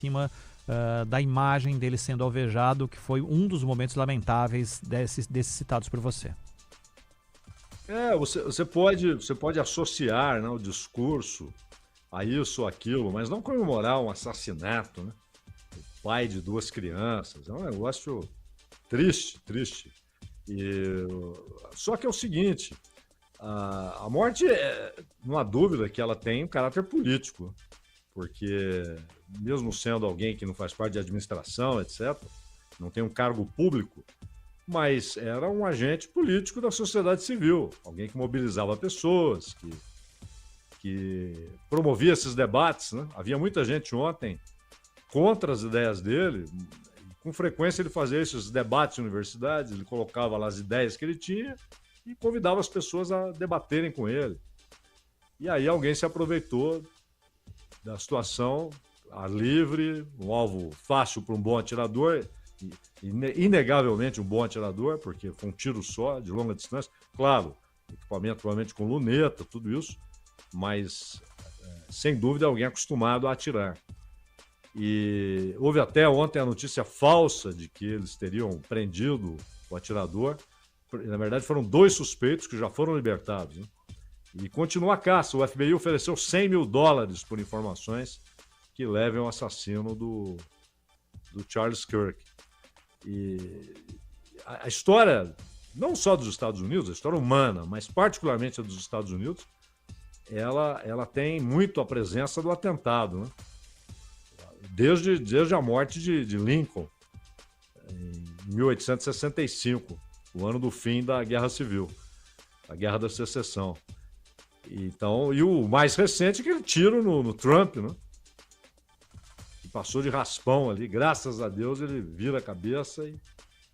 cima da imagem dele sendo alvejado, que foi um dos momentos lamentáveis desses citados por você. Você pode associar, né, o discurso a isso ou aquilo, mas não comemorar um assassinato, né? O pai de 2 crianças. É um negócio triste. Só que é o seguinte, a morte, não há dúvida que ela tem um caráter político, porque mesmo sendo alguém que não faz parte de administração, etc., não tem um cargo público, mas era um agente político da sociedade civil, alguém que mobilizava pessoas, que promovia esses debates, né? Havia muita gente ontem contra as ideias dele. Com frequência ele fazia esses debates em universidades, ele colocava lá as ideias que ele tinha e convidava as pessoas a debaterem com ele. E aí alguém se aproveitou da situação, ar livre, um alvo fácil para um bom atirador, inegavelmente um bom atirador, porque foi um tiro só, de longa distância. Claro, equipamento provavelmente com luneta, tudo isso, mas sem dúvida alguém acostumado a atirar. E houve até ontem a notícia falsa de que eles teriam prendido o atirador. Na verdade foram 2 suspeitos que já foram libertados, né? E continua a caça. O FBI ofereceu $100 mil por informações que levem ao assassino do Charles Kirk. E a história, não só dos Estados Unidos, a história humana, mas particularmente a dos Estados Unidos, ela tem muito a presença do atentado, né? Desde a morte de Lincoln, em 1865, o ano do fim da Guerra Civil, a Guerra da Secessão. Então, e o mais recente é aquele tiro no Trump, né? Que passou de raspão ali, graças a Deus ele vira a cabeça,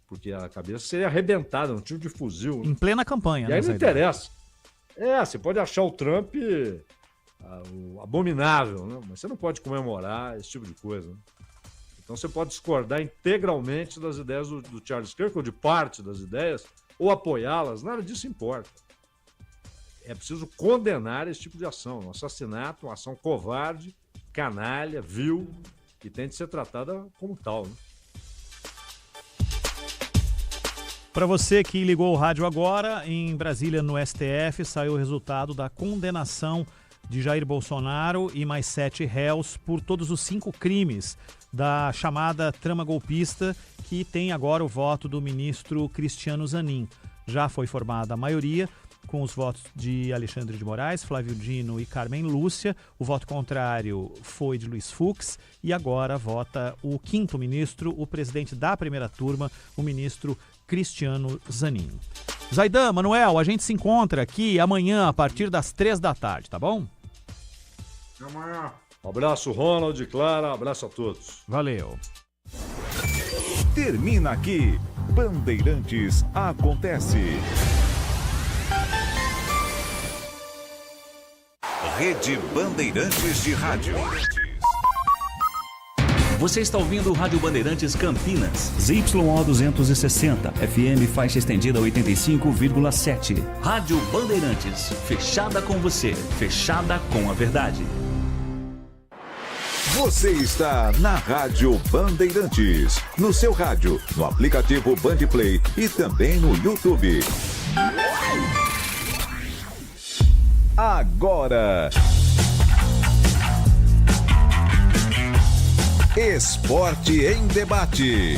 porque a cabeça seria arrebentada, um tiro de fuzil, né? Em plena campanha, e aí né, não interessa. Você pode achar o Trump o abominável, né? Mas você não pode comemorar esse tipo de coisa, né? Então você pode discordar integralmente das ideias do Charles Kirk, ou de parte das ideias, ou apoiá-las, nada disso importa. É preciso condenar esse tipo de ação, um assassinato, uma ação covarde, canalha, vil, que tem de ser tratada como tal, né? Para você que ligou o rádio agora, em Brasília, no STF, saiu o resultado da condenação de Jair Bolsonaro e mais 7 réus por todos os 5 crimes da chamada trama golpista, que tem agora o voto do ministro Cristiano Zanin. Já foi formada a maioria, com os votos de Alexandre de Moraes, Flávio Dino e Carmen Lúcia. O voto contrário foi de Luiz Fux e agora vota o 5º ministro, o presidente da primeira turma, o ministro Cristiano Zanin. Zaidan, Manuel, a gente se encontra aqui amanhã a partir das 3 da tarde, tá bom? Até amanhã. Um abraço, Ronald, Clara, abraço a todos. Valeu. Termina aqui. Bandeirantes Acontece. Rede Bandeirantes de Rádio. Você está ouvindo o Rádio Bandeirantes Campinas. ZYO 260, FM faixa estendida 85,7. Rádio Bandeirantes, fechada com você, fechada com a verdade. Você está na Rádio Bandeirantes, no seu rádio, no aplicativo Bandplay e também no YouTube. Agora, Esporte em Debate.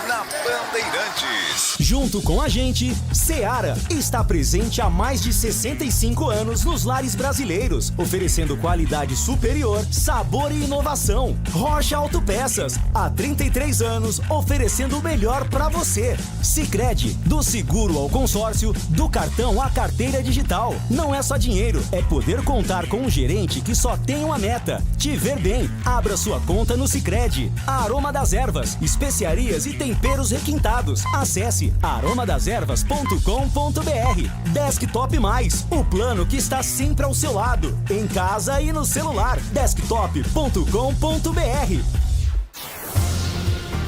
Na Bandeirantes. Junto com a gente, Seara está presente há mais de 65 anos nos lares brasileiros, oferecendo qualidade superior, sabor e inovação. Rocha Autopeças, há 33 anos, oferecendo o melhor para você. Sicredi, do seguro ao consórcio, do cartão à carteira digital. Não é só dinheiro, é poder contar com um gerente que só tem uma meta: te ver bem. Abra sua conta no Sicredi. Aroma das Ervas, especiarias e temperos requintados. Acesse aromadeservas.com.br. Desktop Mais, o plano que está sempre ao seu lado, em casa e no celular. Desktop.com.br.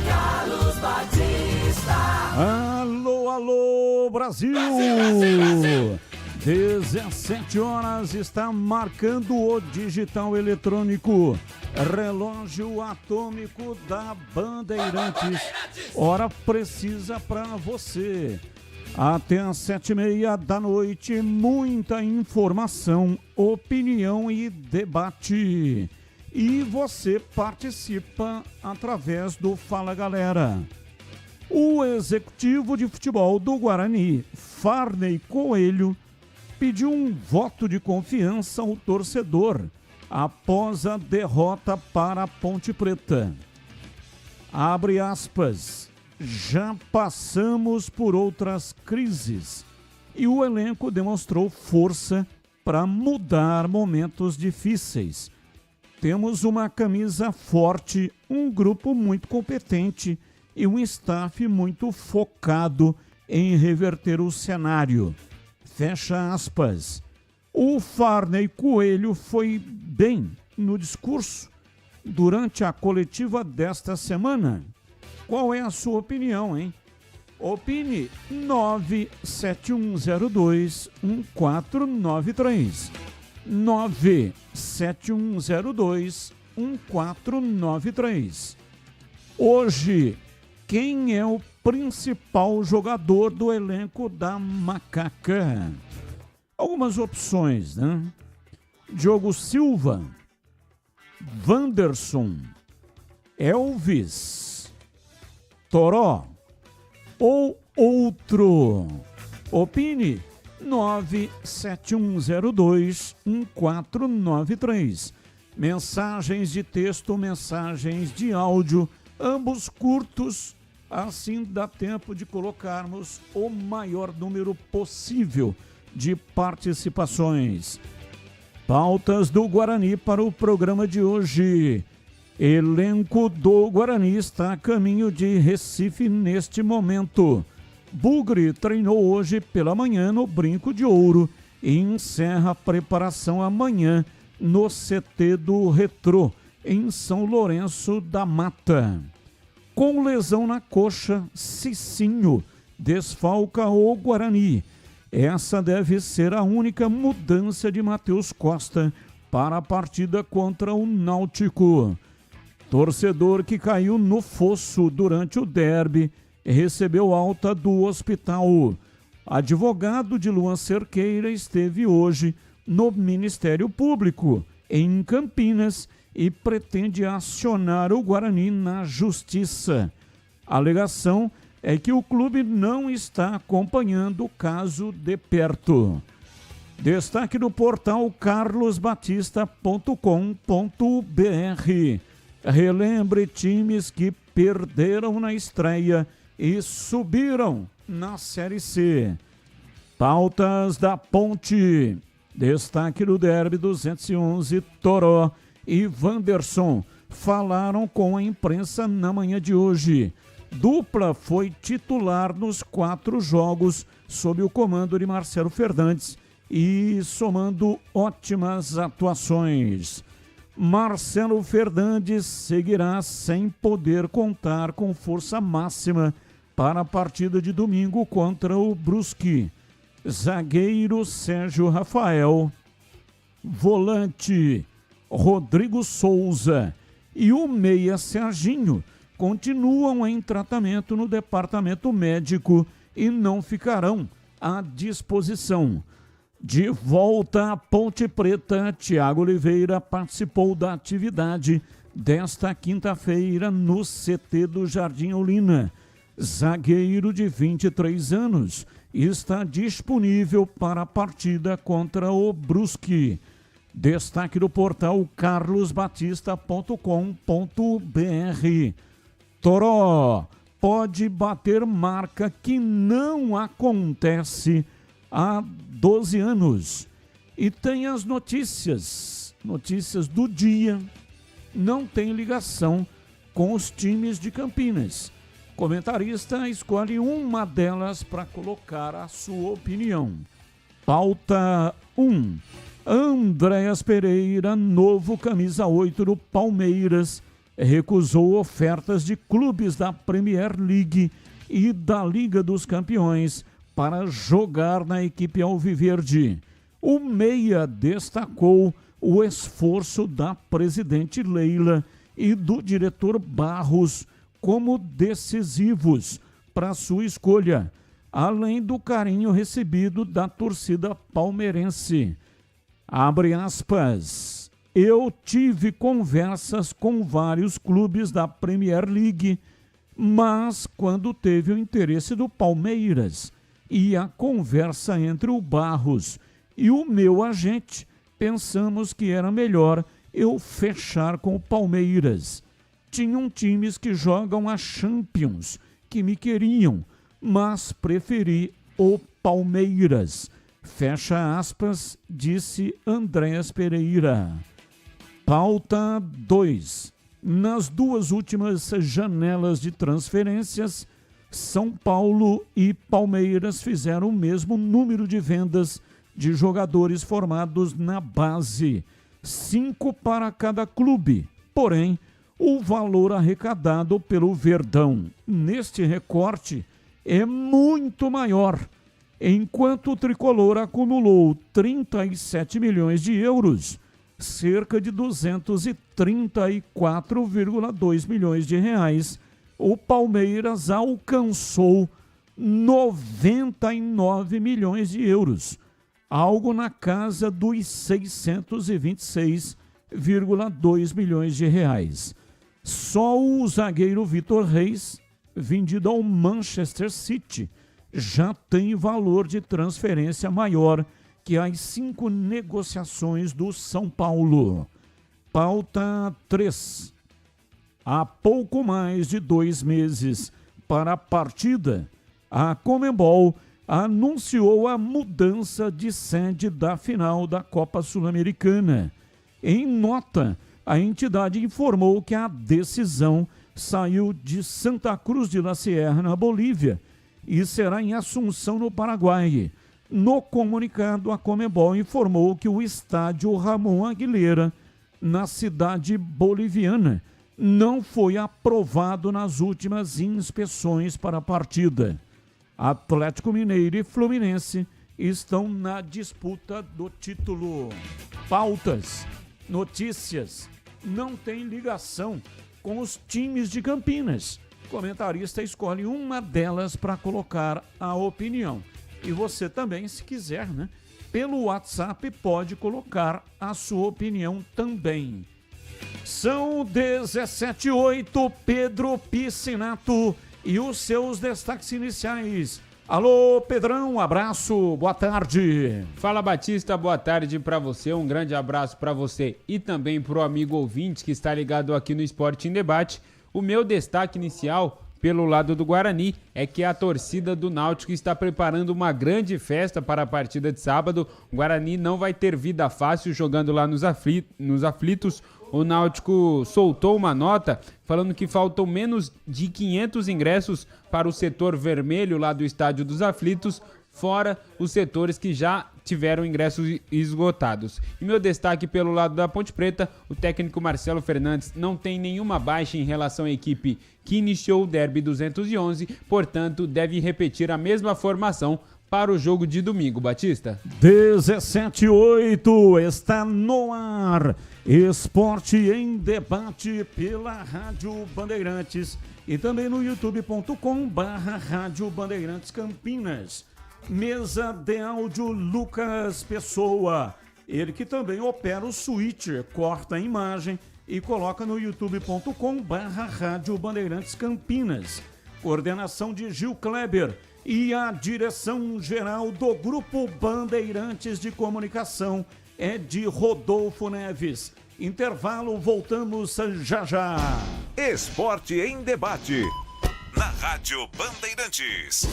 Carlos Batista. Alô, alô, Brasil! 17 horas, está marcando o digital eletrônico. Relógio atômico da Bandeirantes. Hora precisa para você. Até às 7h30 da noite, muita informação, opinião e debate. E você participa através do Fala Galera. O executivo de futebol do Guarani, Farney Coelho, pediu um voto de confiança ao torcedor após a derrota para a Ponte Preta. Abre aspas, já passamos por outras crises e o elenco demonstrou força para mudar momentos difíceis. Temos uma camisa forte, um grupo muito competente e um staff muito focado em reverter o cenário. Fecha aspas. O Farney Coelho foi bem no discurso durante a coletiva desta semana. Qual é a sua opinião, hein? Opine 971021493. 971021493. Hoje, quem é o principal jogador do elenco da Macaca? Algumas opções, né? Diogo Silva, Wanderson, Elvis, Toró ou outro? Opine 971021493. Mensagens de texto, mensagens de áudio, ambos curtos, assim dá tempo de colocarmos o maior número possível de participações. Pautas do Guarani para o programa de hoje. Elenco do Guarani está a caminho de Recife neste momento. Bugre treinou hoje pela manhã no Brinco de Ouro e encerra a preparação amanhã no CT do Retrô, em São Lourenço da Mata. Com lesão na coxa, Cicinho desfalca o Guarani. Essa deve ser a única mudança de Matheus Costa para a partida contra o Náutico. Torcedor que caiu no fosso durante o derby recebeu alta do hospital. Advogado de Luan Cerqueira esteve hoje no Ministério Público, em Campinas, e pretende acionar o Guarani na Justiça. A alegação é que o clube não está acompanhando o caso de perto. Destaque do portal carlosbatista.com.br. Relembre times que perderam na estreia e subiram na Série C. Pautas da Ponte. Destaque do derby 211, Toró e Wanderson falaram com a imprensa na manhã de hoje. Dupla foi titular nos 4 jogos sob o comando de Marcelo Fernandes e somando ótimas atuações. Marcelo Fernandes seguirá sem poder contar com força máxima para a partida de domingo contra o Brusque. Zagueiro Sérgio Rafael, volante Rodrigo Souza e o meia Serginho continuam em tratamento no departamento médico e não ficarão à disposição. De volta à Ponte Preta, Thiago Oliveira participou da atividade desta quinta-feira no CT do Jardim Olinda. Zagueiro de 23 anos está disponível para a partida contra o Brusque. Destaque do portal carlosbatista.com.br. Toró pode bater marca que não acontece há 12 anos. E tem as notícias do dia, não tem ligação com os times de Campinas. Comentarista escolhe uma delas para colocar a sua opinião. Pauta 1. Andréas Pereira, novo camisa 8 do Palmeiras, recusou ofertas de clubes da Premier League e da Liga dos Campeões para jogar na equipe alviverde. O meia destacou o esforço da presidente Leila e do diretor Barros como decisivos para sua escolha, além do carinho recebido da torcida palmeirense. Abre aspas. Eu tive conversas com vários clubes da Premier League, mas quando teve o interesse do Palmeiras e a conversa entre o Barros e o meu agente, pensamos que era melhor eu fechar com o Palmeiras. Tinham times que jogam a Champions, que me queriam, mas preferi o Palmeiras. Fecha aspas, disse Andréas Pereira. Pauta 2. Nas duas últimas janelas de transferências, São Paulo e Palmeiras fizeram o mesmo número de vendas de jogadores formados na base, 5 para cada clube. Porém, o valor arrecadado pelo Verdão neste recorte é muito maior. Enquanto o tricolor acumulou 37 milhões de euros, cerca de 234,2 milhões de reais, o Palmeiras alcançou 99 milhões de euros, algo na casa dos 626,2 milhões de reais. Só o zagueiro Vitor Reis, vendido ao Manchester City, já tem valor de transferência maior que as 5 negociações do São Paulo. Pauta 3. Há pouco mais de 2 meses para a partida, a Conmebol anunciou a mudança de sede da final da Copa Sul-Americana. Em nota, a entidade informou que a decisão saiu de Santa Cruz de la Sierra, na Bolívia, e será em Assunção, no Paraguai. No comunicado, a Conmebol informou que o estádio Ramon Aguilera, na cidade boliviana, não foi aprovado nas últimas inspeções para a partida. Atlético Mineiro e Fluminense estão na disputa do título. Pautas, notícias, não tem ligação com os times de Campinas. O comentarista escolhe uma delas para colocar a opinião. E você também, se quiser, né? Pelo WhatsApp pode colocar a sua opinião também. São 17h08, Pedro Piscinato e os seus destaques iniciais. Alô, Pedrão, abraço, boa tarde. Fala, Batista, boa tarde para você, um grande abraço para você e também para o amigo ouvinte que está ligado aqui no Esporte em Debate. O meu destaque inicial, pelo lado do Guarani, é que a torcida do Náutico está preparando uma grande festa para a partida de sábado. O Guarani não vai ter vida fácil jogando lá nos aflitos. O Náutico soltou uma nota falando que faltam menos de 500 ingressos para o setor vermelho lá do Estádio dos Aflitos, fora os setores que já tiveram ingressos esgotados. E meu destaque pelo lado da Ponte Preta, o técnico Marcelo Fernandes não tem nenhuma baixa em relação à equipe que iniciou o Derby 211, portanto deve repetir a mesma formação para o jogo de domingo, Batista. 17h08, está no ar, Esporte em Debate pela Rádio Bandeirantes e também no youtube.com/Rádio Bandeirantes Campinas. Mesa de áudio Lucas Pessoa, ele que também opera o switcher, corta a imagem e coloca no youtube.com/Rádio Bandeirantes Campinas. Coordenação de Gil Kleber e a direção geral do Grupo Bandeirantes de Comunicação é de Rodolfo Neves. Intervalo, voltamos já já. Esporte em Debate, na Rádio Bandeirantes.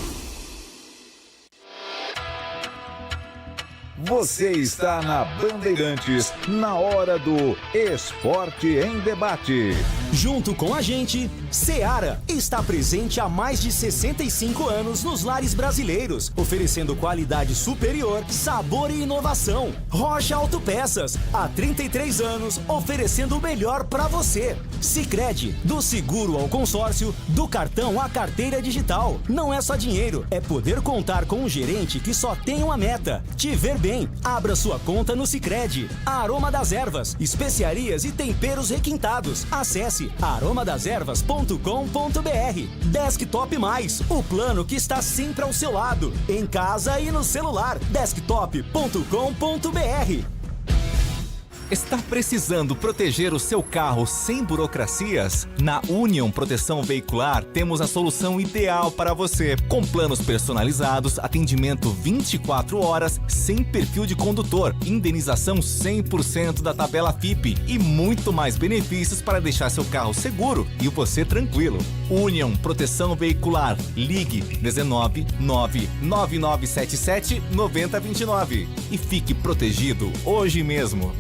Você está na Bandeirantes, na hora do Esporte em Debate. Junto com a gente, Seara está presente há mais de 65 anos nos lares brasileiros, oferecendo qualidade superior, sabor e inovação. Rocha Autopeças, há 33 anos, oferecendo o melhor para você. Sicredi, do seguro ao consórcio, do cartão à carteira digital. Não é só dinheiro, é poder contar com um gerente que só tem uma meta: te ver bem. Abra sua conta no Sicredi. Aroma das Ervas, especiarias e temperos requintados. Acesse aromadeservas.com.br. Desktop Mais, o plano que está sempre ao seu lado, em casa e no celular. Desktop.com.br. Está precisando proteger o seu carro sem burocracias? Na Union Proteção Veicular temos a solução ideal para você. Com planos personalizados, atendimento 24 horas, sem perfil de condutor, indenização 100% da tabela FIPE e muito mais benefícios para deixar seu carro seguro e você tranquilo. Union Proteção Veicular. Ligue 19 99977 9029 e fique protegido hoje mesmo.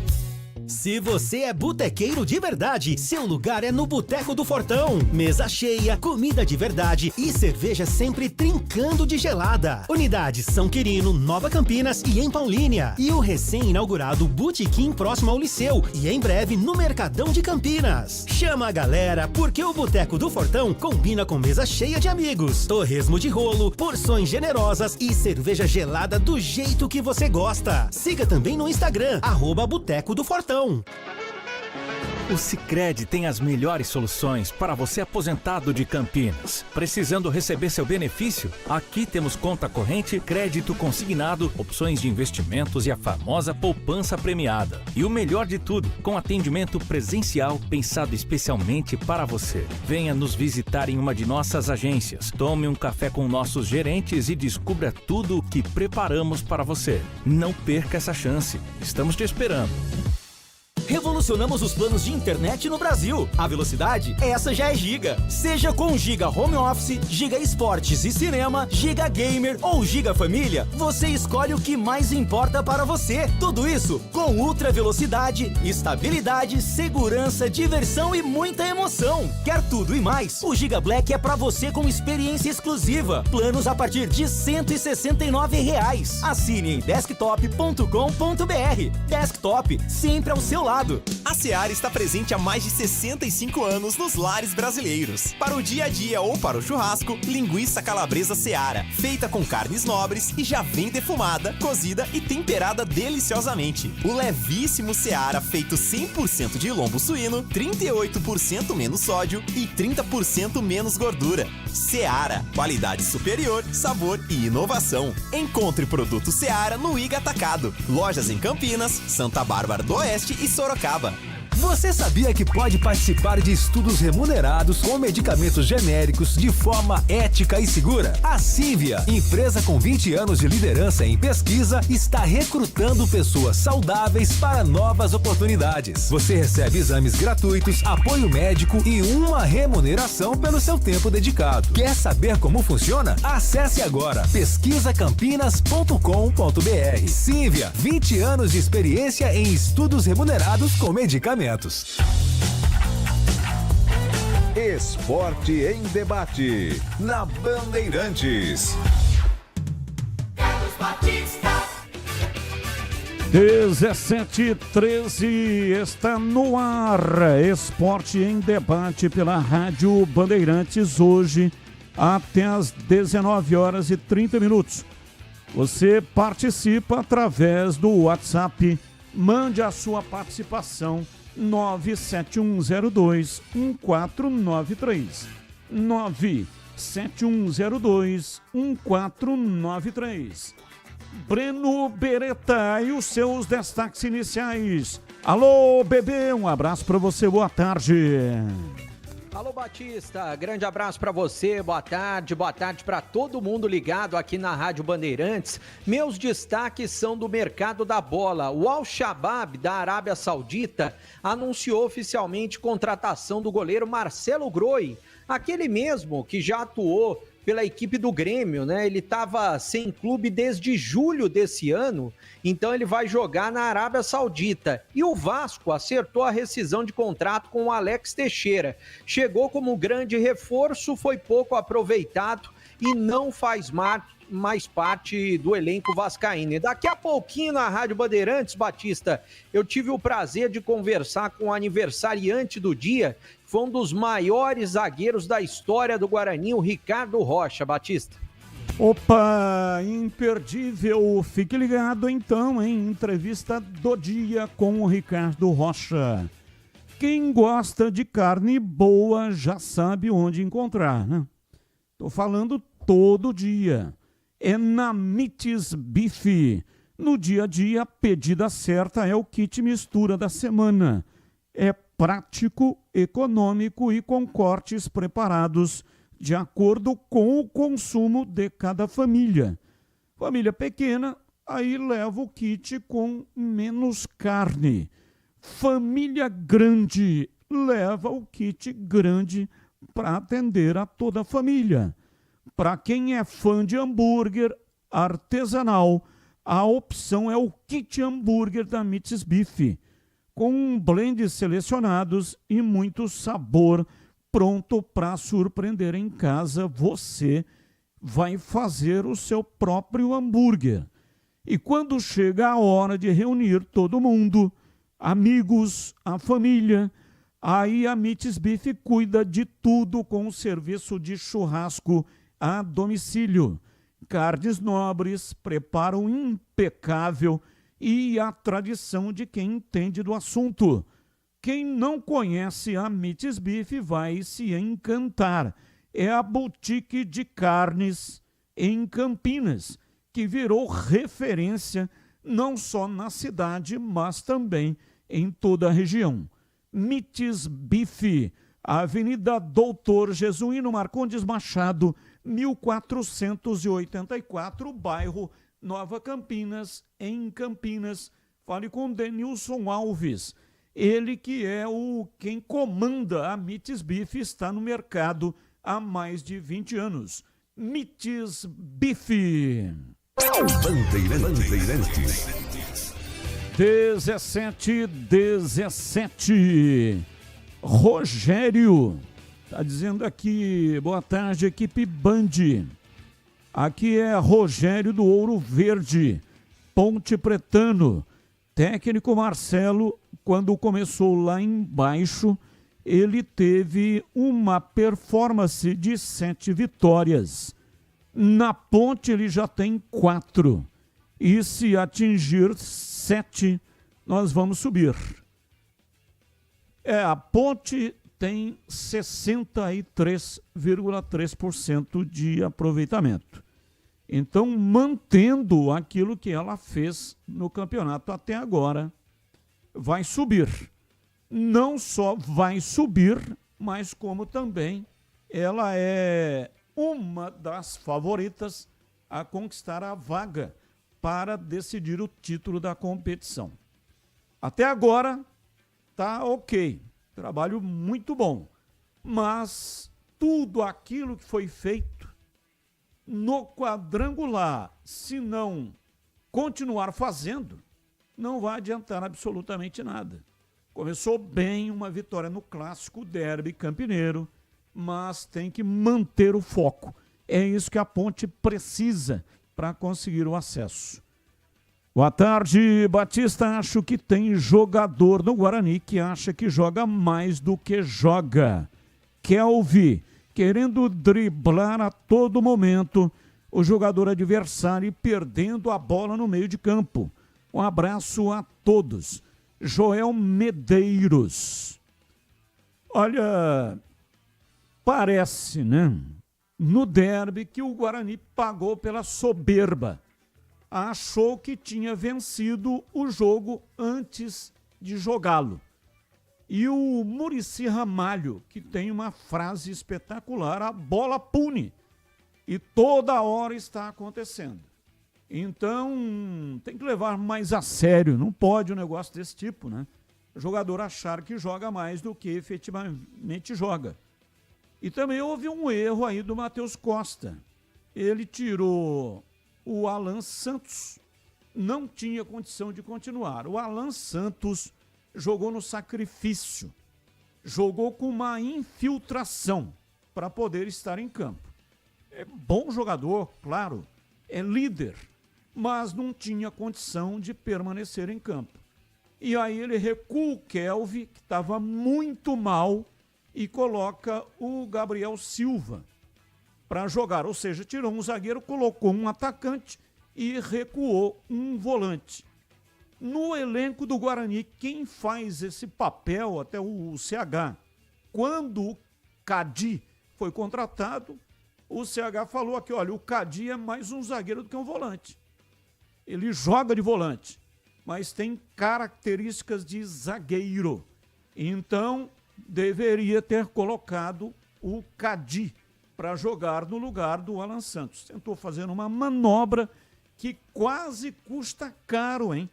Se você é botequeiro de verdade, seu lugar é no Boteco do Fortão. Mesa cheia, comida de verdade e cerveja sempre trincando de gelada. Unidades São Quirino, Nova Campinas e em Paulínia. E o recém-inaugurado Botequim próximo ao Liceu e em breve no Mercadão de Campinas. Chama a galera, porque o Boteco do Fortão combina com mesa cheia de amigos, torresmo de rolo, porções generosas e cerveja gelada do jeito que você gosta. Siga também no Instagram, @Boteco do Fortão. O Sicredi tem as melhores soluções para você aposentado de Campinas. Precisando receber seu benefício? Aqui temos conta corrente, crédito consignado, opções de investimentos e a famosa poupança premiada. E o melhor de tudo, com atendimento presencial pensado especialmente para você. Venha nos visitar em uma de nossas agências. Tome um café com nossos gerentes e descubra tudo o que preparamos para você. Não perca essa chance. Estamos te esperando. Revolucionamos os planos de internet no Brasil. A velocidade, essa já é Giga. Seja com Giga Home Office, Giga Esportes e Cinema, Giga Gamer ou Giga Família, você escolhe o que mais importa para você. Tudo isso com ultra velocidade, estabilidade, segurança, diversão e muita emoção. Quer tudo e mais? O Giga Black é para você com experiência exclusiva. Planos a partir de R$ 169. Assine em desktop.com.br. Desktop, sempre ao seu lado. A Seara está presente há mais de 65 anos nos lares brasileiros. Para o dia a dia ou para o churrasco, linguiça calabresa Seara, feita com carnes nobres e já vem defumada, cozida e temperada deliciosamente. O levíssimo Seara, feito 100% de lombo suíno, 38% menos sódio e 30% menos gordura. Seara, qualidade superior, sabor e inovação. Encontre produto Seara no Iga Atacado. Lojas em Campinas, Santa Bárbara do Oeste e Sorocaba. Você sabia que pode participar de estudos remunerados com medicamentos genéricos de forma ética e segura? A Cívia, empresa com 20 anos de liderança em pesquisa, está recrutando pessoas saudáveis para novas oportunidades. Você recebe exames gratuitos, apoio médico e uma remuneração pelo seu tempo dedicado. Quer saber como funciona? Acesse agora pesquisacampinas.com.br. Cívia, 20 anos de experiência em estudos remunerados com medicamentos. Esporte em debate, na Bandeirantes. Carlos Batista. 17h13 está no ar. Esporte em debate pela Rádio Bandeirantes, hoje até às 19h30. Você participa através do WhatsApp. Mande a sua participação 97102-1493. 97102-1493. Breno Beretta e os seus destaques iniciais. Alô, bebê, um abraço para você, boa tarde. Alô, Batista, grande abraço para você, boa tarde para todo mundo ligado aqui na Rádio Bandeirantes. Meus destaques são do mercado da bola. O Al-Shabaab da Arábia Saudita anunciou oficialmente contratação do goleiro Marcelo Groi, aquele mesmo que já atuou pela equipe do Grêmio, né? Ele estava sem clube desde julho desse ano, então ele vai jogar na Arábia Saudita. E o Vasco acertou a rescisão de contrato com o Alex Teixeira. Chegou como grande reforço, foi pouco aproveitado e não faz mais parte do elenco vascaíno. E daqui a pouquinho na Rádio Bandeirantes, Batista, eu tive o prazer de conversar com o aniversariante do dia, foi um dos maiores zagueiros da história do Guarani, o Ricardo Rocha, Batista. Opa, imperdível. Fique ligado então, hein? Entrevista do dia com o Ricardo Rocha. Quem gosta de carne boa já sabe onde encontrar, né? Tô falando todo dia. É na Mites Bife. No dia a dia, a pedida certa é o kit mistura da semana. É prático, econômico e com cortes preparados de acordo com o consumo de cada família. Família pequena, aí leva o kit com menos carne. Família grande, leva o kit grande para atender a toda a família. Para quem é fã de hambúrguer artesanal, a opção é o kit hambúrguer da Mites Bife, com blends selecionados e muito sabor, pronto para surpreender em casa. Você vai fazer o seu próprio hambúrguer. E quando chega a hora de reunir todo mundo, amigos, a família, aí a Mites Bife cuida de tudo com o serviço de churrasco a domicílio. Carnes nobres, preparo impecável e a tradição de quem entende do assunto. Quem não conhece a Mites Bife vai se encantar. É a boutique de carnes em Campinas, que virou referência não só na cidade, mas também em toda a região. Mites Bife, Avenida Doutor Jesuíno Marcondes Machado, 1484, bairro Nova Campinas, em Campinas. Fale com Denilson Alves. Ele que é quem comanda a Mites Bife, está no mercado há mais de 20 anos. Mites Bife. Bandeirantes. 17. Rogério está dizendo aqui, boa tarde, equipe Band. Aqui é Rogério do Ouro Verde, Ponte Pretano. Técnico Marcelo, quando começou lá embaixo, ele teve uma performance de 7 vitórias. Na Ponte ele já tem 4. E se atingir 7, nós vamos subir. A Ponte tem 63,3% de aproveitamento. Então, mantendo aquilo que ela fez no campeonato até agora, vai subir. Não só vai subir, mas como também ela é uma das favoritas a conquistar a vaga para decidir o título da competição. Até agora, tá ok. Trabalho muito bom. Mas tudo aquilo que foi feito no quadrangular, se não continuar fazendo, não vai adiantar absolutamente nada. Começou bem, uma vitória no clássico derby campineiro, mas tem que manter o foco. É isso que a Ponte precisa para conseguir o acesso. Boa tarde, Batista. Acho que tem jogador no Guarani que acha que joga mais do que joga. Kelvin, querendo driblar a todo momento o jogador adversário e perdendo a bola no meio de campo. Um abraço a todos. Joel Medeiros. Olha, parece, né, no derby que o Guarani pagou pela soberba. Achou que tinha vencido o jogo antes de jogá-lo. E o Muricy Ramalho, que tem uma frase espetacular, a bola pune. E toda hora está acontecendo. Então, tem que levar mais a sério, não pode um negócio desse tipo, né? O jogador achar que joga mais do que efetivamente joga. E também houve um erro aí do Matheus Costa. Ele tirou o Alan Santos, não tinha condição de continuar. O Alan Santos jogou no sacrifício, jogou com uma infiltração para poder estar em campo. É bom jogador, claro, é líder, mas não tinha condição de permanecer em campo. E aí ele recua o Kelvin, que estava muito mal, e coloca o Gabriel Silva para jogar. Ou seja, tirou um zagueiro, colocou um atacante e recuou um volante. No elenco do Guarani, quem faz esse papel, até o CH, quando o Cadi foi contratado, o CH falou aqui, olha, o Cadi é mais um zagueiro do que um volante. Ele joga de volante, mas tem características de zagueiro. Então, deveria ter colocado o Cadi para jogar no lugar do Alan Santos. Tentou fazer uma manobra que quase custa caro, hein?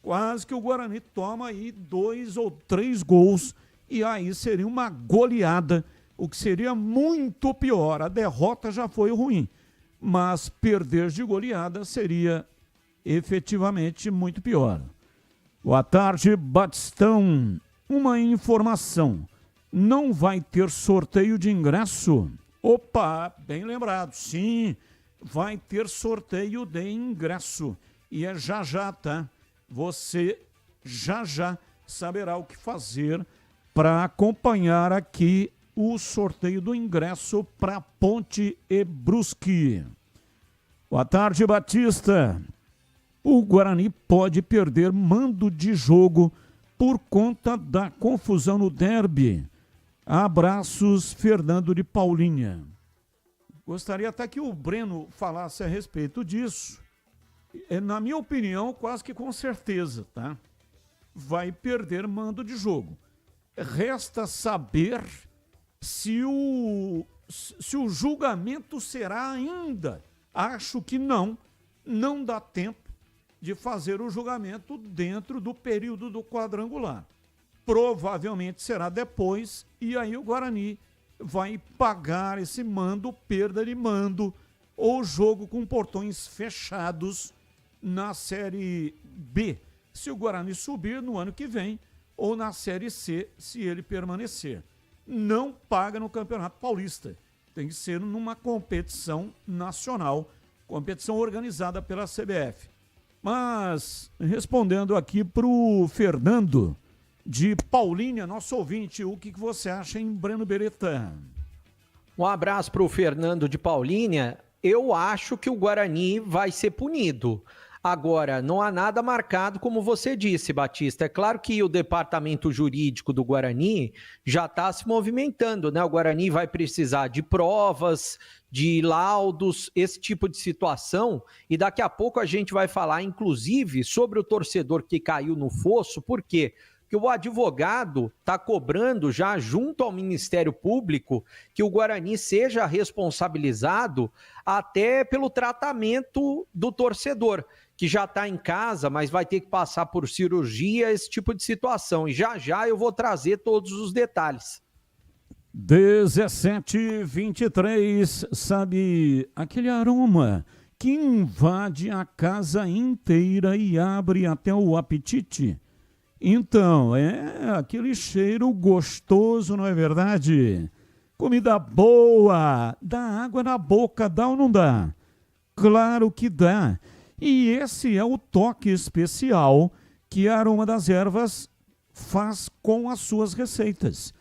Quase que o Guarani toma aí 2 ou 3 gols e aí seria uma goleada, o que seria muito pior. A derrota já foi ruim, mas perder de goleada seria efetivamente muito pior. Boa tarde, Batistão. Uma informação, não vai ter sorteio de ingresso? Opa, bem lembrado, sim, vai ter sorteio de ingresso e é já, tá? Você já saberá o que fazer para acompanhar aqui o sorteio do ingresso para Ponte e Brusque. Boa tarde, Batista. O Guarani pode perder mando de jogo por conta da confusão no derby. Abraços, Fernando de Paulinha. Gostaria até que o Breno falasse a respeito disso. Na minha opinião, quase que com certeza, tá? Vai perder mando de jogo. Resta saber se o julgamento será ainda. Acho que não dá tempo de fazer o julgamento dentro do período do quadrangular. Provavelmente será depois, e aí o Guarani vai pagar esse mando, perda de mando, ou jogo com portões fechados na Série B, se o Guarani subir no ano que vem, ou na Série C, se ele permanecer. Não paga no Campeonato Paulista, tem que ser numa competição nacional, competição organizada pela CBF. Mas, respondendo aqui para o Fernando de Paulínia, nosso ouvinte, o que você acha em Breno Beretta? Um abraço para o Fernando de Paulínia. Eu acho que o Guarani vai ser punido. Agora, não há nada marcado, como você disse, Batista. É claro que o departamento jurídico do Guarani já está se movimentando, né? O Guarani vai precisar de provas, de laudos, esse tipo de situação. E daqui a pouco a gente vai falar, inclusive, sobre o torcedor que caiu no fosso. Por quê? Porque o advogado está cobrando já junto ao Ministério Público que o Guarani seja responsabilizado até pelo tratamento do torcedor, que já está em casa, mas vai ter que passar por cirurgia, esse tipo de situação. E já eu vou trazer todos os detalhes. 17h23, sabe aquele aroma que invade a casa inteira e abre até o apetite? Então, é aquele cheiro gostoso, não é verdade? Comida boa, dá água na boca, dá ou não dá? Claro que dá. E esse é o toque especial que a Aroma das Ervas faz com as suas receitas.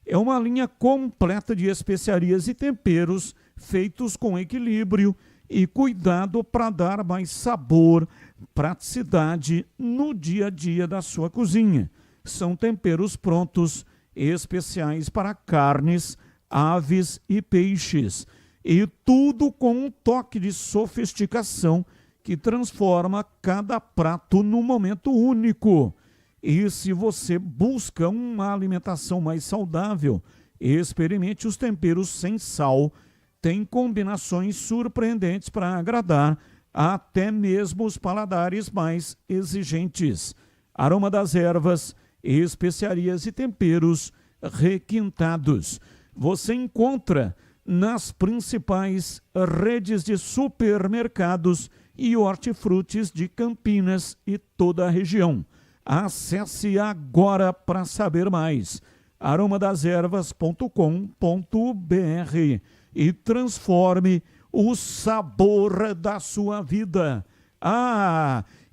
É uma linha completa de especiarias e temperos feitos com equilíbrio e cuidado para dar mais sabor, praticidade no dia a dia da sua cozinha. São temperos prontos, especiais para carnes, aves e peixes. E tudo com um toque de sofisticação que transforma cada prato num momento único. E se você busca uma alimentação mais saudável, experimente os temperos sem sal. Tem combinações surpreendentes para agradar até mesmo os paladares mais exigentes. Aroma das Ervas, especiarias e temperos requintados. você encontra nas principais redes de supermercados e hortifrutis de Campinas e toda a região. Acesse agora para saber mais. aromadeservas.com.br e transforme o sabor da sua vida.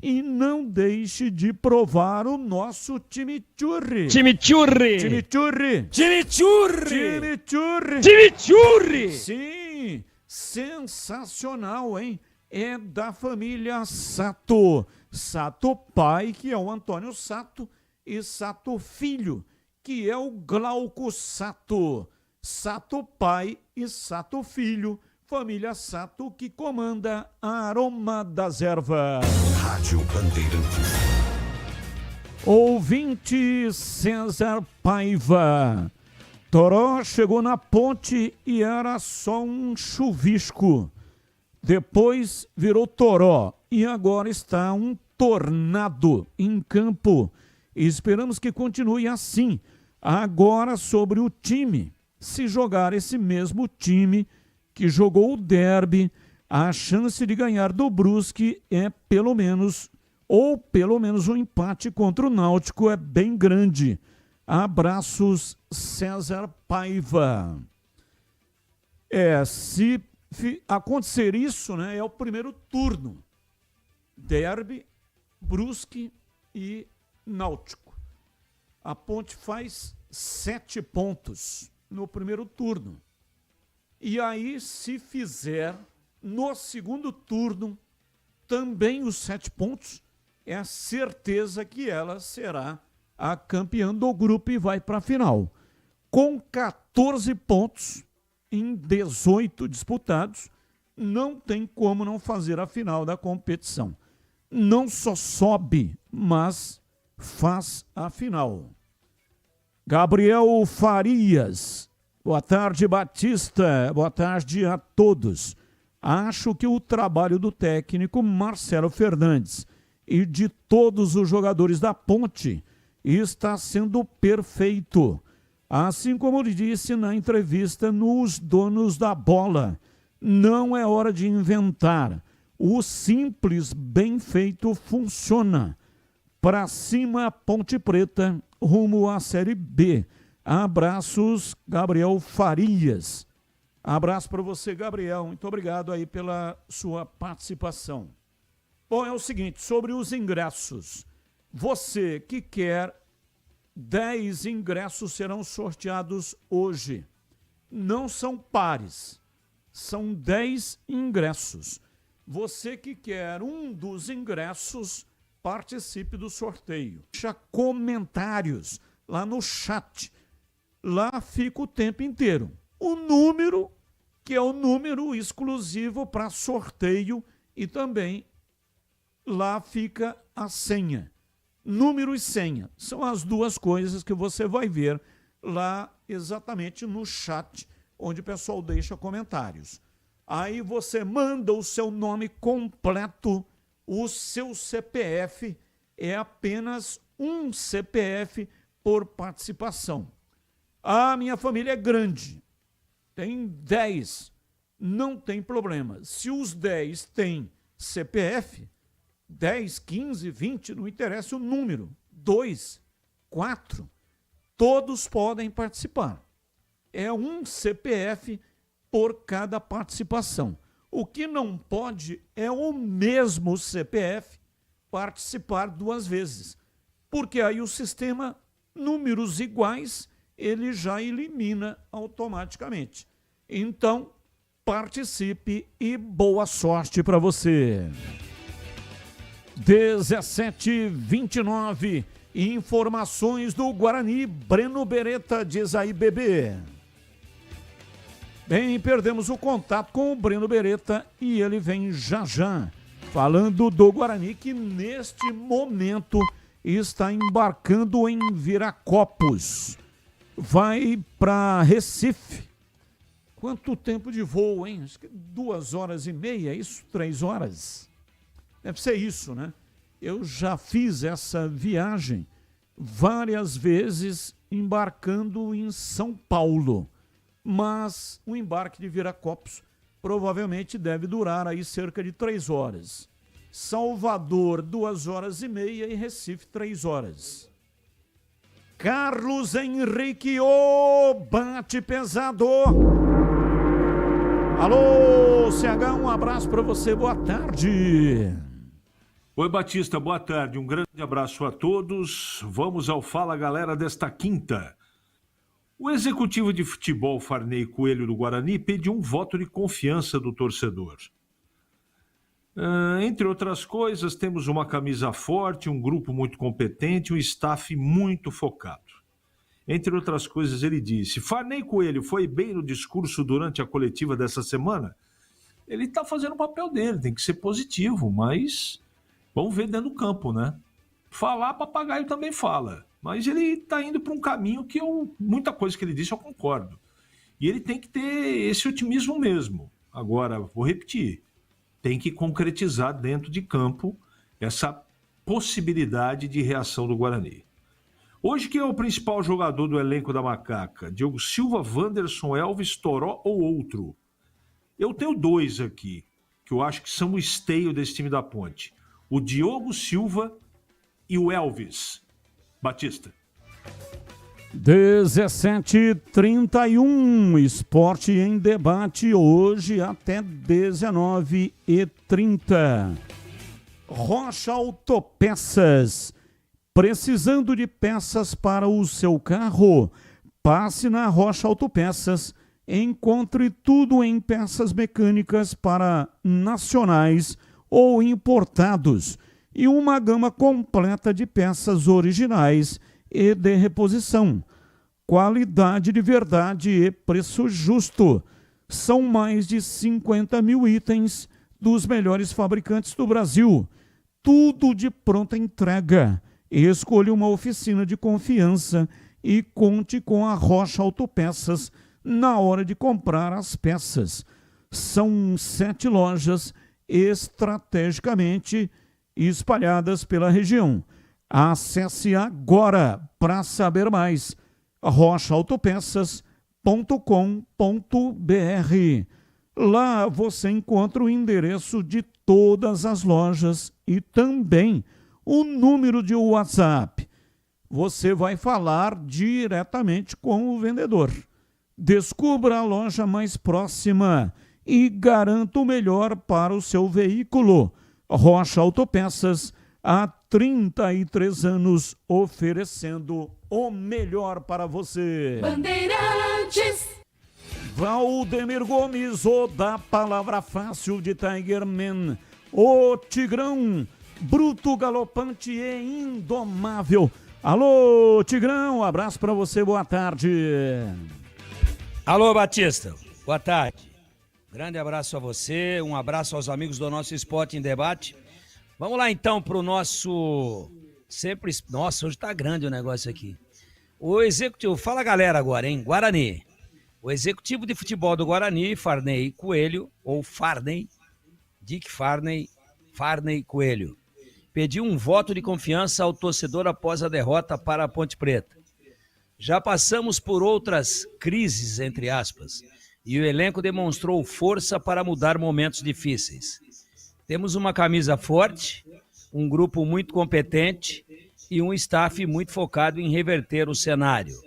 E não deixe de provar o nosso chimichurri. Chimichurri! Chimichurri! Chimichurri! Chimichurri! Chimichurri! Sim, sensacional, hein? É da família Sato. Sato pai, que é o Antônio Sato, e Sato filho, que é o Glauco Sato. Sato pai e Sato filho, família Sato, que comanda a Aroma das Ervas. Rádio Bandeirantes. Ouvinte César Paiva. Toró chegou na ponte e era só um chuvisco. Depois virou toró e agora está um tornado em campo. Esperamos que continue assim. Agora sobre o time. Se jogar esse mesmo time que jogou o derby, a chance de ganhar do Brusque é pelo menos um empate contra o Náutico é bem grande. Abraços, César Paiva. Se acontecer isso, né, é o primeiro turno. Derby, Brusque e Náutico. A Ponte faz 7 pontos no primeiro turno. E aí, se fizer no segundo turno também os 7 pontos, é a certeza que ela será a campeã do grupo e vai para a final. Com 14 pontos em 18 disputados, não tem como não fazer a final da competição. Não só sobe, mas faz a final. Gabriel Farias. Boa tarde, Batista. Boa tarde a todos. Acho que o trabalho do técnico Marcelo Fernandes e de todos os jogadores da Ponte está sendo perfeito. Assim como ele disse na entrevista nos Donos da Bola, não é hora de inventar. O simples bem feito funciona. Para cima, Ponte Preta, rumo à Série B. Abraços, Gabriel Farias. Abraço para você, Gabriel. Muito obrigado aí pela sua participação. Bom, é o seguinte, sobre os ingressos. Você que quer 10 ingressos serão sorteados hoje. Não são pares, são 10 ingressos. Você que quer um dos ingressos, participe do sorteio. Deixa comentários lá no chat. Lá fica o tempo inteiro. O número, que é o número exclusivo para sorteio, e também lá fica a senha. Número e senha são as duas coisas que você vai ver lá exatamente no chat, onde o pessoal deixa comentários. Aí você manda o seu nome completo, o seu CPF, é apenas um CPF por participação. A minha família é grande, tem 10, não tem problema. Se os 10 têm CPF, 10, 15, 20, não interessa o número, 2, 4, todos podem participar. É um CPF por cada participação. O que não pode é o mesmo CPF participar 2 vezes, porque aí o sistema, números iguais, ele já elimina automaticamente. Então, participe e boa sorte para você. 17h29, informações do Guarani, Breno Beretta, diz aí, bebê. Bem, perdemos o contato com o Breno Beretta e ele vem já já, falando do Guarani, que neste momento está embarcando em Viracopos. Vai para Recife. Quanto tempo de voo, hein? Acho que 2h30, é isso? 3 horas? Deve ser isso, né? Eu já fiz essa viagem várias vezes embarcando em São Paulo. mas o embarque de Viracopos provavelmente deve durar aí cerca de 3 horas. Salvador, 2 horas e meia e Recife, 3 horas. Carlos Henrique, bate pesado. Alô, CH, um abraço para você, boa tarde. Oi, Batista, boa tarde. Um grande abraço a todos. Vamos ao Fala Galera desta quinta. O executivo de futebol Farney Coelho do Guarani pediu um voto de confiança do torcedor. Entre outras coisas, temos uma camisa forte, um grupo muito competente, um staff muito focado. Entre outras coisas, ele disse: Farney Coelho foi bem no discurso durante a coletiva dessa semana? Ele está fazendo o papel dele, tem que ser positivo, mas vamos ver dentro do campo, né? Falar, papagaio também fala, mas ele está indo para um caminho que muita coisa que ele disse eu concordo. E ele tem que ter esse otimismo mesmo. Agora, vou repetir, tem que concretizar dentro de campo essa possibilidade de reação do Guarani. Hoje, quem é o principal jogador do elenco da Macaca? Diogo Silva, Wanderson, Elvis, Toró ou outro? Eu tenho 2 aqui, que eu acho que são o esteio desse time da Ponte. O Diogo Silva e o Elvis. Batista. 17h31, Esporte em Debate, hoje até 19h30. Rocha Autopeças. Precisando de peças para o seu carro? Passe na Rocha Autopeças. Encontre tudo em peças mecânicas para nacionais ou importados e uma gama completa de peças originais e de reposição. Qualidade de verdade e preço justo. São mais de 50 mil itens dos melhores fabricantes do Brasil. Tudo de pronta entrega. Escolha uma oficina de confiança e conte com a Rocha Autopeças na hora de comprar as peças. São 7 lojas estrategicamente espalhadas pela região. Acesse agora para saber mais. rochaautopeças.com.br. Lá você encontra o endereço de todas as lojas e também o número de WhatsApp. Você vai falar diretamente com o vendedor. Descubra a loja mais próxima e garanta o melhor para o seu veículo. Rocha Autopeças, há 33 anos oferecendo o melhor para você. Bandeirantes. Valdemir Gomes, o da palavra fácil de Tigerman, o Tigrão, bruto, galopante e indomável. Alô, Tigrão, um abraço para você, boa tarde. Alô, Batista, boa tarde. Grande abraço a você, um abraço aos amigos do nosso Esporte em Debate. Vamos lá então para o nosso... Nossa, hoje tá grande o negócio aqui. O executivo, fala galera agora, hein? Guarani. O executivo de futebol do Guarani, Farney Coelho, ou Farney, Dick Farney Coelho, pediu um voto de confiança ao torcedor após a derrota para a Ponte Preta. Já passamos por outras crises, entre aspas, e o elenco demonstrou força para mudar momentos difíceis. Temos uma camisa forte, um grupo muito competente e um staff muito focado em reverter o cenário.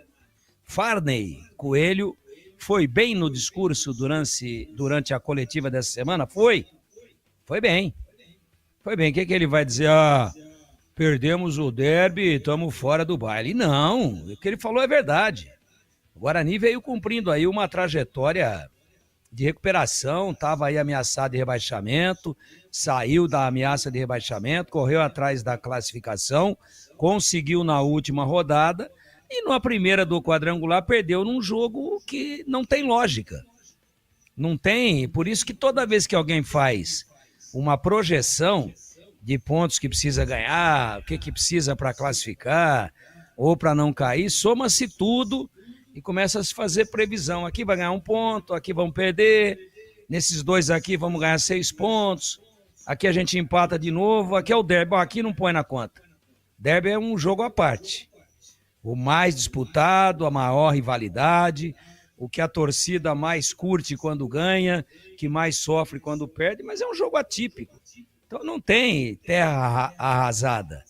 Farney Coelho foi bem no discurso durante a coletiva dessa semana? Foi bem. Foi bem. O que ele vai dizer? Perdemos o derby, estamos fora do baile. Não, o que ele falou é verdade. O Guarani veio cumprindo aí uma trajetória de recuperação, estava aí ameaçado de rebaixamento, saiu da ameaça de rebaixamento, correu atrás da classificação, conseguiu na última rodada e na primeira do quadrangular perdeu num jogo que não tem lógica. Não tem, por isso que toda vez que alguém faz uma projeção de pontos que precisa ganhar, o que precisa para classificar ou para não cair, soma-se tudo e começa a se fazer previsão. Aqui vai ganhar 1 ponto, aqui vamos perder, nesses 2 aqui vamos ganhar 6 pontos, aqui a gente empata de novo, aqui é o derby, aqui não põe na conta. Derby é um jogo à parte. O mais disputado, a maior rivalidade, o que a torcida mais curte quando ganha, que mais sofre quando perde, mas é um jogo atípico. Então não tem terra arrasada.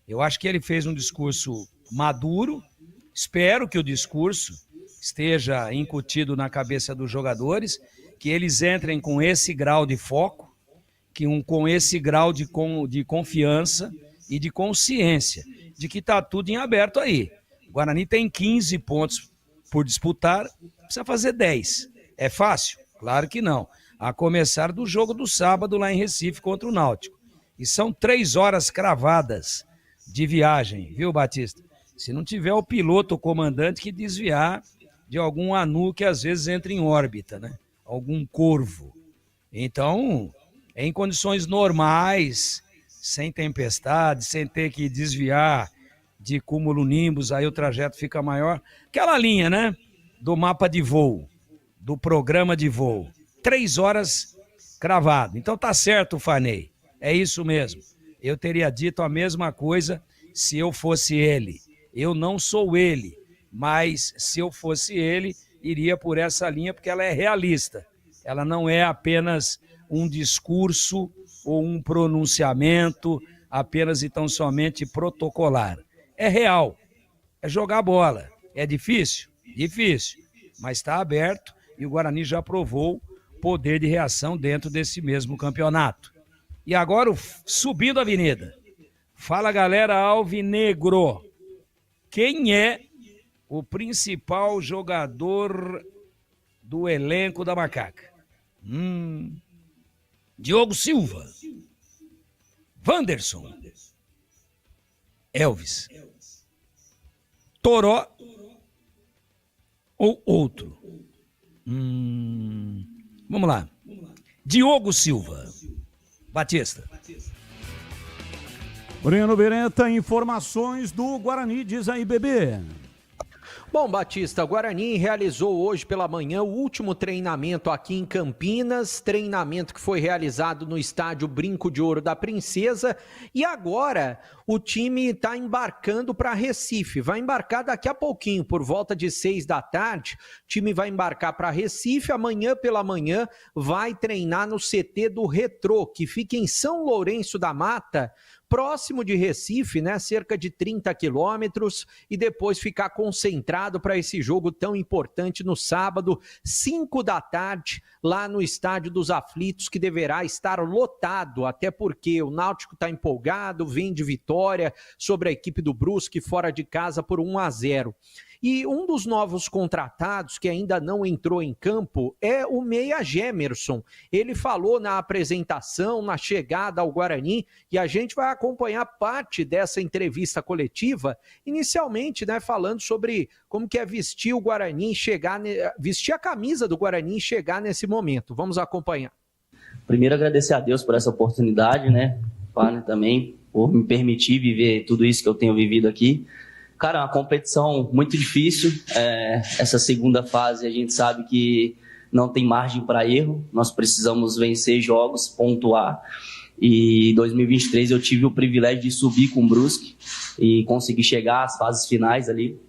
Eu acho que ele fez um discurso maduro, espero que o discurso esteja incutido na cabeça dos jogadores, que eles entrem com esse grau de foco, com esse grau de confiança e de consciência, de que está tudo em aberto aí. O Guarani tem 15 pontos por disputar, precisa fazer 10. É fácil? Claro que não. A começar do jogo do sábado lá em Recife contra o Náutico. E são 3 horas cravadas de viagem, viu, Batista? Se não tiver o piloto, o comandante, que desviar de algum anu que às vezes entra em órbita, né? Algum corvo. Então, em condições normais, sem tempestade, sem ter que desviar de cúmulo-nimbus, aí o trajeto fica maior. Aquela linha, né? Do mapa de voo, do programa de voo. 3 horas cravado. Então tá certo, Fanei. É isso mesmo. Eu teria dito a mesma coisa se eu fosse ele. Eu não sou ele, mas se eu fosse ele, iria por essa linha, porque ela é realista. Ela não é apenas um discurso ou um pronunciamento, apenas e tão somente protocolar. É real, é jogar bola. É difícil? Difícil, mas está aberto e o Guarani já provou poder de reação dentro desse mesmo campeonato. E agora, subindo a avenida. Fala, galera alvinegro. Quem é o principal jogador do elenco da Macaca? Diogo Silva, Wanderson, Elvis, Toró ou outro? Vamos lá. Diogo Silva. Batista. Breno Beretta, informações do Guarani, diz aí, bebê. Bom, Batista, o Guarani realizou hoje pela manhã o último treinamento aqui em Campinas, treinamento que foi realizado no estádio Brinco de Ouro da Princesa, e agora o time está embarcando para Recife, vai embarcar daqui a pouquinho, por volta de 6 da tarde, o time vai embarcar para Recife, amanhã pela manhã vai treinar no CT do Retrô, que fica em São Lourenço da Mata, próximo de Recife, né, cerca de 30 quilômetros, e depois ficar concentrado para esse jogo tão importante no sábado, 5 da tarde, lá no Estádio dos Aflitos, que deverá estar lotado, até porque o Náutico está empolgado, vem de vitória sobre a equipe do Brusque fora de casa por 1-0. E um dos novos contratados que ainda não entrou em campo é o meia Gemerson. Ele falou na apresentação, na chegada ao Guarani, e a gente vai acompanhar parte dessa entrevista coletiva, inicialmente, né, falando sobre como que é vestir o Guarani, vestir a camisa do Guarani e chegar nesse momento. Vamos acompanhar. Primeiro, agradecer a Deus por essa oportunidade, né? Fábio também, por me permitir viver tudo isso que eu tenho vivido aqui. Cara, é uma competição muito difícil. Essa segunda fase a gente sabe que não tem margem para erro. Nós precisamos vencer jogos, pontuar. E em 2023 eu tive o privilégio de subir com o Brusque e conseguir chegar às fases finais ali.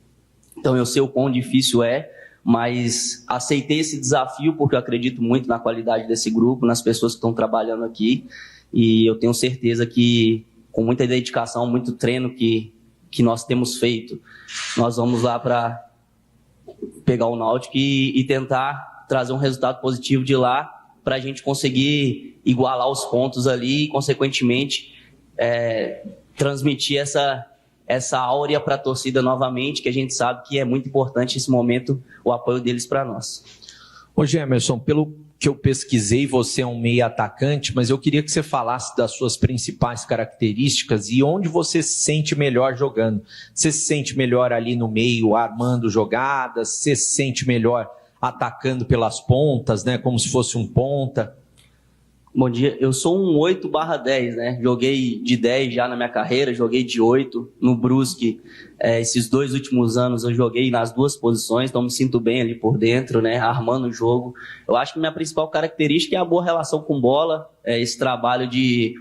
Então eu sei o quão difícil é, mas aceitei esse desafio porque eu acredito muito na qualidade desse grupo, nas pessoas que estão trabalhando aqui. E eu tenho certeza que com muita dedicação, muito treino que nós temos feito, nós vamos lá para pegar o Náutico e tentar trazer um resultado positivo de lá para a gente conseguir igualar os pontos ali e, consequentemente, transmitir essa áurea para a torcida novamente, que a gente sabe que é muito importante nesse momento o apoio deles para nós. Ô Gemerson, pelo que eu pesquisei, você é um meia atacante, mas eu queria que você falasse das suas principais características e onde você se sente melhor jogando. Você se sente melhor ali no meio, armando jogadas? Você se sente melhor atacando pelas pontas, né? Como se fosse um ponta? Bom dia, eu sou um 8/10, né? Joguei de 10 já na minha carreira, joguei de 8 no Brusque. Esses 2 últimos anos eu joguei nas 2 posições, então me sinto bem ali por dentro, né? Armando o jogo. Eu acho que minha principal característica é a boa relação com bola, esse trabalho de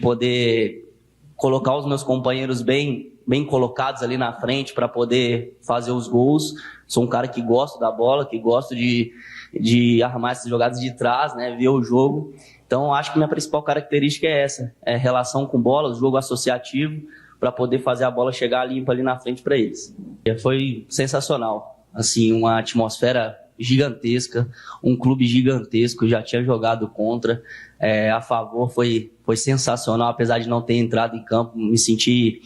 poder colocar os meus companheiros bem bem colocados ali na frente para poder fazer os gols. Sou um cara que gosta da bola, que gosta de armar essas jogadas de trás, né, ver o jogo. Então, acho que minha principal característica é essa, é relação com bola, o jogo associativo, para poder fazer a bola chegar limpa ali na frente para eles. Foi sensacional, assim, uma atmosfera gigantesca, um clube gigantesco, já tinha jogado contra, a favor foi sensacional, apesar de não ter entrado em campo, me senti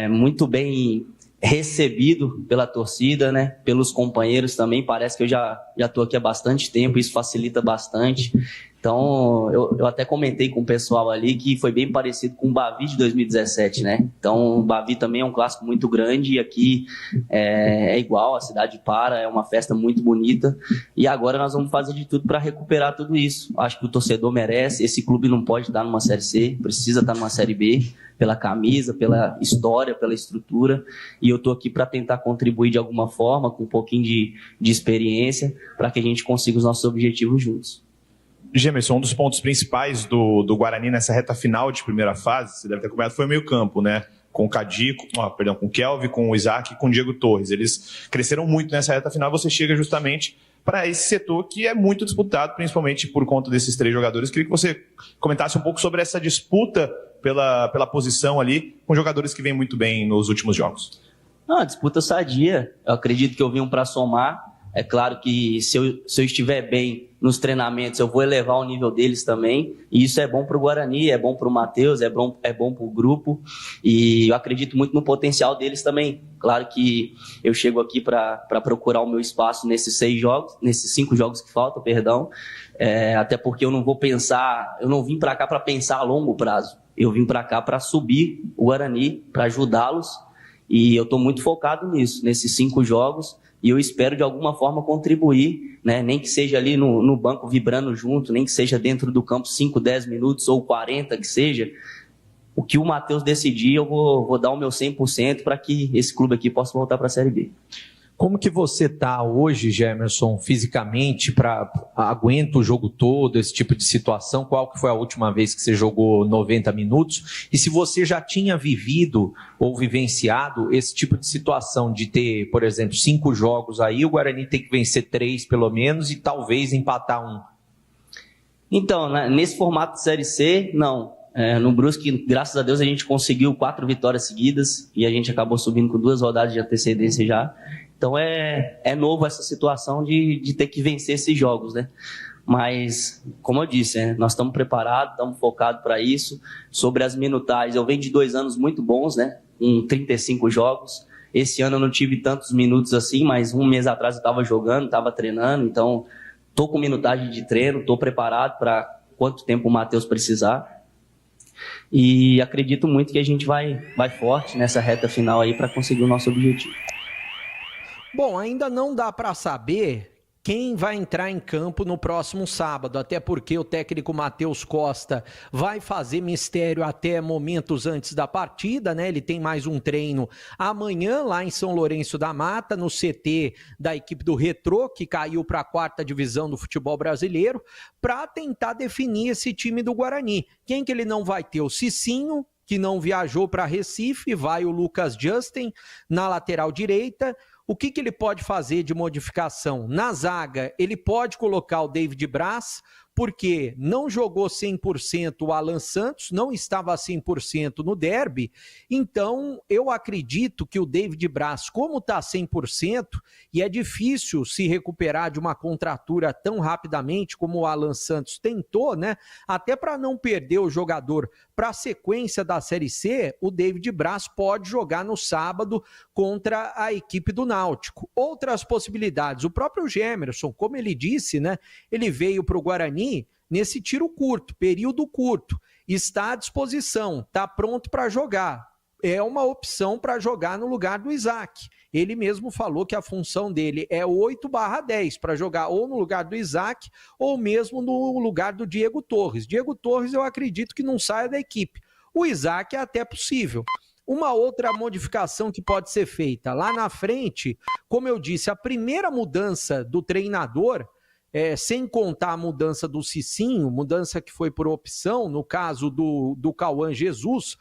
muito bem recebido pela torcida, né, pelos companheiros também, parece que eu já estou aqui há bastante tempo, isso facilita bastante. Então, eu até comentei com o pessoal ali que foi bem parecido com o Bavi de 2017, né? Então, o Bavi também é um clássico muito grande e aqui é igual, a cidade para, é uma festa muito bonita. E agora nós vamos fazer de tudo para recuperar tudo isso. Acho que o torcedor merece, esse clube não pode estar numa Série C, precisa estar numa Série B, pela camisa, pela história, pela estrutura. E eu estou aqui para tentar contribuir de alguma forma, com um pouquinho de experiência, para que a gente consiga os nossos objetivos juntos. Gemerson, um dos pontos principais do Guarani nessa reta final de primeira fase, você deve ter acompanhado, foi o meio-campo, né? Com o Cadi, com o Kelvin, com o Isaac e com o Diego Torres. Eles cresceram muito nessa reta final. Você chega justamente para esse setor que é muito disputado, principalmente por conta desses 3 jogadores. Queria que você comentasse um pouco sobre essa disputa pela posição ali, com jogadores que vêm muito bem nos últimos jogos. Não, disputa sadia. Eu acredito que eu vim para somar. É claro que se eu estiver bem nos treinamentos, eu vou elevar o nível deles também. E isso é bom para o Guarani, é bom para o Matheus, é bom para o grupo. E eu acredito muito no potencial deles também. Claro que eu chego aqui para procurar o meu espaço nesses 5 jogos que faltam, perdão. Até porque eu não vim para cá para pensar a longo prazo. Eu vim para cá para subir o Guarani, para ajudá-los. E eu estou muito focado nisso, nesses 5 jogos. E eu espero, de alguma forma, contribuir, né? Nem que seja ali no banco vibrando junto, nem que seja dentro do campo 5, 10 minutos ou 40 que seja. O que o Matheus decidir, eu vou dar o meu 100% para que esse clube aqui possa voltar para a Série B. Como que você tá hoje, Gemerson, fisicamente, aguenta o jogo todo, esse tipo de situação? Qual que foi a última vez que você jogou 90 minutos? E se você já tinha vivido ou vivenciado esse tipo de situação de ter, por exemplo, 5 jogos aí, o Guarani tem que vencer 3 pelo menos e talvez empatar 1? Então, né, nesse formato de Série C, não. No Brusque, graças a Deus, a gente conseguiu 4 vitórias seguidas e a gente acabou subindo com 2 rodadas de antecedência já. Então é novo essa situação de ter que vencer esses jogos, né? Mas, como eu disse, nós estamos preparados, estamos focados para isso. Sobre as minutagens, eu venho de 2 anos muito bons, né? Com 35 jogos. Esse ano eu não tive tantos minutos assim, mas 1 mês atrás eu estava jogando, estava treinando. Então, estou com minutagem de treino, estou preparado para quanto tempo o Matheus precisar. E acredito muito que a gente vai forte nessa reta final aí para conseguir o nosso objetivo. Bom, ainda não dá para saber quem vai entrar em campo no próximo sábado, até porque o técnico Matheus Costa vai fazer mistério até momentos antes da partida, né? Ele tem mais um treino amanhã lá em São Lourenço da Mata, no CT da equipe do Retrô, que caiu para a 4ª divisão do futebol brasileiro, para tentar definir esse time do Guarani. Quem que ele não vai ter? O Cicinho, que não viajou para Recife, vai o Lucas Justin na lateral direita. O que ele pode fazer de modificação? Na zaga, ele pode colocar o David Braz, porque não jogou 100% o Alan Santos, não estava 100% no derby, então eu acredito que o David Braz, como está 100%, e é difícil se recuperar de uma contratura tão rapidamente como o Alan Santos tentou, né? Até para não perder o jogador para a sequência da Série C, o David Braz pode jogar no sábado contra a equipe do Náutico. Outras possibilidades, o próprio Gemerson, como ele disse, né? Ele veio para o Guarani nesse tiro curto, período curto, está à disposição, está pronto para jogar. É uma opção para jogar no lugar do Isaac. Ele mesmo falou que a função dele é 8/10, para jogar ou no lugar do Isaac ou mesmo no lugar do Diego Torres. Diego Torres eu acredito que não saia da equipe. O Isaac é até possível. Uma outra modificação que pode ser feita lá na frente, como eu disse, a primeira mudança do treinador sem contar a mudança do Cicinho, mudança que foi por opção, no caso do Cauã Jesus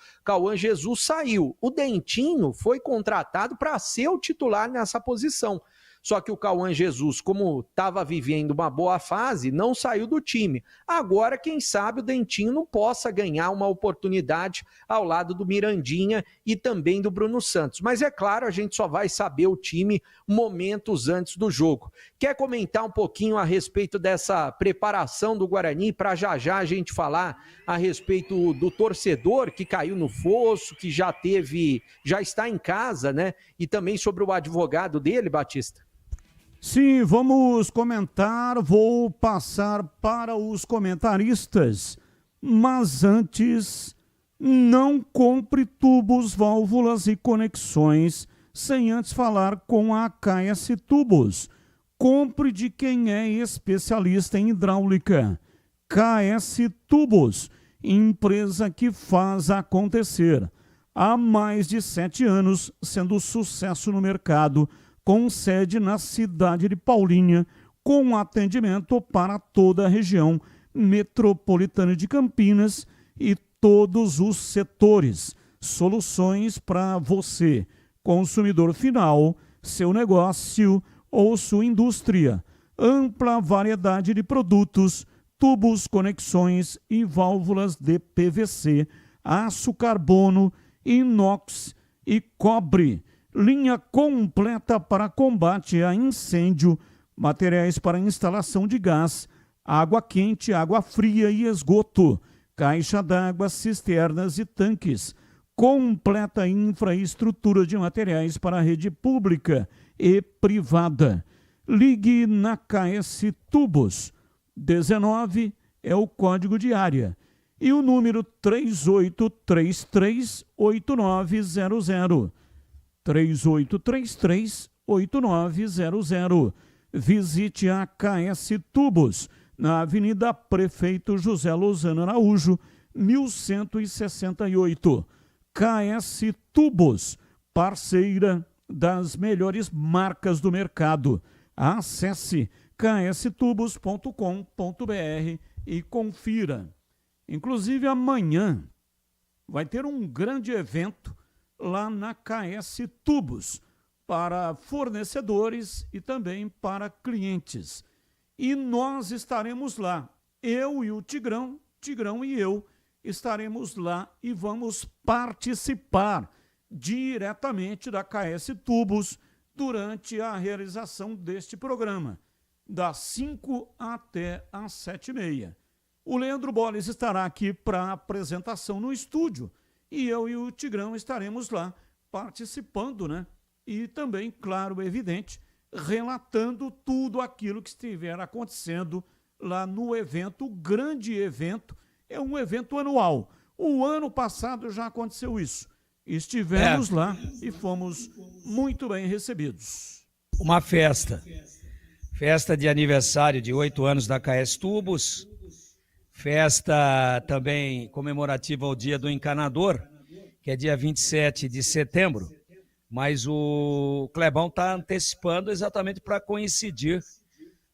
saiu. O Dentinho foi contratado para ser o titular nessa posição. Só que o Cauã Jesus, como estava vivendo uma boa fase, não saiu do time. Agora, quem sabe o Dentinho não possa ganhar uma oportunidade ao lado do Mirandinha e também do Bruno Santos. Mas é claro, a gente só vai saber o time momentos antes do jogo. Quer comentar um pouquinho a respeito dessa preparação do Guarani para já a gente falar a respeito do torcedor que caiu no fosso, que já está em casa, né? E também sobre o advogado dele, Batista? Sim, vamos comentar, vou passar para os comentaristas, mas antes, não compre tubos, válvulas e conexões sem antes falar com a KS Tubos. Compre de quem é especialista em hidráulica. KS Tubos, empresa que faz acontecer. Há mais de 7 anos, sendo sucesso no mercado, com sede na cidade de Paulínia, com atendimento para toda a região metropolitana de Campinas e todos os setores. Soluções para você, consumidor final, seu negócio ou sua indústria. Ampla variedade de produtos, tubos, conexões e válvulas de PVC, aço carbono, inox e cobre. Linha completa para combate a incêndio, materiais para instalação de gás, água quente, água fria e esgoto, caixa d'água, cisternas e tanques, completa infraestrutura de materiais para a rede pública e privada. Ligue na KS Tubos. 19 é o código de área e o número 3833-8900. 3833-8900. Visite a KS Tubos, na Avenida Prefeito José Lozano Araújo, 1168. KS Tubos, parceira das melhores marcas do mercado. Acesse kstubos.com.br e confira. Inclusive, amanhã vai ter um grande evento lá na KS Tubos, para fornecedores e também para clientes. E nós estaremos lá, eu e o Tigrão e eu estaremos lá e vamos participar diretamente da KS Tubos durante a realização deste programa, das 5 até as 7h30. O Leandro Boles estará aqui para a apresentação no estúdio, e eu e o Tigrão estaremos lá participando, né? E também, claro, evidente, relatando tudo aquilo que estiver acontecendo lá no evento, o grande evento, é um evento anual. O ano passado já aconteceu isso. Estivemos lá e fomos muito bem recebidos. Uma festa de aniversário de 8 anos da KS Tubos, festa também comemorativa ao Dia do Encanador, que é dia 27 de setembro, mas o Clebão está antecipando exatamente para coincidir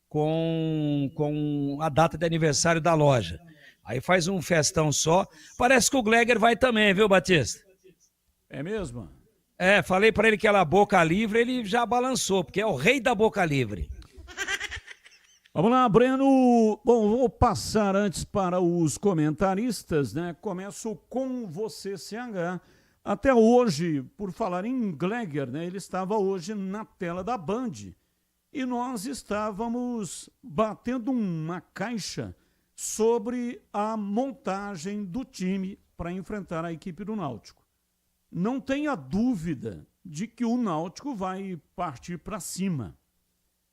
com a data de aniversário da loja. Aí faz um festão só. Parece que o Gleger vai também, viu, Batista? É mesmo? É, falei para ele que era boca livre, ele já balançou, porque é o rei da boca livre. Vamos lá, Breno. Bom, vou passar antes para os comentaristas, né? Começo com você, CH. Até hoje, por falar em Gleger, né? Ele estava hoje na tela da Band e nós estávamos batendo uma caixa sobre a montagem do time para enfrentar a equipe do Náutico. Não tenha dúvida de que o Náutico vai partir para cima.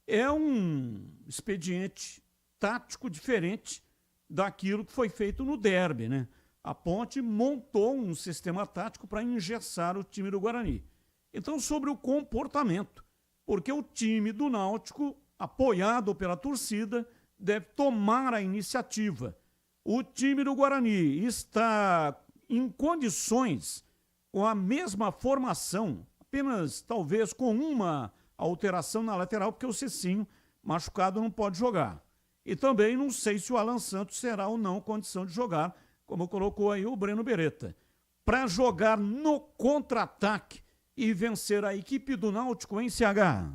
É um expediente tático diferente daquilo que foi feito no derby, né? A Ponte montou um sistema tático para engessar o time do Guarani. Então, sobre o comportamento, porque o time do Náutico, apoiado pela torcida, deve tomar a iniciativa. O time do Guarani está em condições, com a mesma formação, apenas talvez com uma alteração na lateral, porque o Cicinho, machucado, não pode jogar. E também não sei se o Alan Santos será ou não condição de jogar, como colocou aí o Breno Beretta, para jogar no contra-ataque e vencer a equipe do Náutico em CH.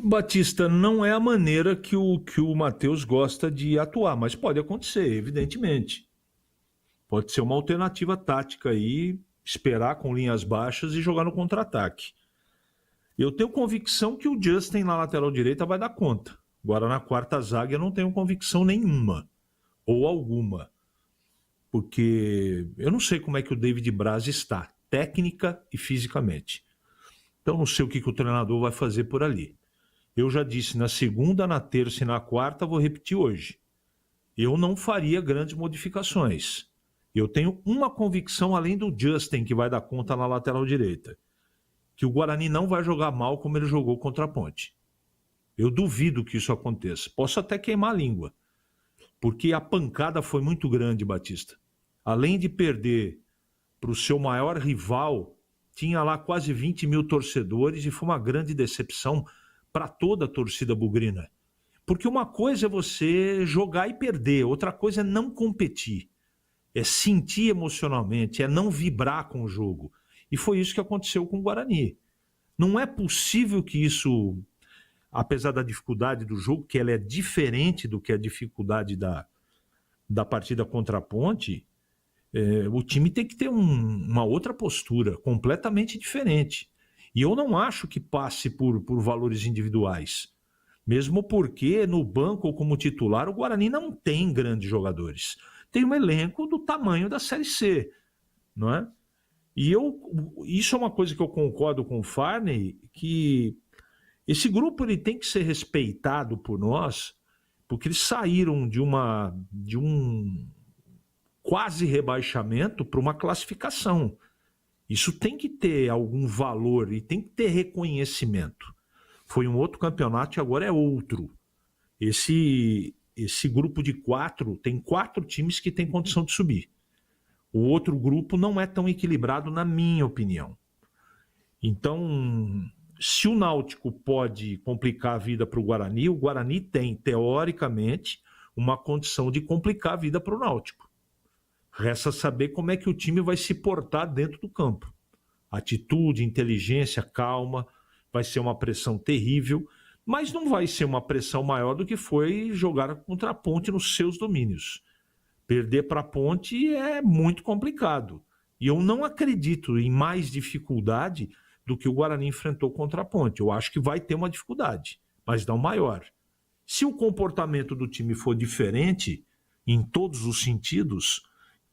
Batista, não é a maneira que o Matheus gosta de atuar, mas pode acontecer, evidentemente. Pode ser uma alternativa tática aí, esperar com linhas baixas e jogar no contra-ataque. Eu tenho convicção que o Justin na lateral direita vai dar conta. Agora na quarta zaga eu não tenho convicção nenhuma, ou alguma. Porque eu não sei como é que o David Braz está, técnica e fisicamente. Então não sei o que o treinador vai fazer por ali. Eu já disse na segunda, na terça e na quarta, vou repetir hoje. Eu não faria grandes modificações. Eu tenho uma convicção além do Justin, que vai dar conta na lateral direita. Que o Guarani não vai jogar mal como ele jogou contra a Ponte. Eu duvido que isso aconteça. Posso até queimar a língua. Porque a pancada foi muito grande, Batista. Além de perder para o seu maior rival, tinha lá quase 20 mil torcedores e foi uma grande decepção para toda a torcida bugrina. Porque uma coisa é você jogar e perder, outra coisa é não competir. É sentir emocionalmente, é não vibrar com o jogo. E foi isso que aconteceu com o Guarani. Não é possível que isso, apesar da dificuldade do jogo, que ela é diferente do que a dificuldade da partida contra a Ponte, o time tem que ter uma outra postura, completamente diferente. E eu não acho que passe por valores individuais. Mesmo porque no banco ou como titular, o Guarani não tem grandes jogadores. Tem um elenco do tamanho da Série C, não é? E isso é uma coisa que eu concordo com o Farney, que esse grupo ele tem que ser respeitado por nós, porque eles saíram de um quase rebaixamento para uma classificação. Isso tem que ter algum valor e tem que ter reconhecimento. Foi um outro campeonato e agora é outro. Esse grupo de 4, tem 4 times que têm condição de subir. O outro grupo não é tão equilibrado, na minha opinião. Então, se o Náutico pode complicar a vida para o Guarani tem, teoricamente, uma condição de complicar a vida para o Náutico. Resta saber como é que o time vai se portar dentro do campo. Atitude, inteligência, calma, vai ser uma pressão terrível, mas não vai ser uma pressão maior do que foi jogar contra a Ponte nos seus domínios. Perder para a Ponte é muito complicado. E eu não acredito em mais dificuldade do que o Guarani enfrentou contra a Ponte. Eu acho que vai ter uma dificuldade, mas não maior. Se o comportamento do time for diferente, em todos os sentidos,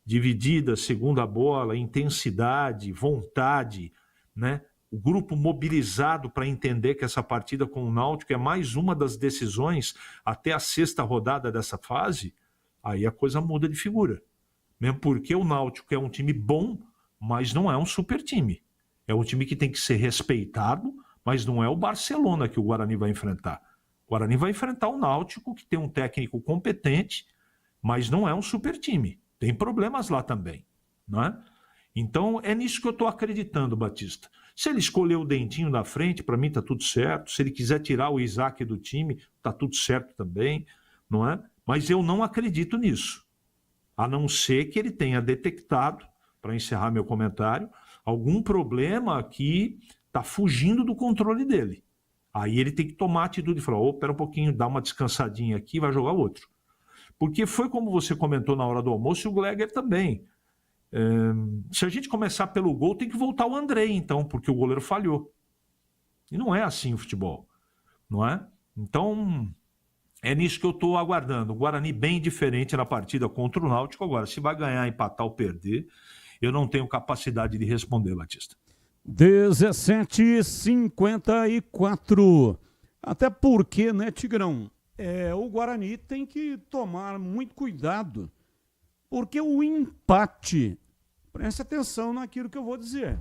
dividida, segunda bola, intensidade, vontade, né? O grupo mobilizado para entender que essa partida com o Náutico é mais uma das decisões até a 6ª rodada dessa fase, aí a coisa muda de figura. Mesmo porque o Náutico é um time bom, mas não é um super time. É um time que tem que ser respeitado, mas não é o Barcelona que o Guarani vai enfrentar. O Guarani vai enfrentar o Náutico, que tem um técnico competente, mas não é um super time. Tem problemas lá também, não é? Então, é nisso que eu estou acreditando, Batista. Se ele escolher o Dentinho na frente, para mim está tudo certo. Se ele quiser tirar o Isaac do time, está tudo certo também, não é? Mas eu não acredito nisso. A não ser que ele tenha detectado, para encerrar meu comentário, algum problema que está fugindo do controle dele. Aí ele tem que tomar a atitude e falar, espera um pouquinho, dá uma descansadinha aqui e vai jogar outro. Porque foi como você comentou na hora do almoço e o Gleger também. Se a gente começar pelo gol, tem que voltar o Andrei, então, porque o goleiro falhou. E não é assim o futebol, não é? Então, é nisso que eu estou aguardando. O Guarani bem diferente na partida contra o Náutico. Agora, se vai ganhar, empatar ou perder, eu não tenho capacidade de responder, Batista. 17h54. Até porque, né, Tigrão? O Guarani tem que tomar muito cuidado, porque o empate, preste atenção naquilo que eu vou dizer,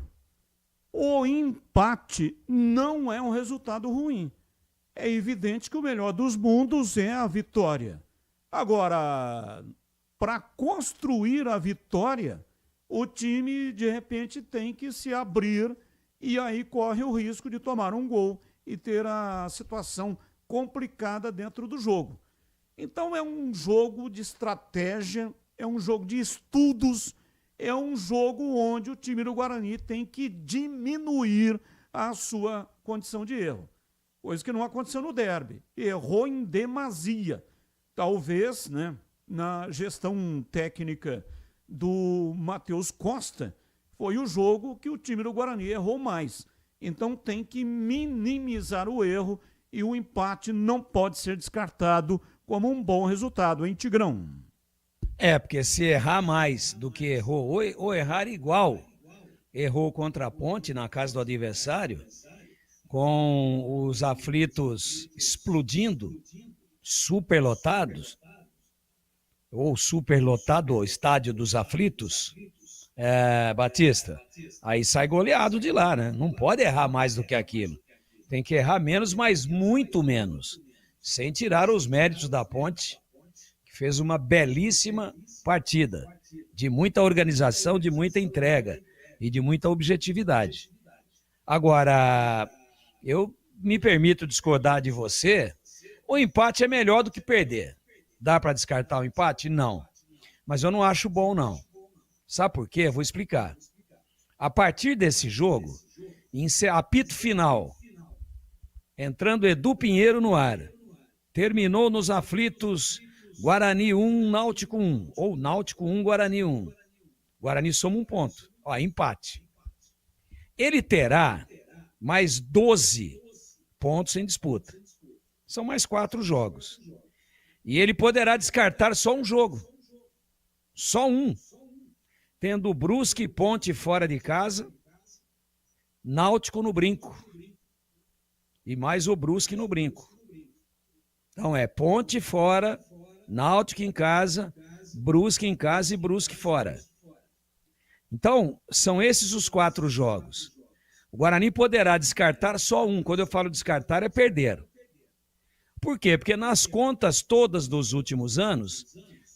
o empate não é um resultado ruim. É evidente que o melhor dos mundos é a vitória. Agora, para construir a vitória, o time, de repente, tem que se abrir e aí corre o risco de tomar um gol e ter a situação complicada dentro do jogo. Então é um jogo de estratégia, é um jogo de estudos, é um jogo onde o time do Guarani tem que diminuir a sua condição de erro. Coisa que não aconteceu no derby. Errou em demasia. Talvez, né, na gestão técnica do Matheus Costa, foi o jogo que o time do Guarani errou mais. Então tem que minimizar o erro e o empate não pode ser descartado como um bom resultado, hein, Tigrão? Porque se errar mais do que errou, ou errar igual, errou contra a Ponte na casa do adversário, com os aflitos explodindo, superlotados, ou superlotado o estádio dos aflitos, Batista, aí sai goleado de lá, né? Não pode errar mais do que aquilo. Tem que errar menos, mas muito menos. Sem tirar os méritos da Ponte, que fez uma belíssima partida, de muita organização, de muita entrega e de muita objetividade. Agora, eu me permito discordar de você, o empate é melhor do que perder. Dá para descartar o empate? Não. Mas eu não acho bom, não. Sabe por quê? Eu vou explicar. A partir desse jogo, em apito final, entrando Edu Pinheiro no ar, terminou nos aflitos Guarani 1, Náutico 1, ou Náutico 1, Guarani 1. Guarani soma um ponto. Empate. Ele terá mais 12 pontos em disputa. São mais 4 jogos. E ele poderá descartar só um jogo. Só um. Tendo Brusque e Ponte fora de casa, Náutico no Brinco. E mais o Brusque no Brinco. Então Ponte fora, Náutico em casa, Brusque em casa e Brusque fora. Então, são esses os 4 jogos. O Guarani poderá descartar só um. Quando eu falo descartar, é perder. Por quê? Porque nas contas todas dos últimos anos,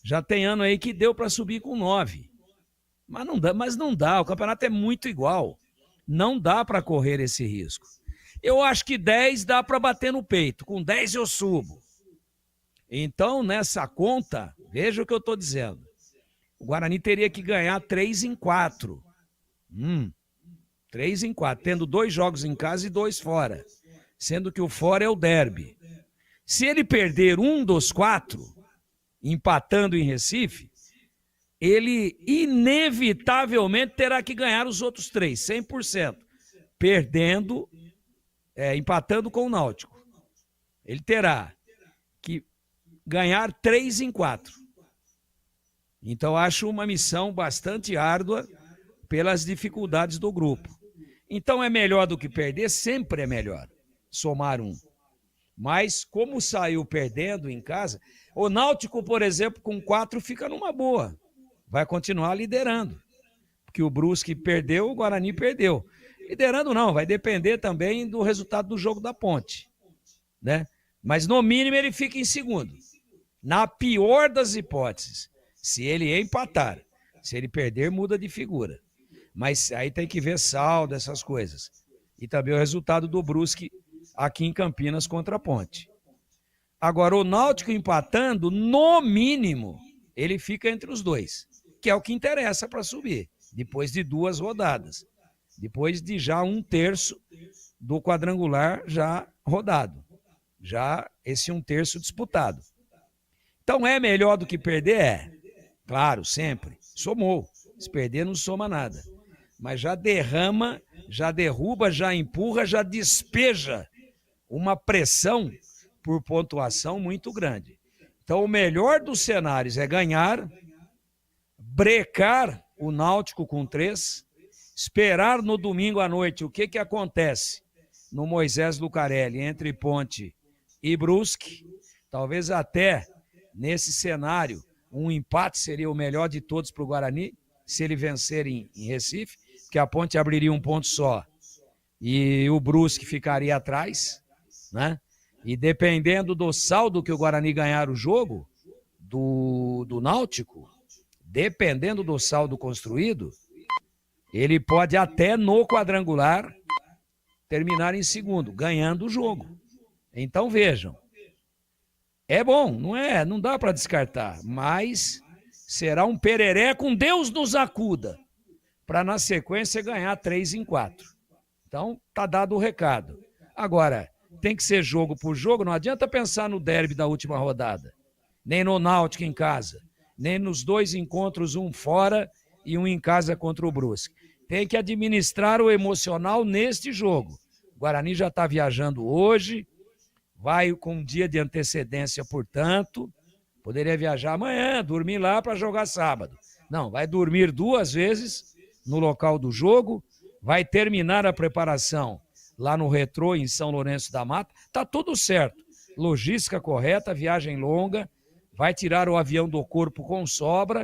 já tem ano aí que deu para subir com 9. Mas não dá, o campeonato é muito igual. Não dá para correr esse risco. Eu acho que 10 dá para bater no peito. Com 10 eu subo. Então, nessa conta, veja o que eu estou dizendo. O Guarani teria que ganhar 3 em 4. 3 em 4, tendo 2 jogos em casa e 2 fora. Sendo que o fora é o derby. Se ele perder um dos 4, empatando em Recife, ele inevitavelmente terá que ganhar os outros 3, 100%. Perdendo, empatando com o Náutico. Ele terá que ganhar 3 em 4. Então, acho uma missão bastante árdua pelas dificuldades do grupo. Então, é melhor do que perder? Sempre é melhor somar um. Mas, como saiu perdendo em casa, o Náutico, por exemplo, com 4 fica numa boa. Vai continuar liderando. Porque o Brusque perdeu, o Guarani perdeu. Liderando não, vai depender também do resultado do jogo da Ponte, né? Mas, no mínimo, ele fica em segundo. Na pior das hipóteses, se ele empatar. Se ele perder, muda de figura. Mas aí tem que ver saldo, essas coisas. E também o resultado do Brusque aqui em Campinas contra a Ponte. Agora, o Náutico empatando, no mínimo, ele fica entre os 2, que é o que interessa para subir, depois de 2 rodadas. Depois de já 1/3 do quadrangular já rodado. Já esse 1/3 disputado. Então, é melhor do que perder? É. Claro, sempre. Somou. Se perder, não soma nada. Mas já derrama, já derruba, já empurra, já despeja uma pressão por pontuação muito grande. Então, o melhor dos cenários é ganhar, brecar o Náutico com 3, esperar no domingo à noite o que acontece no Moisés Lucarelli entre Ponte e Brusque. Talvez até nesse cenário um empate seria o melhor de todos para o Guarani, se ele vencer em Recife, porque a Ponte abriria um ponto só e o Brusque ficaria atrás, né? E dependendo do saldo que o Guarani ganhar o jogo, do Náutico, dependendo do saldo construído, ele pode até no quadrangular terminar em segundo, ganhando o jogo. Então vejam, é bom, não dá para descartar, mas será um pereré com Deus nos acuda, para na sequência ganhar 3 em 4. Então tá dado o recado. Agora, tem que ser jogo por jogo, não adianta pensar no derby da última rodada, nem no Náutico em casa, nem nos 2 encontros, um fora e um em casa contra o Brusque. Tem que administrar o emocional neste jogo. O Guarani já está viajando hoje, vai com um dia de antecedência, portanto, poderia viajar amanhã, dormir lá para jogar sábado. Não, vai dormir 2 vezes no local do jogo, vai terminar a preparação lá no Retrô, em São Lourenço da Mata. Tá tudo certo. Logística correta, viagem longa, vai tirar o avião do corpo com sobra,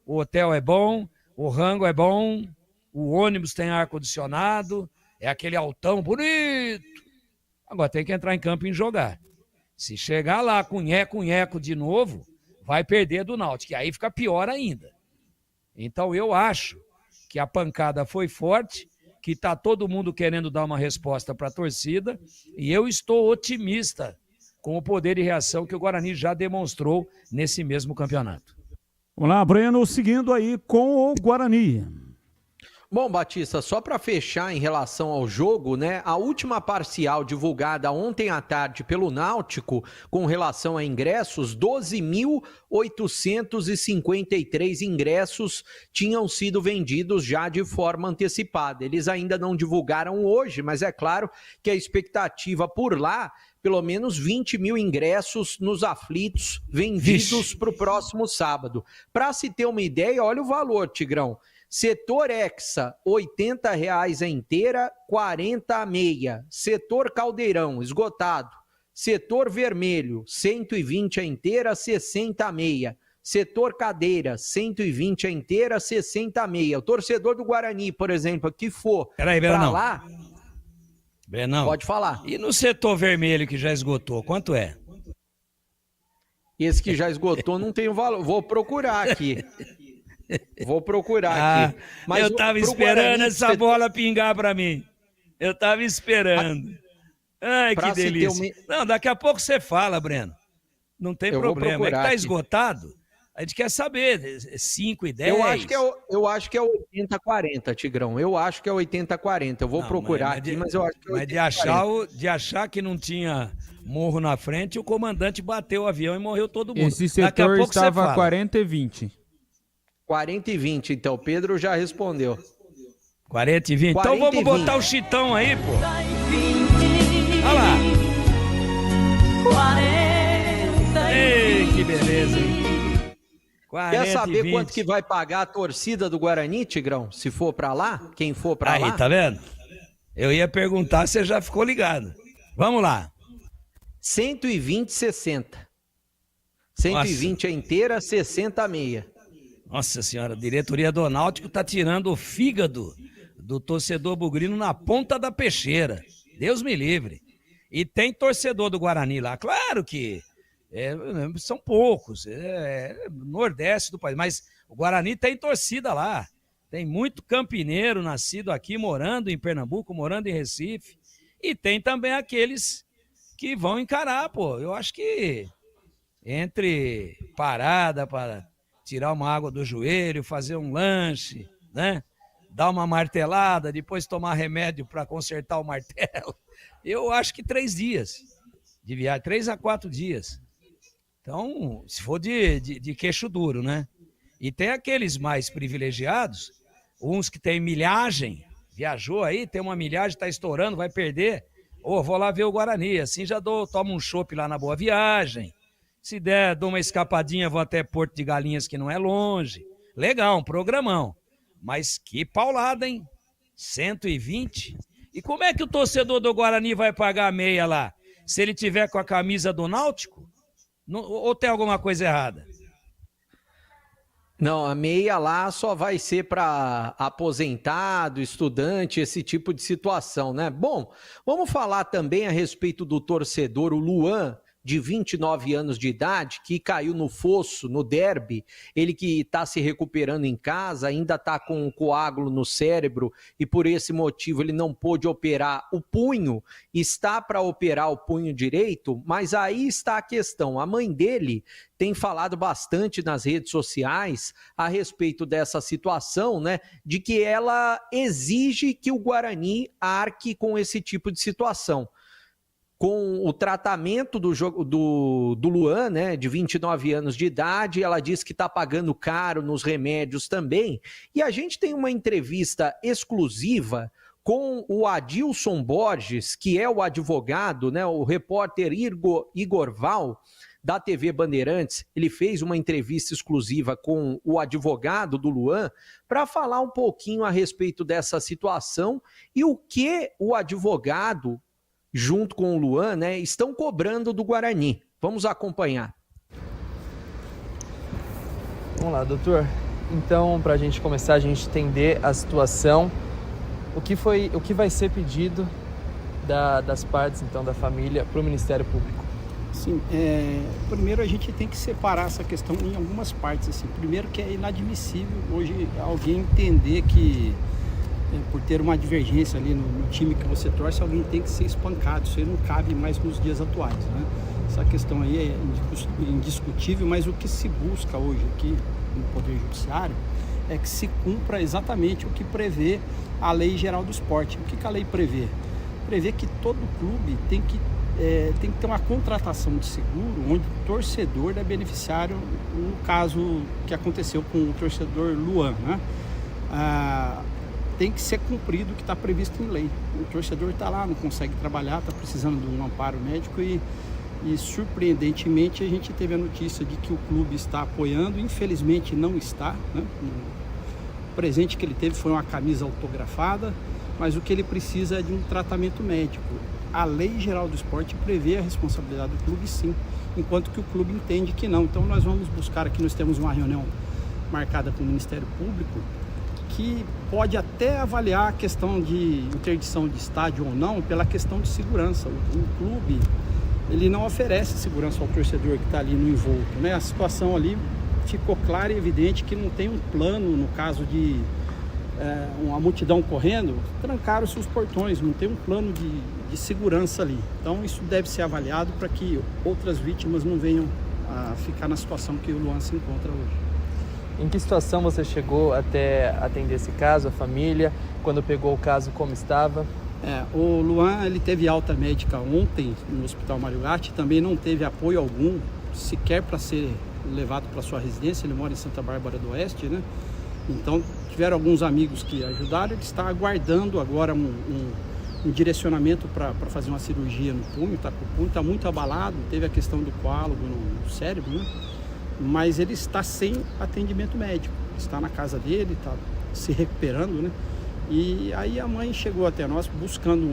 o hotel é bom, o rango é bom, o ônibus tem ar-condicionado, é aquele altão bonito. Agora tem que entrar em campo e jogar. Se chegar lá com nheco de novo, vai perder do Náutico, e aí fica pior ainda. Então eu acho que a pancada foi forte, que está todo mundo querendo dar uma resposta para a torcida, e eu estou otimista com o poder de reação que o Guarani já demonstrou nesse mesmo campeonato. Vamos lá, Breno, seguindo aí com o Guarani. Bom, Batista, só para fechar em relação ao jogo, né? A última parcial divulgada ontem à tarde pelo Náutico com relação a ingressos, 12.853 ingressos tinham sido vendidos já de forma antecipada. Eles ainda não divulgaram hoje, mas é claro que a expectativa por lá, pelo menos 20 mil ingressos nos aflitos vendidos para o próximo sábado. Para se ter uma ideia, olha o valor, Tigrão. Setor Hexa, R$ 80,00 a inteira, 40 a meia. Setor Caldeirão, esgotado. Setor Vermelho, 120 a inteira, 60 a meia. Setor Cadeira, 120 a inteira, 60 a meia. O torcedor do Guarani, por exemplo, que for para lá... Brenão, pode falar. E no setor vermelho que já esgotou, quanto é? Esse que já esgotou não tem o valor. Vou procurar aqui. Aqui. Mas eu tava esperando Guarani, essa bola pingar para mim. Eu tava esperando. Ai, que delícia. Não, daqui a pouco você fala, Breno. Não tem problema. É que tá aqui esgotado. A gente quer saber, 5 e 10. Eu acho que é 80-40, Tigrão. Eu acho que é 80-40. Eu vou procurar aqui, mas eu acho que é 80-40. De achar que não tinha morro na frente, o comandante bateu o avião e morreu todo mundo. Esse setor estava 40 e 20. 40 e 20, então. O Pedro já respondeu. 40 e 20. Então vamos botar o Chitão aí, pô. Olha lá. 40. Ei, que beleza, hein? Quer saber quanto que vai pagar a torcida do Guarani, Tigrão? Se for pra lá? Quem for pra lá? Aí, tá vendo? Eu ia perguntar, você já ficou ligado. Vamos lá. 120,60. 120 a inteira, 60 a meia. Nossa senhora, a diretoria do Náutico tá tirando o fígado do torcedor bugrino na ponta da peixeira. Deus me livre. E tem torcedor do Guarani lá. Claro que são poucos, nordeste do país, mas o Guarani tem torcida lá. Tem muito campineiro nascido aqui, morando em Pernambuco, morando em Recife. E tem também aqueles que vão encarar, pô. Eu acho que entre parada para tirar uma água do joelho, fazer um lanche, né? Dar uma martelada, depois tomar remédio para consertar o martelo. Eu acho que 3 dias de viagem, 3 a 4 dias. Então, se for de queixo duro, né? E tem aqueles mais privilegiados, uns que tem milhagem, viajou aí, tem uma milhagem, tá estourando, vai perder. Vou lá ver o Guarani, assim já tomo um chopp lá na Boa Viagem. Se der, dou uma escapadinha, vou até Porto de Galinhas, que não é longe. Legal, um programão. Mas que paulada, hein? 120. E como é que o torcedor do Guarani vai pagar a meia lá? Se ele tiver com a camisa do Náutico? Ou tem alguma coisa errada? Não, a meia lá só vai ser para aposentado, estudante, esse tipo de situação, né? Bom, vamos falar também a respeito do torcedor, o Luan, de 29 anos de idade, que caiu no fosso, no derby, ele que está se recuperando em casa, ainda está com um coágulo no cérebro e por esse motivo ele não pôde operar o punho, está para operar o punho direito, mas aí está a questão. A mãe dele tem falado bastante nas redes sociais a respeito dessa situação, né, de que ela exige que o Guarani arque com esse tipo de situação. Com o tratamento do Luan, né, de 29 anos de idade, ela diz que está pagando caro nos remédios também. E a gente tem uma entrevista exclusiva com o Adilson Borges, que é o advogado, né, o repórter Igor Val, da TV Bandeirantes. Ele fez uma entrevista exclusiva com o advogado do Luan para falar um pouquinho a respeito dessa situação e o que o advogado, junto com o Luan, né, estão cobrando do Guarani. Vamos acompanhar. Vamos lá, doutor. Então, para a gente começar, a gente entender a situação, o que vai ser pedido das partes, então, da família para o Ministério Público? Sim, primeiro a gente tem que separar essa questão em algumas partes. Assim. Primeiro que é inadmissível hoje alguém entender que por ter uma divergência ali no time que você torce, alguém tem que ser espancado. Isso aí não cabe mais nos dias atuais, né? Essa questão aí é indiscutível, mas o que se busca hoje aqui no Poder Judiciário é que se cumpra exatamente o que prevê a Lei Geral do Esporte. O que a lei prevê? Prevê que todo clube tem que ter uma contratação de seguro onde o torcedor é beneficiário, no caso que aconteceu com o torcedor Luan, né? Tem que ser cumprido o que está previsto em lei. O torcedor está lá, não consegue trabalhar, está precisando de um amparo médico e surpreendentemente a gente teve a notícia de que o clube está apoiando, infelizmente não está, né? O presente que ele teve foi uma camisa autografada, mas o que ele precisa é de um tratamento médico. A Lei Geral do Esporte prevê a responsabilidade do clube, sim, enquanto que o clube entende que não. Então nós vamos buscar aqui, nós temos uma reunião marcada com o Ministério Público, que pode até avaliar a questão de interdição de estádio ou não pela questão de segurança. O clube, ele não oferece segurança ao torcedor que está ali no envolto, né? A situação ali ficou clara e evidente que não tem um plano, no caso de uma multidão correndo, trancaram-se os portões, não tem um plano de segurança ali. Então isso deve ser avaliado para que outras vítimas não venham a ficar na situação que o Luan se encontra hoje. Em que situação você chegou até atender esse caso, a família, quando pegou o caso, como estava? O Luan, ele teve alta médica ontem no Hospital Mário Gatti, também não teve apoio algum, sequer para ser levado para sua residência. Ele mora em Santa Bárbara do Oeste, né? Então tiveram alguns amigos que ajudaram. Ele está aguardando agora um direcionamento para fazer uma cirurgia no punho, tá com o punho, está muito abalado, teve a questão do coágulo no cérebro, né? Mas ele está sem atendimento médico, está na casa dele, está se recuperando, né? E aí a mãe chegou até nós buscando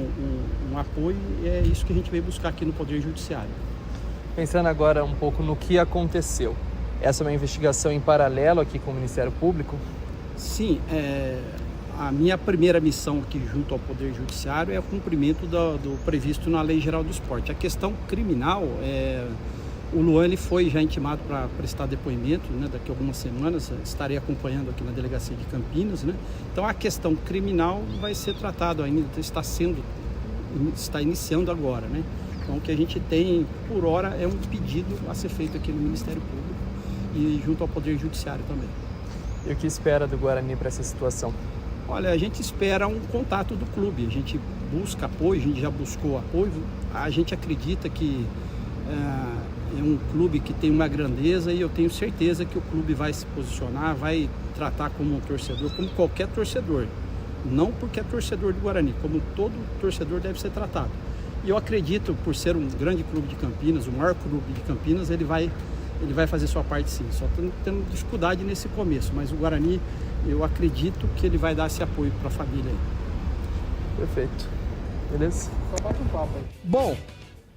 um apoio, e é isso que a gente veio buscar aqui no Poder Judiciário. Pensando agora um pouco no que aconteceu, essa é uma investigação em paralelo aqui com o Ministério Público? Sim, a minha primeira missão aqui junto ao Poder Judiciário é o cumprimento do previsto na Lei Geral do Esporte. A questão criminal o Luan ele foi já intimado para prestar depoimento, né? Daqui a algumas semanas estarei acompanhando aqui na delegacia de Campinas, né? Então a questão criminal vai ser tratada ainda, está iniciando agora, né? Então o que a gente tem por hora é um pedido a ser feito aqui no Ministério Público e junto ao Poder Judiciário também. E o que espera do Guarani para essa situação? Olha, a gente espera um contato do clube, a gente busca apoio, a gente já buscou apoio, a gente acredita que é um clube que tem uma grandeza e eu tenho certeza que o clube vai se posicionar, vai tratar como um torcedor, como qualquer torcedor. Não porque é torcedor do Guarani, como todo torcedor deve ser tratado. E eu acredito, por ser um grande clube de Campinas, o maior clube de Campinas, ele vai fazer sua parte sim. Só tendo dificuldade nesse começo, mas o Guarani, eu acredito que ele vai dar esse apoio para a família aí. Perfeito. Beleza? Só bate um papo aí. Bom,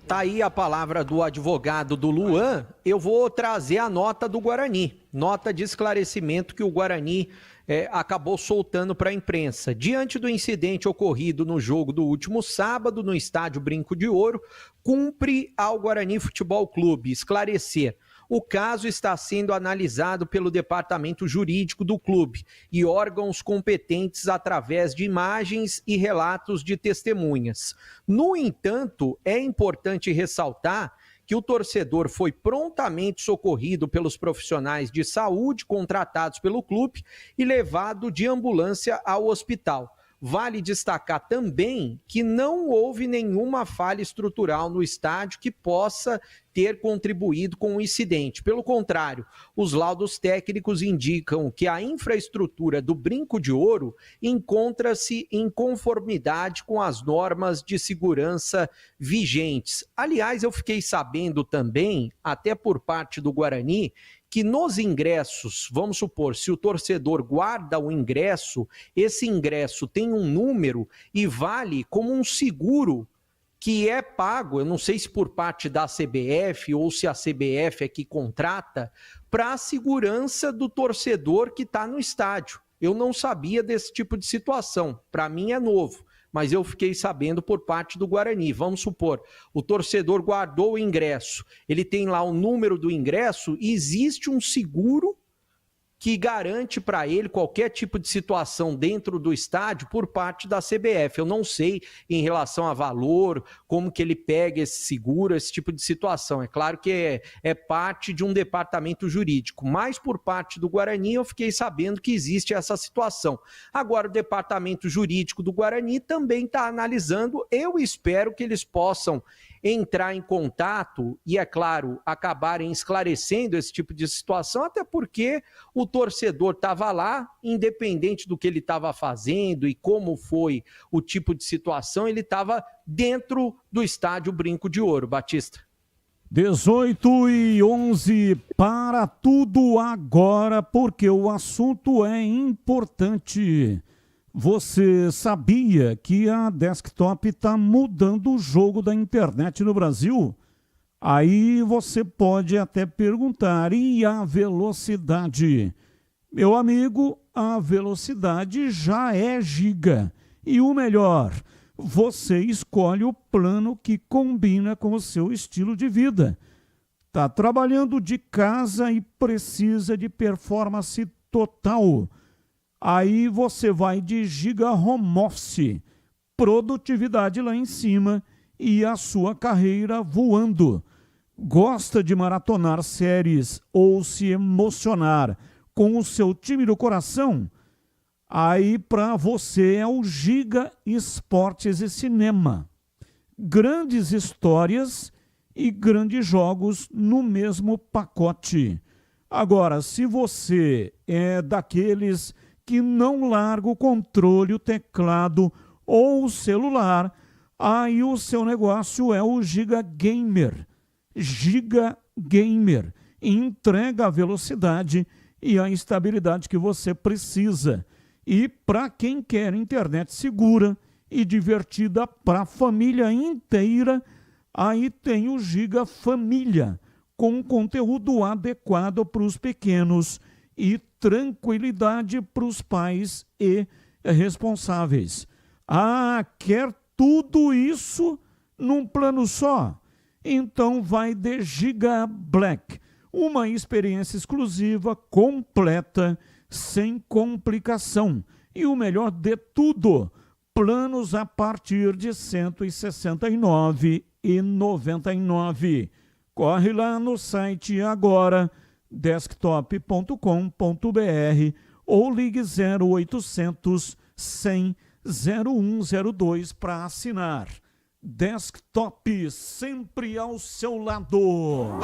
tá aí a palavra do advogado do Luan. Eu vou trazer a nota do Guarani. Nota de esclarecimento que o Guarani acabou soltando para a imprensa. Diante do incidente ocorrido no jogo do último sábado, no estádio Brinco de Ouro, cumpre ao Guarani Futebol Clube esclarecer. O caso está sendo analisado pelo departamento jurídico do clube e órgãos competentes através de imagens e relatos de testemunhas. No entanto, é importante ressaltar que o torcedor foi prontamente socorrido pelos profissionais de saúde contratados pelo clube e levado de ambulância ao hospital. Vale destacar também que não houve nenhuma falha estrutural no estádio que possa ter contribuído com o incidente. Pelo contrário, os laudos técnicos indicam que a infraestrutura do Brinco de Ouro encontra-se em conformidade com as normas de segurança vigentes. Aliás, eu fiquei sabendo também, até por parte do Guarani, que nos ingressos, vamos supor, se o torcedor guarda o ingresso, esse ingresso tem um número e vale como um seguro que é pago, eu não sei se por parte da CBF ou se a CBF é que contrata, para a segurança do torcedor que está no estádio. Eu não sabia desse tipo de situação, para mim é novo. Mas eu fiquei sabendo por parte do Guarani. Vamos supor, o torcedor guardou o ingresso, ele tem lá o número do ingresso e existe um seguro que garante para ele qualquer tipo de situação dentro do estádio por parte da CBF. Eu não sei em relação a valor, como que ele pega esse seguro, esse tipo de situação. É claro que é parte de um departamento jurídico, mas por parte do Guarani eu fiquei sabendo que existe essa situação. Agora o departamento jurídico do Guarani também está analisando, eu espero que eles possam entrar em contato e, é claro, acabarem esclarecendo esse tipo de situação, até porque o torcedor estava lá, independente do que ele estava fazendo e como foi o tipo de situação, ele estava dentro do estádio Brinco de Ouro. Batista. 18h11, para tudo agora, porque o assunto é importante. Você sabia que a Desktop está mudando o jogo da internet no Brasil? Aí você pode até perguntar, e a velocidade? Meu amigo, a velocidade já é giga. E o melhor, você escolhe o plano que combina com o seu estilo de vida. Está trabalhando de casa e precisa de performance total. Aí você vai de Giga Home Office, produtividade lá em cima e a sua carreira voando. Gosta de maratonar séries ou se emocionar com o seu time do coração? Aí para você é o Giga Esportes e Cinema. Grandes histórias e grandes jogos no mesmo pacote. Agora, se você é daqueles que não larga o controle, o teclado ou o celular, aí o seu negócio é o Giga Gamer. Giga Gamer entrega a velocidade e a estabilidade que você precisa. E para quem quer internet segura e divertida para a família inteira, aí tem o Giga Família, com conteúdo adequado para os pequenos e tranquilidade para os pais e responsáveis. Ah, quer tudo isso num plano só? Então vai de Giga Black, uma experiência exclusiva, completa, sem complicação. E o melhor de tudo, planos a partir de R$ 169,99. Corre lá no site agora, desktop.com.br ou ligue 0800 100 0102 para assinar. Desktop, sempre ao seu lado.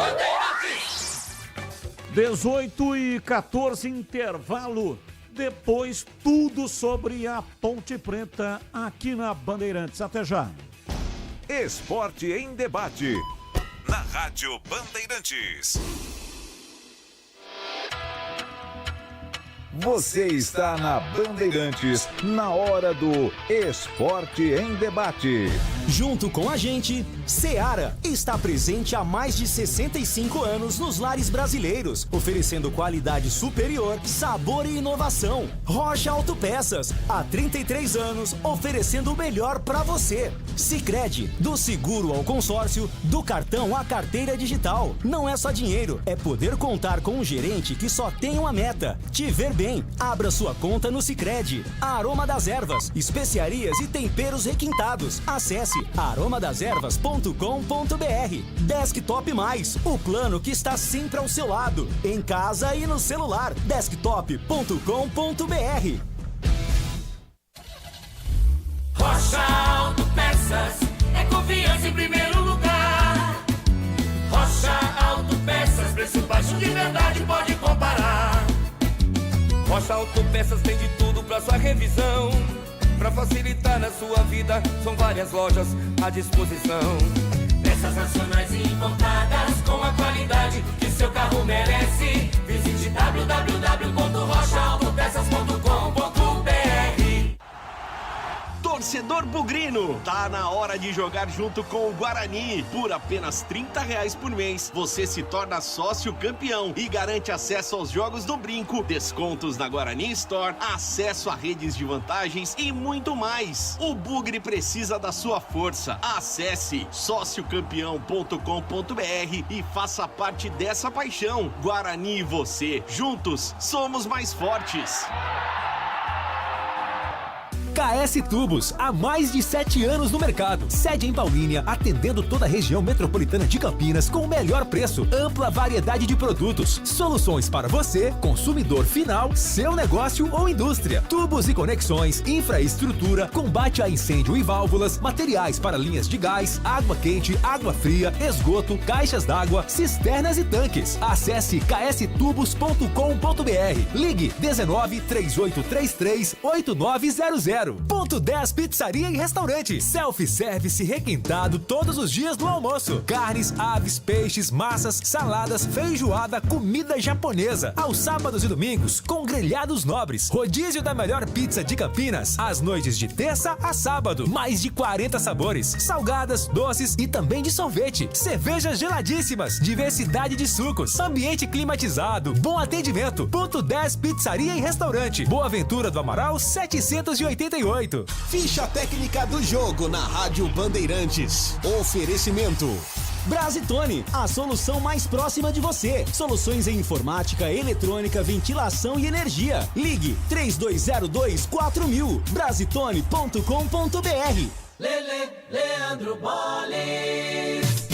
18h14, intervalo. Depois, tudo sobre a Ponte Preta aqui na Bandeirantes. Até já. Esporte em debate. Na Rádio Bandeirantes. Você está na Bandeirantes, na hora do Esporte em Debate. Junto com a gente, Seara está presente há mais de 65 anos nos lares brasileiros, oferecendo qualidade superior, sabor e inovação. Rocha Autopeças, há 33 anos, oferecendo o melhor para você. Sicredi, do seguro ao consórcio, do cartão à carteira digital. Não é só dinheiro, é poder contar com um gerente que só tem uma meta: te ver bem. Abra sua conta no Sicredi. Aroma das Ervas, especiarias e temperos requintados. Acesse aromadeservas.com.br. Desktop Mais, o plano que está sempre ao seu lado, em casa e no celular. Desktop.com.br. Rocha Autopeças, é confiança em primeiro lugar. Rocha Autopeças, preço baixo de verdade, pode comparar. Rocha Autopeças tem de tudo pra sua revisão. Pra facilitar na sua vida, são várias lojas à disposição. Peças nacionais e importadas com a qualidade que seu carro merece. Visite www.rochaautopeças.com.br. Torcedor bugrino, tá na hora de jogar junto com o Guarani. Por apenas R$30 por mês, você se torna sócio campeão e garante acesso aos jogos do Brinco, descontos na Guarani Store, acesso a redes de vantagens e muito mais. O Bugre precisa da sua força. Acesse sociocampeão.com.br e faça parte dessa paixão. Guarani e você, juntos, somos mais fortes. KS Tubos, há mais de 7 anos no mercado. Sede em Paulínia, atendendo toda a região metropolitana de Campinas com o melhor preço, ampla variedade de produtos, soluções para você, consumidor final, seu negócio ou indústria. Tubos e conexões, infraestrutura, combate a incêndio e válvulas, materiais para linhas de gás, água quente, água fria, esgoto, caixas d'água, cisternas e tanques. Acesse kstubos.com.br. Ligue 19 3833 8900. Ponto 10 Pizzaria e Restaurante. Self-service requintado todos os dias do almoço. Carnes, aves, peixes, massas, saladas, feijoada, comida japonesa. Aos sábados e domingos, com grelhados nobres. Rodízio da melhor pizza de Campinas. Às noites de terça a sábado. Mais de 40 sabores. Salgadas, doces e também de sorvete. Cervejas geladíssimas. Diversidade de sucos. Ambiente climatizado. Bom atendimento. Ponto 10 Pizzaria e Restaurante. Boa Ventura do Amaral 788. Ficha técnica do jogo na Rádio Bandeirantes. Oferecimento Brasitone, a solução mais próxima de você. Soluções em informática, eletrônica, ventilação e energia. Ligue 3202-4000. Brasitone.com.br. Leandro Boles.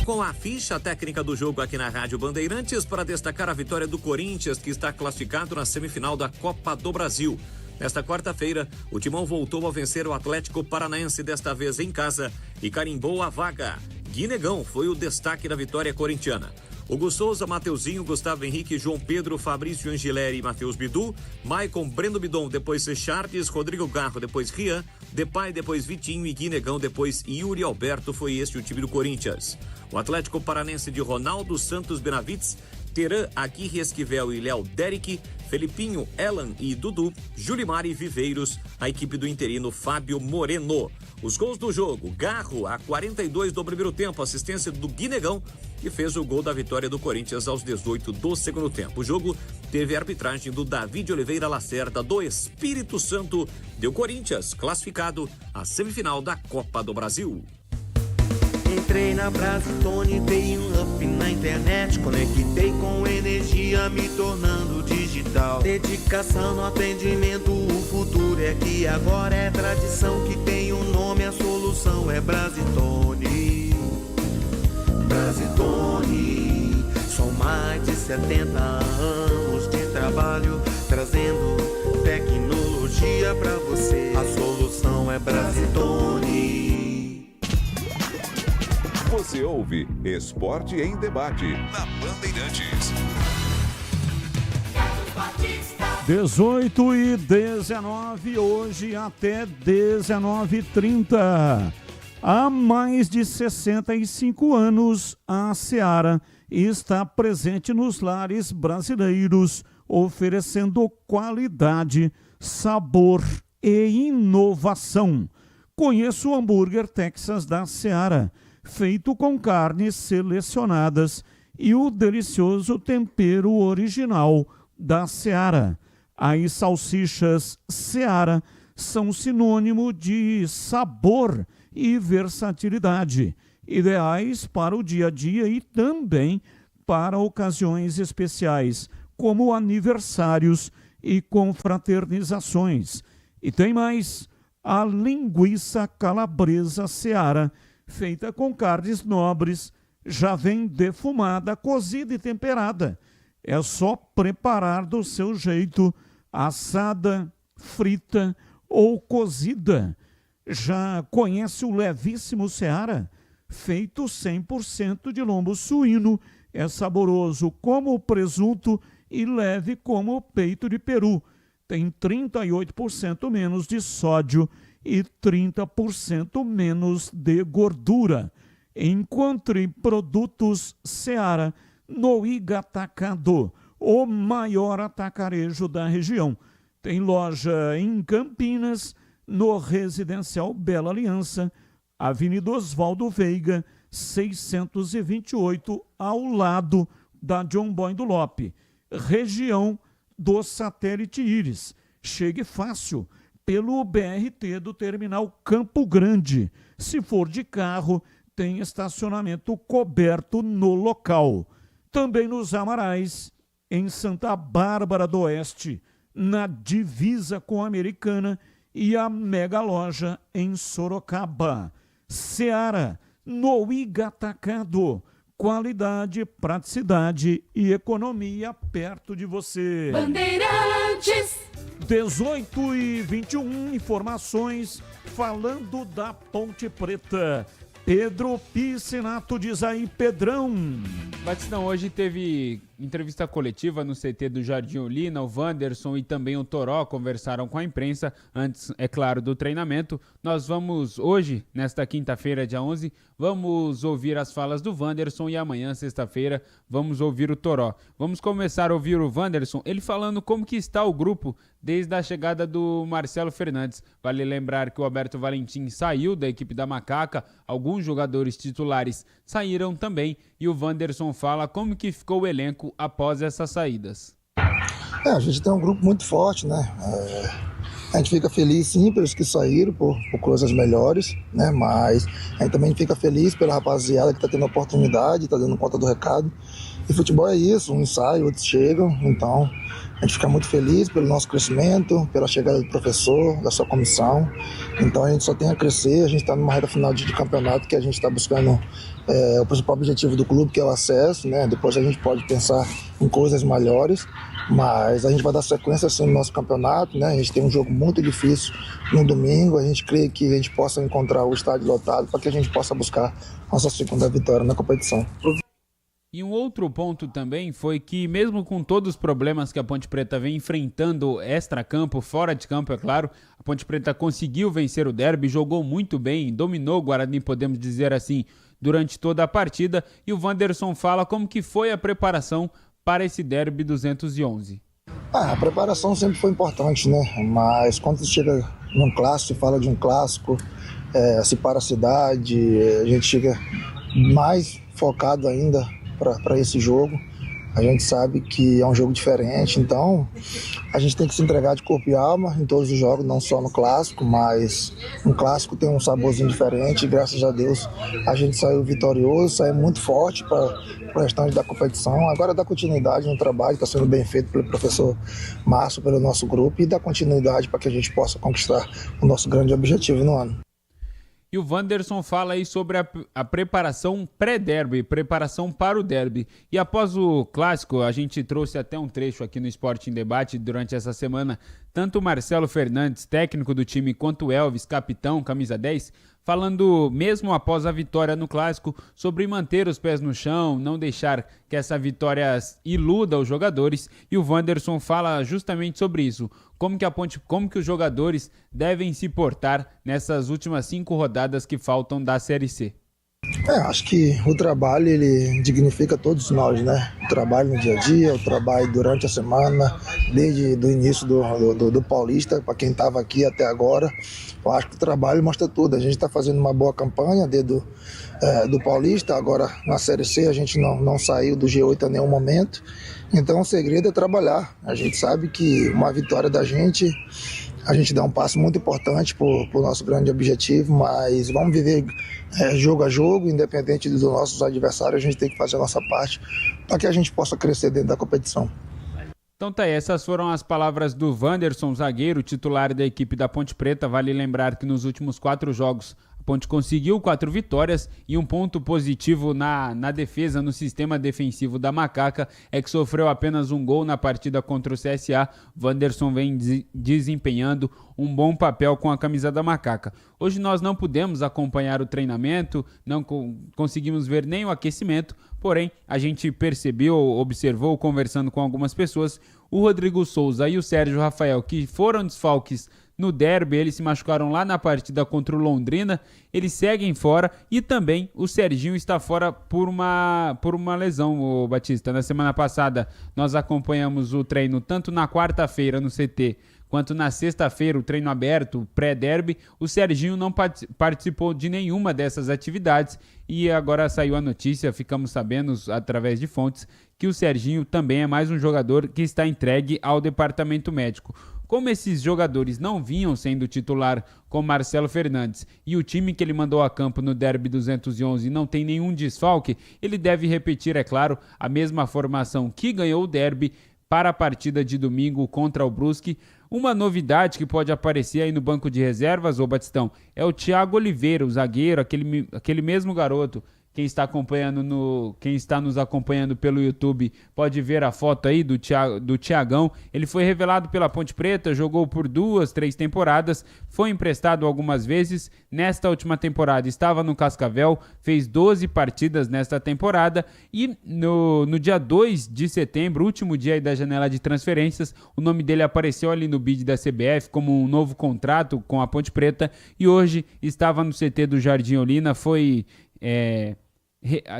Com a ficha técnica do jogo aqui na Rádio Bandeirantes para destacar a vitória do Corinthians, que está classificado na semifinal da Copa do Brasil. Nesta quarta-feira, o Timão voltou a vencer o Atlético Paranaense, desta vez em casa, e carimbou a vaga. Guinegão foi o destaque da vitória corintiana. Hugo Souza, Mateuzinho, Gustavo Henrique, João Pedro, Fabrício Angileri e Matheus Bidu, Maicon, Breno Bidon, depois Charles, Rodrigo Garro, depois Rian, Depay, depois Vitinho e Guinegão, depois Yuri Alberto. Foi este o time do Corinthians. O Atlético Paranense de Ronaldo Santos Benavides, Teran, Aguirre Esquivel e Léo Derek, Felipinho, Elan e Dudu, Julimar e Viveiros, a equipe do interino Fábio Moreno. Os gols do jogo: Garro a 42 do primeiro tempo, assistência do Guinegão, que fez o gol da vitória do Corinthians aos 18 do segundo tempo. O jogo teve a arbitragem do David Oliveira Lacerda, do Espírito Santo. Deu Corinthians classificado à semifinal da Copa do Brasil. Entrei na Brasitone, dei um up na internet, conectei com energia, me tornando digital. Dedicação no atendimento, o futuro é que agora é tradição, que tem um nome, a solução é Brasitone. Brasitone, são mais de 70 anos de trabalho, trazendo tecnologia pra você. A solução é Brasitone. Você ouve Esporte em Debate na Bandeirantes. 18h19, hoje até 19h30. Há mais de 65 anos, a Seara está presente nos lares brasileiros, oferecendo qualidade, sabor e inovação. Conheça o hambúrguer Texas da Seara, feito com carnes selecionadas e o delicioso tempero original da Seara. As salsichas Seara são sinônimo de sabor e versatilidade, ideais para o dia a dia e também para ocasiões especiais, como aniversários e confraternizações. E tem mais, a linguiça calabresa Seara, feita com carnes nobres, já vem defumada, cozida e temperada. É só preparar do seu jeito, assada, frita ou cozida. Já conhece o levíssimo Seara? Feito 100% de lombo suíno, é saboroso como o presunto e leve como o peito de peru. Tem 38% menos de sódio e 30% menos de gordura. Encontre produtos Seara no Igatacado, o maior atacarejo da região. Tem loja em Campinas, no Residencial Bela Aliança, Avenida Oswaldo Veiga, 628, ao lado da John Boy do Lope, região do Satélite Íris. Chegue fácil pelo BRT do Terminal Campo Grande. Se for de carro, tem estacionamento coberto no local. Também nos Amarais, em Santa Bárbara do Oeste, na divisa com a Americana, e a mega loja em Sorocaba. Seara, no Igatacado. Qualidade, praticidade e economia perto de você. Bandeirantes. 18h21, informações falando da Ponte Preta. Pedro Piscinato diz aí, Pedrão. Batistão, hoje teve entrevista coletiva no CT do Jardim Olina. O Wanderson e também o Toró conversaram com a imprensa, antes, é claro, do treinamento. Nós vamos hoje, nesta quinta-feira, dia 11, vamos ouvir as falas do Wanderson e amanhã, sexta-feira, vamos ouvir o Toró. Vamos começar a ouvir o Wanderson, ele falando como que está o grupo desde a chegada do Marcelo Fernandes. Vale lembrar que o Alberto Valentim saiu da equipe da Macaca, alguns jogadores titulares saíram também, e o Wanderson fala como que ficou o elenco após essas saídas. A gente tem um grupo muito forte, né? A gente fica feliz sim pelos que saíram, por coisas melhores, né? Mas a gente também fica feliz pela rapaziada que está tendo oportunidade, está dando conta do recado. E futebol é isso, um ensaio, outros chegam, então a gente fica muito feliz pelo nosso crescimento, pela chegada do professor, da sua comissão. Então a gente só tem a crescer, a gente está numa reta final de campeonato que a gente está buscando o principal objetivo do clube, que é o acesso, né? Depois a gente pode pensar em coisas maiores, mas a gente vai dar sequência assim no nosso campeonato, né? A gente tem um jogo muito difícil no domingo, a gente crê que a gente possa encontrar o estádio lotado para que a gente possa buscar nossa segunda vitória na competição. E um outro ponto também foi que, mesmo com todos os problemas que a Ponte Preta vem enfrentando extra-campo, fora de campo, é claro, a Ponte Preta conseguiu vencer o derby, jogou muito bem, dominou o Guarani, podemos dizer assim, durante toda a partida. E o Wanderson fala como que foi a preparação para esse derby 211. A preparação sempre foi importante, né? Mas quando você chega num clássico, se fala de um clássico, se para a cidade, a gente chega mais focado ainda para esse jogo. A gente sabe que é um jogo diferente, então a gente tem que se entregar de corpo e alma em todos os jogos, não só no clássico, mas um clássico tem um saborzinho diferente e graças a Deus a gente saiu vitorioso, saiu muito forte para o restante da competição. Agora dá continuidade no trabalho que está sendo bem feito pelo professor Márcio, pelo nosso grupo, e dá continuidade para que a gente possa conquistar o nosso grande objetivo no ano. E o Wanderson fala aí sobre a preparação pré-derby, preparação para o derby. E após o clássico, a gente trouxe até um trecho aqui no Esporte em Debate durante essa semana, tanto o Marcelo Fernandes, técnico do time, quanto o Elvis, capitão, camisa 10, falando, mesmo após a vitória no clássico, sobre manter os pés no chão, não deixar que essa vitória iluda os jogadores. E o Wanderson fala justamente sobre isso, como que os jogadores devem se portar nessas últimas 5 rodadas que faltam da Série C. Acho que o trabalho, ele dignifica todos nós, né? O trabalho no dia a dia, o trabalho durante a semana, desde o início do Paulista, para quem estava aqui até agora. Eu acho que o trabalho mostra tudo. A gente está fazendo uma boa campanha desde do Paulista, agora na Série C a gente não saiu do G8 a nenhum momento. Então o segredo é trabalhar. A gente sabe que uma vitória da gente, a gente dá um passo muito importante para o nosso grande objetivo, mas vamos viver jogo a jogo, independente dos nossos adversários, a gente tem que fazer a nossa parte para que a gente possa crescer dentro da competição. Então tá aí, essas foram as palavras do Wanderson, zagueiro, titular da equipe da Ponte Preta. Vale lembrar que nos últimos 4 jogos a Ponte conseguiu 4 vitórias e um ponto positivo na defesa, no sistema defensivo da Macaca, é que sofreu apenas um gol na partida contra o CSA. Wanderson vem desempenhando um bom papel com a camisa da Macaca. Hoje nós não pudemos acompanhar o treinamento, não conseguimos ver nem o aquecimento, porém a gente percebeu, observou, conversando com algumas pessoas, o Rodrigo Souza e o Sérgio Rafael, que foram desfalques no derby, eles se machucaram lá na partida contra o Londrina, eles seguem fora, e também o Serginho está fora por uma lesão, o Batista. Na semana passada nós acompanhamos o treino tanto na quarta-feira no CT quanto na sexta-feira, o treino aberto, pré-derby. O Serginho não participou de nenhuma dessas atividades e agora saiu a notícia, ficamos sabendo através de fontes, que o Serginho também é mais um jogador que está entregue ao departamento médico. Como esses jogadores não vinham sendo titular com Marcelo Fernandes e o time que ele mandou a campo no Derby 211 não tem nenhum desfalque, ele deve repetir, é claro, a mesma formação que ganhou o Derby para a partida de domingo contra o Brusque. Uma novidade que pode aparecer aí no banco de reservas, ô Batistão, é o Thiago Oliveira, o zagueiro, aquele mesmo garoto. Quem está nos acompanhando pelo YouTube pode ver a foto aí do Thiagão. Ele foi revelado pela Ponte Preta, jogou por 2, 3 temporadas, foi emprestado algumas vezes. Nesta última temporada estava no Cascavel, fez 12 partidas nesta temporada e no dia 2 de setembro, último dia aí da janela de transferências, o nome dele apareceu ali no bid da CBF como um novo contrato com a Ponte Preta e hoje estava no CT do Jardim Olina,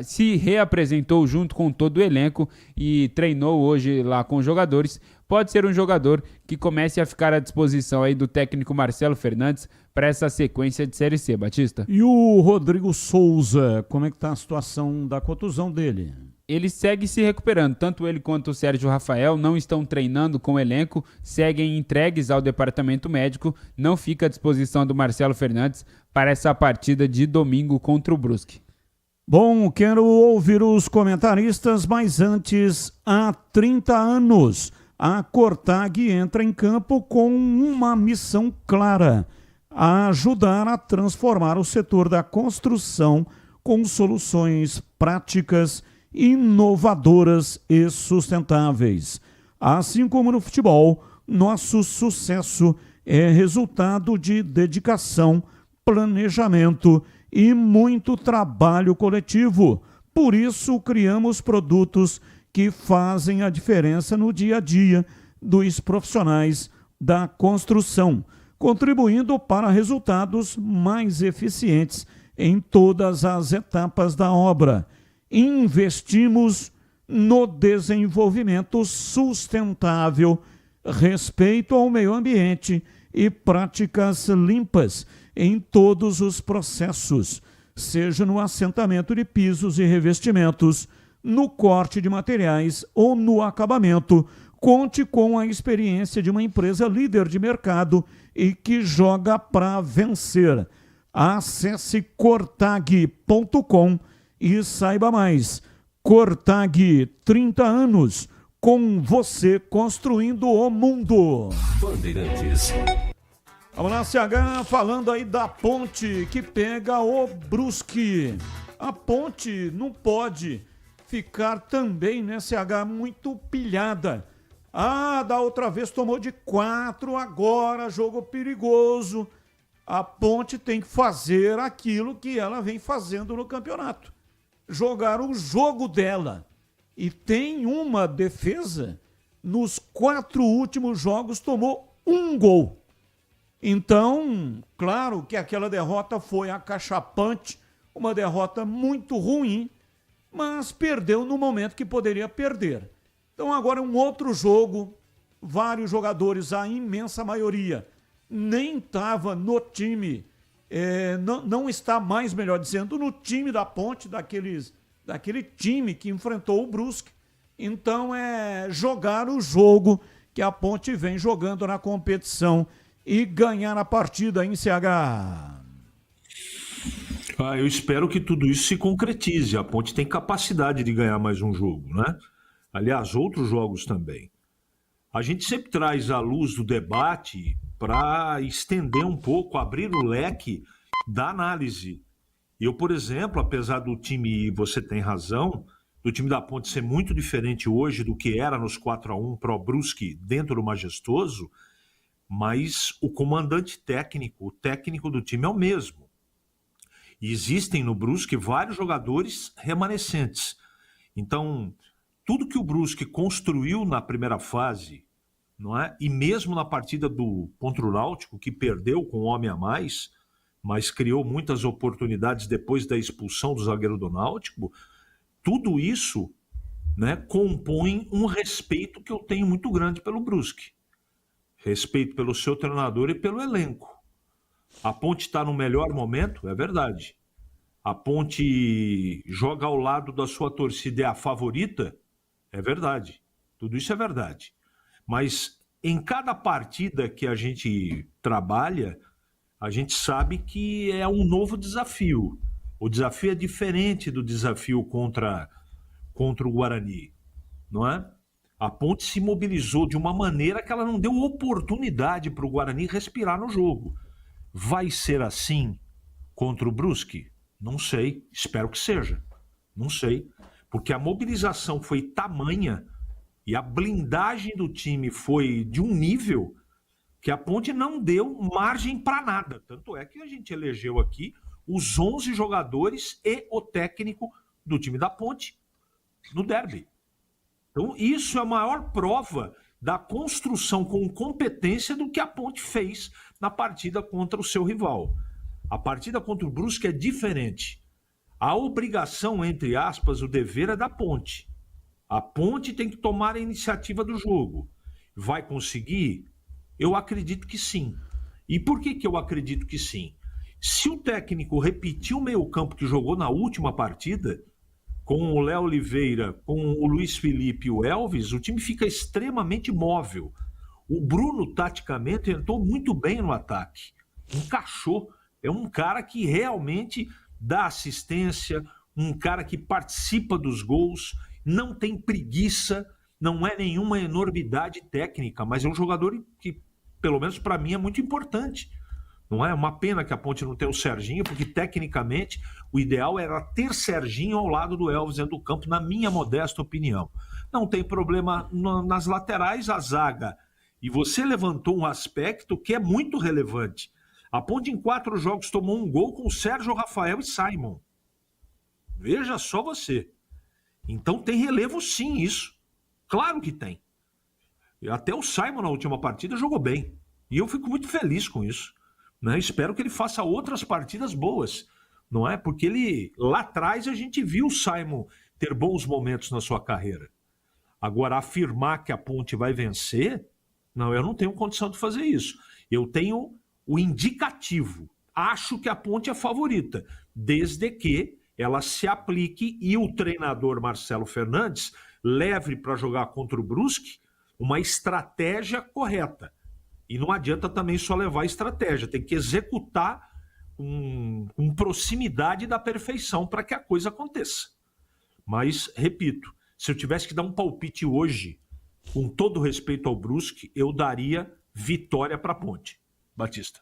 se reapresentou junto com todo o elenco e treinou hoje lá com os jogadores. Pode ser um jogador que comece a ficar à disposição aí do técnico Marcelo Fernandes para essa sequência de Série C, Batista. E o Rodrigo Souza, como é que tá a situação da contusão dele? Ele segue se recuperando, tanto ele quanto o Sérgio Rafael não estão treinando com o elenco, seguem entregues ao departamento médico, não fica à disposição do Marcelo Fernandes para essa partida de domingo contra o Brusque. Bom, quero ouvir os comentaristas, mas antes, há 30 anos, a Cortag entra em campo com uma missão clara: ajudar a transformar o setor da construção com soluções práticas, inovadoras e sustentáveis. Assim como no futebol, nosso sucesso é resultado de dedicação, planejamento e muito trabalho coletivo. Por isso, criamos produtos que fazem a diferença no dia a dia dos profissionais da construção, contribuindo para resultados mais eficientes em todas as etapas da obra. Investimos no desenvolvimento sustentável, respeito ao meio ambiente e práticas limpas em todos os processos, seja no assentamento de pisos e revestimentos, no corte de materiais ou no acabamento. Conte com a experiência de uma empresa líder de mercado e que joga para vencer. Acesse cortag.com e saiba mais. Cortag, 30 anos, com você construindo o mundo. Bandeirantes. Vamos lá, CH, falando aí da Ponte que pega o Brusque. A Ponte não pode ficar também, né, CH, muito pilhada. Da outra vez tomou de 4, agora jogo perigoso. A Ponte tem que fazer aquilo que ela vem fazendo no campeonato. Jogar o jogo dela. E tem uma defesa, nos 4 últimos jogos tomou 1 gol. Então, claro que aquela derrota foi acachapante, uma derrota muito ruim, mas perdeu no momento que poderia perder. Então agora é um outro jogo, vários jogadores, a imensa maioria, nem estava no time, não está mais, melhor dizendo, no time da Ponte, daquele time que enfrentou o Brusque. Então é jogar o jogo que a Ponte vem jogando na competição e ganhar a partida em CH. Eu espero que tudo isso se concretize. A Ponte tem capacidade de ganhar mais um jogo, né? Aliás, outros jogos também. A gente sempre traz à luz do debate para estender um pouco, abrir o leque da análise. Eu, por exemplo, apesar do time, você tem razão, do time da Ponte ser muito diferente hoje do que era nos 4-1 pro Brusque dentro do Majestoso, mas o comandante técnico, o técnico do time é o mesmo. E existem no Brusque vários jogadores remanescentes. Então, tudo que o Brusque construiu na primeira fase, não é? E mesmo na partida contra o Náutico, que perdeu com um homem a mais, mas criou muitas oportunidades depois da expulsão do zagueiro do Náutico, tudo isso, né, compõe um respeito que eu tenho muito grande pelo Brusque. Respeito pelo seu treinador e pelo elenco. A Ponte está no melhor momento, é verdade. A Ponte joga ao lado da sua torcida, é a favorita, é verdade. Tudo isso é verdade. Mas em cada partida que a gente trabalha, a gente sabe que é um novo desafio. O desafio é diferente do desafio contra o Guarani, não é? A Ponte se mobilizou de uma maneira que ela não deu oportunidade para o Guarani respirar no jogo. Vai ser assim contra o Brusque? Não sei, espero que seja. Não sei, porque a mobilização foi tamanha e a blindagem do time foi de um nível que a Ponte não deu margem para nada. Tanto é que a gente elegeu aqui os 11 jogadores e o técnico do time da Ponte no derby. Então, isso é a maior prova da construção com competência do que a Ponte fez na partida contra o seu rival. A partida contra o Brusque é diferente. A obrigação, entre aspas, o dever é da Ponte. A Ponte tem que tomar a iniciativa do jogo. Vai conseguir? Eu acredito que sim. E por que eu acredito que sim? Se o técnico repetir o meio-campo que jogou na última partida, com o Léo Oliveira, com o Luiz Felipe e o Elvis, o time fica extremamente móvel. O Bruno, taticamente, entrou muito bem no ataque. Encaixou. É um cara que realmente dá assistência, um cara que participa dos gols, não tem preguiça, não é nenhuma enormidade técnica, mas é um jogador que, pelo menos para mim, é muito importante. Não é uma pena que a Ponte não tenha o Serginho, porque tecnicamente o ideal era ter Serginho ao lado do Elvis dentro do campo, na minha modesta opinião. Não tem problema nas laterais, a zaga. E você levantou um aspecto que é muito relevante. A Ponte em 4 jogos tomou um gol com o Sérgio Rafael e Simon. Veja só você. Então tem relevo sim isso. Claro que tem. E até o Simon na última partida jogou bem. E eu fico muito feliz com isso. Né? Espero que ele faça outras partidas boas, não é? Porque ele, lá atrás, a gente viu o Simon ter bons momentos na sua carreira. Agora, afirmar que a Ponte vai vencer, não, eu não tenho condição de fazer isso. Eu tenho o indicativo. Acho que a Ponte é favorita, desde que ela se aplique e o treinador Marcelo Fernandes leve para jogar contra o Brusque uma estratégia correta. E não adianta também só levar a estratégia, tem que executar com proximidade da perfeição para que a coisa aconteça. Mas, repito, se eu tivesse que dar um palpite hoje, com todo respeito ao Brusque, eu daria vitória para a Ponte. Batista.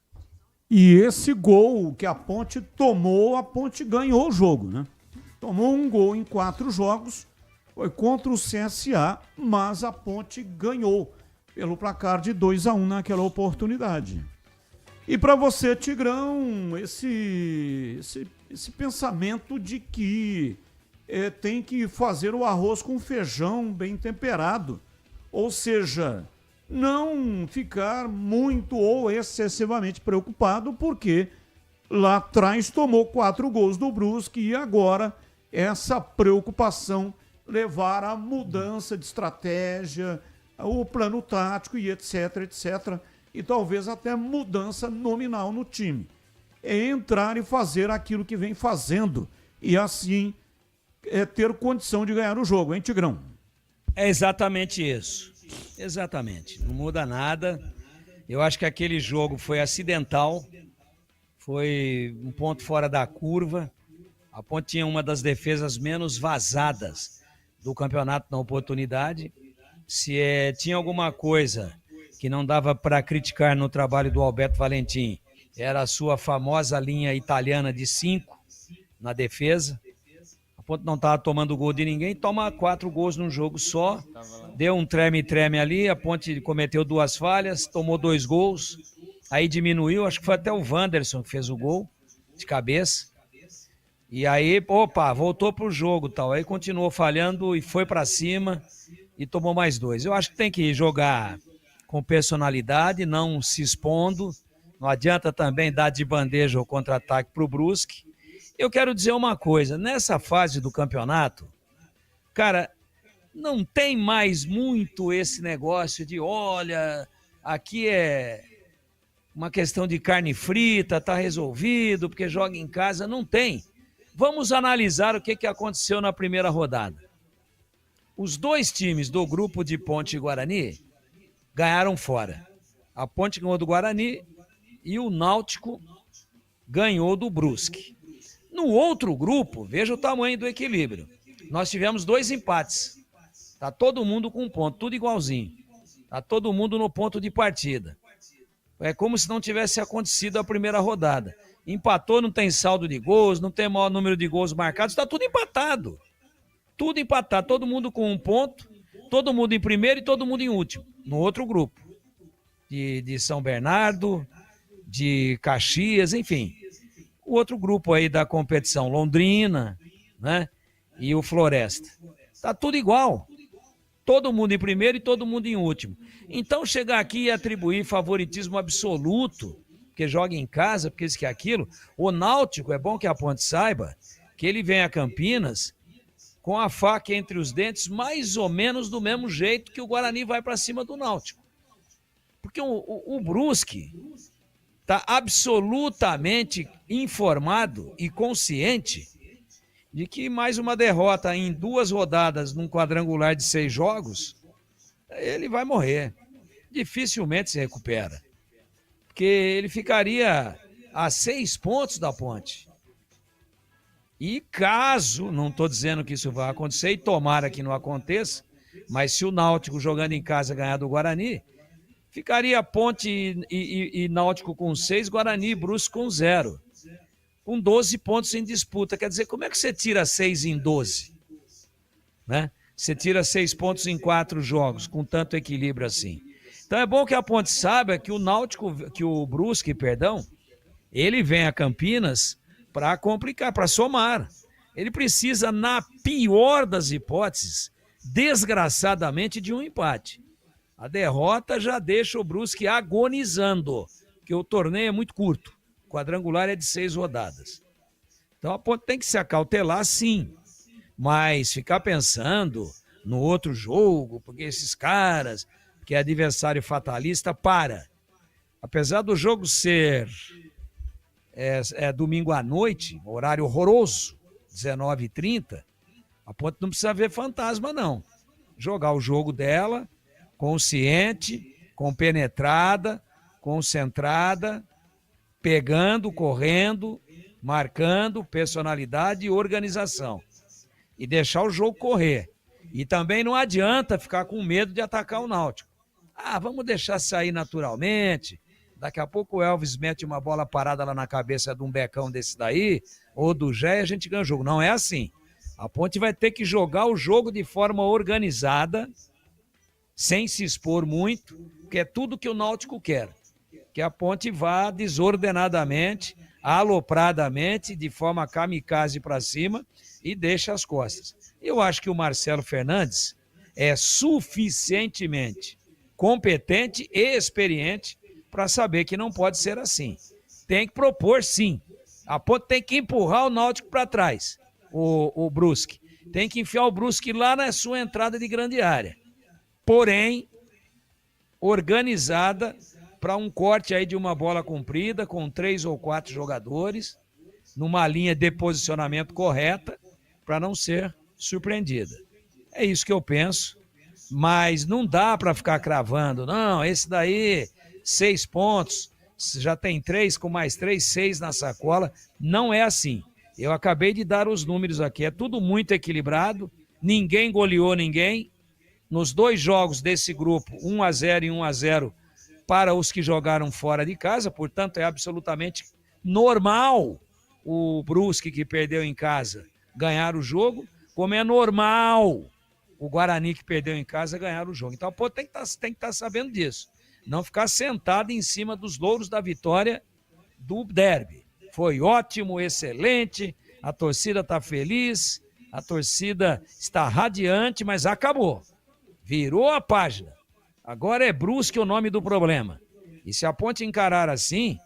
E esse gol que a Ponte tomou, a Ponte ganhou o jogo, né? Tomou um gol em 4 jogos, foi contra o CSA, mas a Ponte ganhou pelo placar de 2-1 naquela oportunidade. E para você, Tigrão, esse pensamento de que tem que fazer o arroz com feijão bem temperado, ou seja, não ficar muito ou excessivamente preocupado, porque lá atrás tomou 4 gols do Brusque e agora essa preocupação levar à mudança de estratégia, o plano tático e etc, etc. E talvez até mudança nominal no time. É entrar e fazer aquilo que vem fazendo e assim ter condição de ganhar o jogo, hein, Tigrão? É exatamente isso. Exatamente. Não muda nada. Eu acho que aquele jogo foi acidental, foi um ponto fora da curva. A Ponte tinha uma das defesas menos vazadas do campeonato na oportunidade. Se tinha alguma coisa que não dava para criticar no trabalho do Alberto Valentim, era a sua famosa linha italiana de 5 na defesa. A Ponte não estava tomando gol de ninguém, toma 4 gols num jogo só. Deu um treme-treme ali, a Ponte cometeu 2 falhas, tomou 2 gols. Aí diminuiu, acho que foi até o Wanderson que fez o gol de cabeça. E aí, voltou pro jogo e tal. Aí continuou falhando e foi para cima e tomou mais 2. Eu acho que tem que jogar com personalidade, não se expondo. Não adianta também dar de bandeja o contra-ataque pro Brusque. Eu quero dizer uma coisa, nessa fase do campeonato, cara, não tem mais muito esse negócio de, olha, aqui é uma questão de carne frita, tá resolvido, porque joga em casa, não tem. Vamos analisar o que aconteceu na primeira rodada. Os 2 times do grupo de Ponte e Guarani ganharam fora. A Ponte ganhou do Guarani e o Náutico ganhou do Brusque. No outro grupo, veja o tamanho do equilíbrio. Nós tivemos 2 empates. Tá todo mundo com um ponto, tudo igualzinho. Tá todo mundo no ponto de partida. É como se não tivesse acontecido a primeira rodada. Empatou, não tem saldo de gols, não tem maior número de gols marcados, tá tudo empatado. Tudo empatado, todo mundo com um ponto, todo mundo em primeiro e todo mundo em último. No outro grupo. De São Bernardo, de Caxias, enfim. O outro grupo aí da competição, Londrina, né? E o Floresta. Tá tudo igual. Todo mundo em primeiro e todo mundo em último. Então chegar aqui e atribuir favoritismo absoluto, porque joga em casa, porque isso que é aquilo, o Náutico, é bom que a Ponte saiba, que ele vem a Campinas com a faca entre os dentes, mais ou menos do mesmo jeito que o Guarani vai para cima do Náutico. Porque o Brusque está absolutamente informado e consciente de que mais uma derrota em 2 rodadas num quadrangular de 6 jogos, ele vai morrer. Dificilmente se recupera. Porque ele ficaria a 6 pontos da Ponte. E caso, não estou dizendo que isso vai acontecer, e tomara que não aconteça, mas se o Náutico jogando em casa ganhar do Guarani, ficaria Ponte e Náutico com 6, Guarani e Brusque com 0. Com 12 pontos em disputa. Quer dizer, como é que você tira 6 em 12? Né? Você tira 6 pontos em 4 jogos, com tanto equilíbrio assim. Então é bom que a Ponte saiba que o Brusque, ele vem a Campinas para complicar, para somar. Ele precisa, na pior das hipóteses, desgraçadamente, de um empate. A derrota já deixa o Brusque agonizando, porque o torneio é muito curto. O quadrangular é de 6 rodadas. Então a Ponte tem que se acautelar, sim. Mas ficar pensando no outro jogo, porque esses caras, que é adversário fatalista, para. Apesar do jogo ser domingo à noite, horário horroroso, 19h30, a Ponte não precisa ver fantasma, não. Jogar o jogo dela, consciente, compenetrada, concentrada, pegando, correndo, marcando, personalidade e organização. E deixar o jogo correr. E também não adianta ficar com medo de atacar o Náutico. Vamos deixar sair naturalmente. Daqui a pouco o Elvis mete uma bola parada lá na cabeça de um becão desse daí, ou do Jé, e a gente ganha o jogo. Não é assim. A Ponte vai ter que jogar o jogo de forma organizada, sem se expor muito, que é tudo que o Náutico quer. Que a Ponte vá desordenadamente, alopradamente, de forma kamikaze para cima e deixe as costas. Eu acho que o Marcelo Fernandes é suficientemente competente e experiente para saber que não pode ser assim. Tem que propor, sim. A Ponte tem que empurrar o Náutico para trás, o Brusque. Tem que enfiar o Brusque lá na sua entrada de grande área. Porém, organizada para um corte aí de uma bola comprida com 3 ou 4 jogadores, numa linha de posicionamento correta, para não ser surpreendida. É isso que eu penso, mas não dá para ficar cravando. Não, esse daí, 6 pontos, já tem 3, com mais 3, 6 na sacola. Não é assim. Eu acabei de dar os números aqui, é tudo muito equilibrado, ninguém goleou ninguém. Nos 2 jogos desse grupo, 1-0 e 1-0 para os que jogaram fora de casa, portanto é absolutamente normal o Brusque, que perdeu em casa, ganhar o jogo, como é normal o Guarani, que perdeu em casa, ganhar o jogo. Então a Ponte tem que estar sabendo disso, não ficar sentado em cima dos louros da vitória do derby. Foi ótimo, excelente, a torcida está feliz, a torcida está radiante, mas acabou. Virou a página. Agora é Brusque o nome do problema. E se a Ponte encarar assim,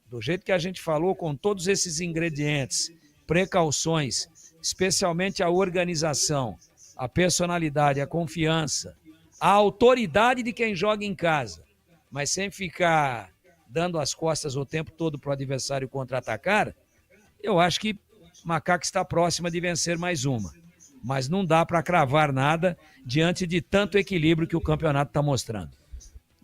do jeito que a gente falou, com todos esses ingredientes, precauções, especialmente a organização, a personalidade, a confiança, a autoridade de quem joga em casa, mas sem ficar dando as costas o tempo todo para o adversário contra-atacar, eu acho que Macaco está próxima de vencer mais uma. Mas não dá para cravar nada diante de tanto equilíbrio que o campeonato está mostrando.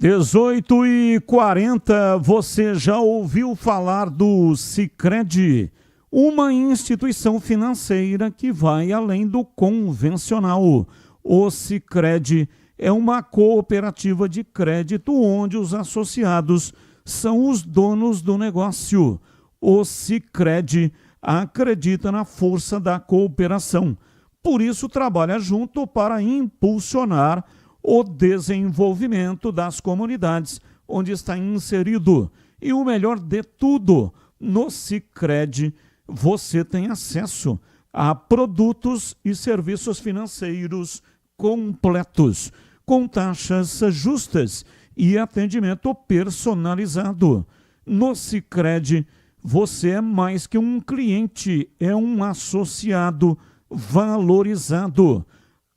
18h40, você já ouviu falar do Sicredi, uma instituição financeira que vai além do convencional. O Sicredi é uma cooperativa de crédito onde os associados são os donos do negócio. O Sicredi acredita na força da cooperação. Por isso, trabalha junto para impulsionar o desenvolvimento das comunidades onde está inserido. E o melhor de tudo, no Sicredi você tem acesso a produtos e serviços financeiros completos, com taxas justas e atendimento personalizado. No Sicredi, você é mais que um cliente, é um associado valorizado.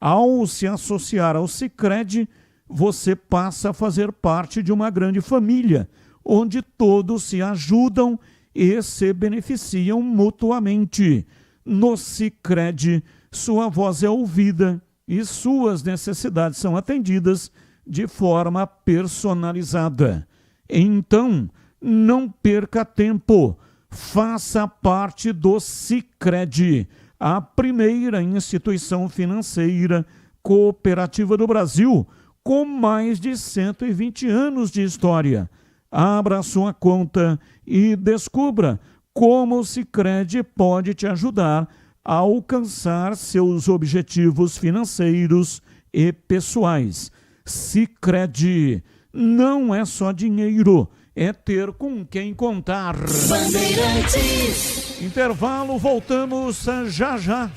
Ao se associar ao Sicredi, você passa a fazer parte de uma grande família, onde todos se ajudam e se beneficiam mutuamente. No Sicredi, sua voz é ouvida e suas necessidades são atendidas de forma personalizada. Então, não perca tempo, faça parte do Sicredi, a primeira instituição financeira cooperativa do Brasil, com mais de 120 anos de história. Abra sua conta e descubra como o Sicredi pode te ajudar a alcançar seus objetivos financeiros e pessoais. Sicredi não é só dinheiro, é ter com quem contar. Bandeirantes. Intervalo, voltamos já já.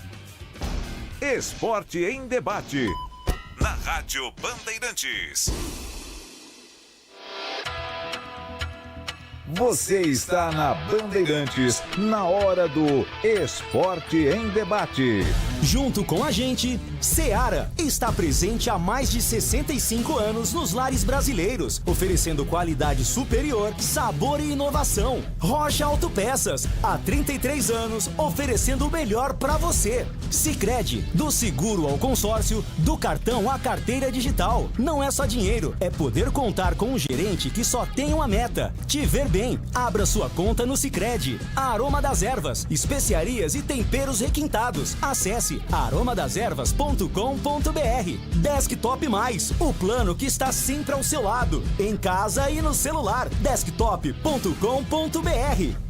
Esporte em debate. Na Rádio Bandeirantes. Você está na Bandeirantes, na hora do Esporte em Debate. Junto com a gente, Seara está presente há mais de 65 anos nos lares brasileiros, oferecendo qualidade superior, sabor e inovação. Rocha Autopeças, há 33 anos, oferecendo o melhor para você. Sicredi, do seguro ao consórcio, do cartão à carteira digital. Não é só dinheiro, é poder contar com um gerente que só tem uma meta: te ver bem. Abra sua conta no Sicredi. Aroma das Ervas, especiarias e temperos requintados. Acesse aromadaservas.com.br. Desktop Mais, o plano que está sempre ao seu lado, em casa e no celular. Desktop.com.br.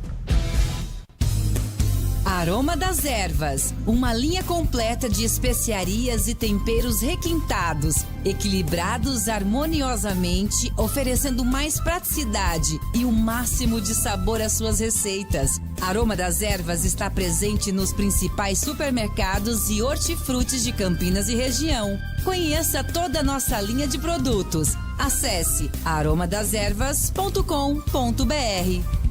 Aroma das Ervas, uma linha completa de especiarias e temperos requintados, equilibrados harmoniosamente, oferecendo mais praticidade e o máximo de sabor às suas receitas. Aroma das Ervas está presente nos principais supermercados e hortifrutis de Campinas e região. Conheça toda a nossa linha de produtos. Acesse aromadaservas.com.br.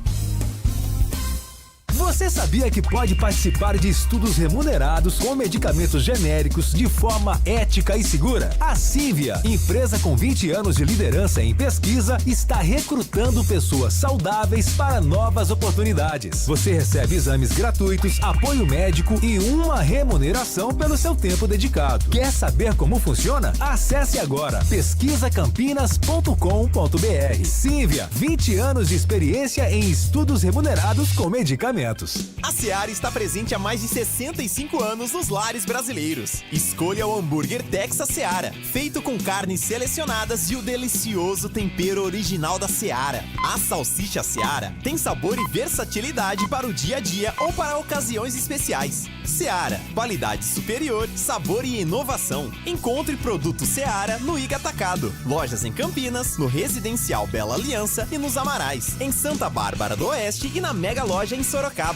Você sabia que pode participar de estudos remunerados com medicamentos genéricos de forma ética e segura? A Sívia, empresa com 20 anos de liderança em pesquisa, está recrutando pessoas saudáveis para novas oportunidades. Você recebe exames gratuitos, apoio médico e uma remuneração pelo seu tempo dedicado. Quer saber como funciona? Acesse agora pesquisacampinas.com.br. Sívia, 20 anos de experiência em estudos remunerados com medicamentos. A Seara está presente há mais de 65 anos nos lares brasileiros. Escolha o hambúrguer Texas Seara, feito com carnes selecionadas e o delicioso tempero original da Seara. A salsicha Seara tem sabor e versatilidade para o dia a dia ou para ocasiões especiais. Seara, qualidade superior, sabor e inovação. Encontre produto Seara no Iga Atacado. Lojas em Campinas, no Residencial Bela Aliança e nos Amarais, em Santa Bárbara do Oeste e na Mega Loja em Sorocaba.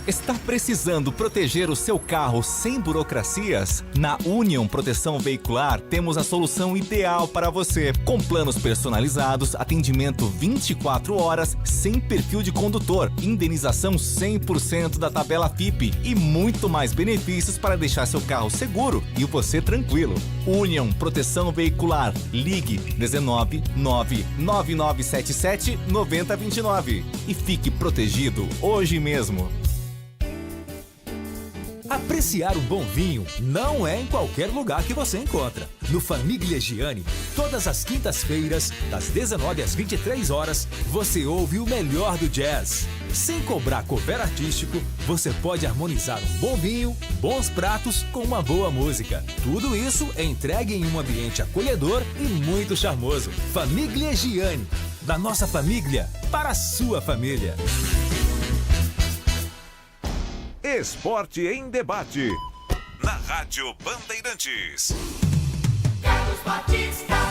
Está precisando proteger o seu carro sem burocracias? Na Union Proteção Veicular temos a solução ideal para você. Com planos personalizados, atendimento 24 horas, sem perfil de condutor, indenização 100% da tabela FIPE e muito mais benefícios para deixar seu carro seguro e você tranquilo. Union Proteção Veicular. Ligue 19 99977 9029 e fique protegido hoje mesmo. Apreciar um bom vinho não é em qualquer lugar que você encontra. No Famiglia Gianni, todas as quintas-feiras, das 19 às 23 horas, você ouve o melhor do jazz. Sem cobrar cover artístico, você pode harmonizar um bom vinho, bons pratos com uma boa música. Tudo isso é entregue em um ambiente acolhedor e muito charmoso. Famiglia Gianni, da nossa família para a sua família. Esporte em Debate, na Rádio Bandeirantes.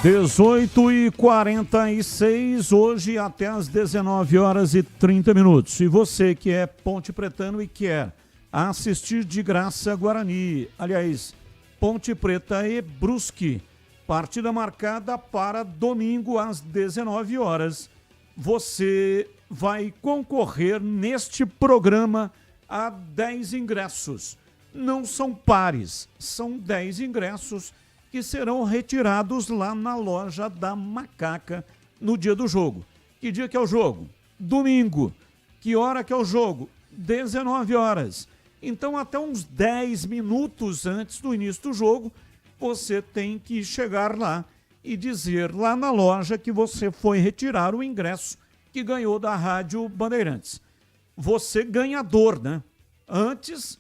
18h46, hoje até às 19h30. E você que é Ponte Pretano e quer assistir de graça Guarani, aliás, Ponte Preta e Brusque, partida marcada para domingo às 19 horas. Você vai concorrer neste programa a 10 ingressos. Não são pares, são 10 ingressos que serão retirados lá na loja da Macaca no dia do jogo. Que dia que é o jogo? Domingo. Que hora que é o jogo? 19 horas. Então, até uns 10 minutos antes do início do jogo, você tem que chegar lá e dizer lá na loja que você foi retirar o ingresso que ganhou da Rádio Bandeirantes. Você ganhador, né? Antes,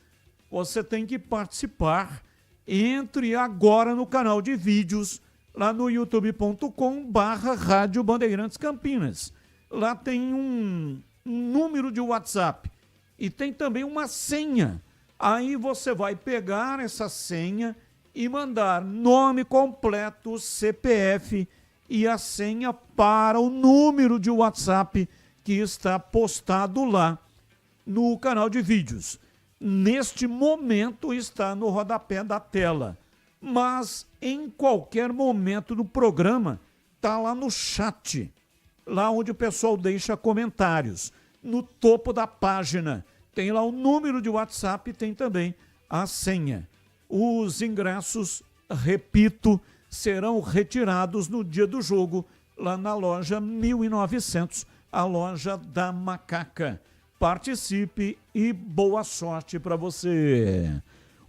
você tem que participar. Entre agora no canal de vídeos, lá no youtube.com/Rádio Bandeirantes Campinas. Lá tem um número de WhatsApp e tem também uma senha. Aí você vai pegar essa senha e mandar nome completo, CPF e a senha para o número de WhatsApp que está postado lá no canal de vídeos. Neste momento está no rodapé da tela, mas em qualquer momento do programa está lá no chat, lá onde o pessoal deixa comentários. No topo da página tem lá o número de WhatsApp e tem também a senha. Os ingressos, repito, serão retirados no dia do jogo lá na loja 1900, a loja da Macaca. Participe e boa sorte para você.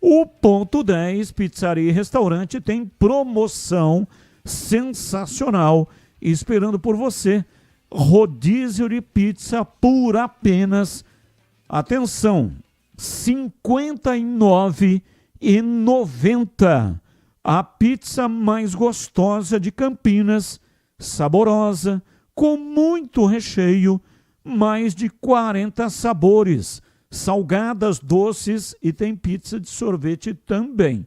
O Ponto 10 Pizzaria e Restaurante tem promoção sensacional esperando por você. Rodízio de pizza por apenas, atenção, R$ 59,90. A pizza mais gostosa de Campinas, saborosa, com muito recheio, mais de 40 sabores, salgadas, doces e tem pizza de sorvete também.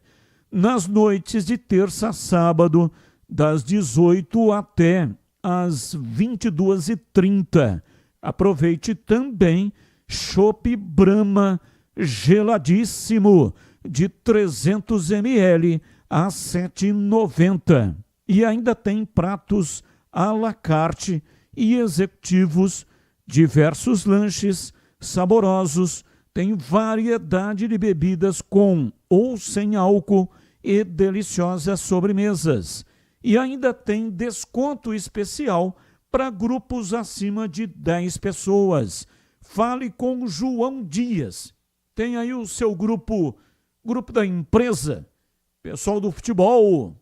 Nas noites de terça a sábado, das 18 até às 22h30. Aproveite também chopp Brahma geladíssimo de 300 ml a R$ 7,90. E ainda tem pratos à la carte e executivos, diversos lanches, saborosos, tem variedade de bebidas com ou sem álcool e deliciosas sobremesas. E ainda tem desconto especial para grupos acima de 10 pessoas. Fale com João Dias. Tem aí o seu grupo da empresa, pessoal do futebol.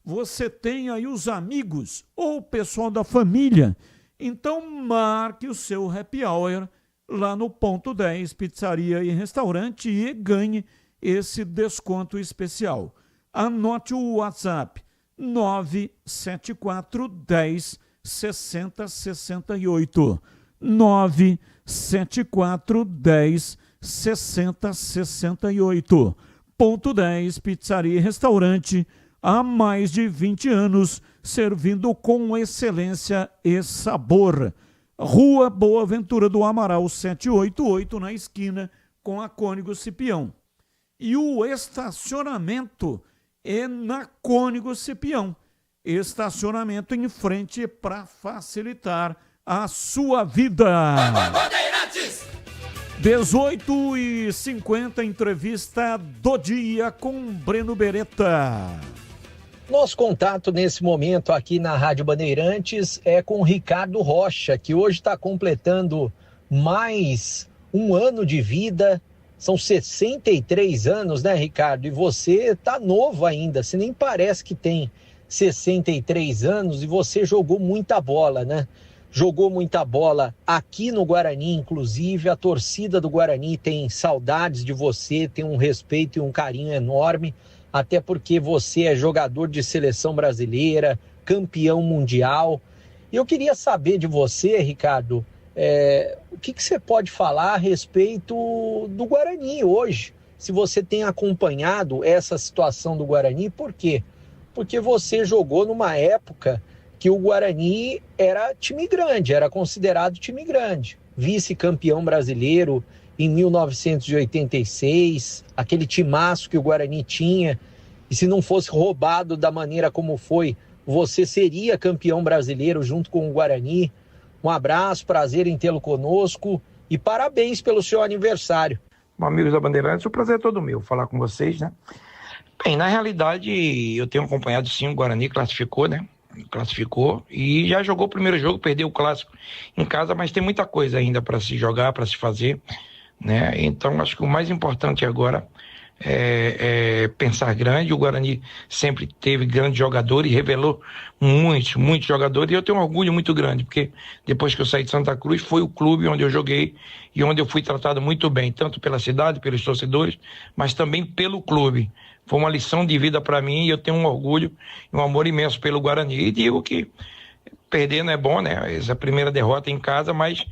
Você tem aí os amigos ou o pessoal da família. Então marque o seu happy hour lá no Ponto 10 Pizzaria e Restaurante e ganhe esse desconto especial. Anote o WhatsApp 974 10 60 68 974 10 60 68. Ponto 10 Pizzaria e Restaurante, há mais de 20 anos, servindo com excelência e sabor. Rua Boa Ventura do Amaral 788, na esquina com a Cônigo Cipião. E o estacionamento é na Cônigo Cipião. Estacionamento em frente para facilitar a sua vida. 18h50, entrevista do dia com Breno Beretta. Nosso contato nesse momento aqui na Rádio Bandeirantes é com o Ricardo Rocha, que hoje está completando mais um ano de vida. São 63 anos, né, Ricardo? E você está novo ainda, você nem parece que tem 63 anos e você jogou muita bola, né? Jogou muita bola aqui no Guarani, inclusive. A torcida do Guarani tem saudades de você, tem um respeito e um carinho enorme, até porque você é jogador de seleção brasileira, campeão mundial. E eu queria saber de você, Ricardo, o que você pode falar a respeito do Guarani hoje? Se você tem acompanhado essa situação do Guarani, por quê? Porque você jogou numa época que o Guarani era time grande, era considerado time grande. Vice-campeão brasileiro em 1986, aquele timaço que o Guarani tinha, e se não fosse roubado da maneira como foi, você seria campeão brasileiro junto com o Guarani. Um abraço, prazer em tê-lo conosco e parabéns pelo seu aniversário. Bom, amigos da Bandeirantes, o prazer é todo meu falar com vocês, né? Bem, na realidade, eu tenho acompanhado sim, o Guarani classificou, né? Classificou e já jogou o primeiro jogo, perdeu o clássico em casa, mas tem muita coisa ainda para se jogar, para se fazer, né? Então acho que o mais importante agora é pensar grande. O Guarani sempre teve grandes jogadores, revelou muitos jogadores, e eu tenho um orgulho muito grande, porque depois que eu saí de Santa Cruz, foi o clube onde eu joguei e onde eu fui tratado muito bem, tanto pela cidade, pelos torcedores, mas também pelo clube. Foi uma lição de vida para mim e eu tenho um orgulho e um amor imenso pelo Guarani. E digo que perder não é bom, né? Essa primeira derrota em casa, mas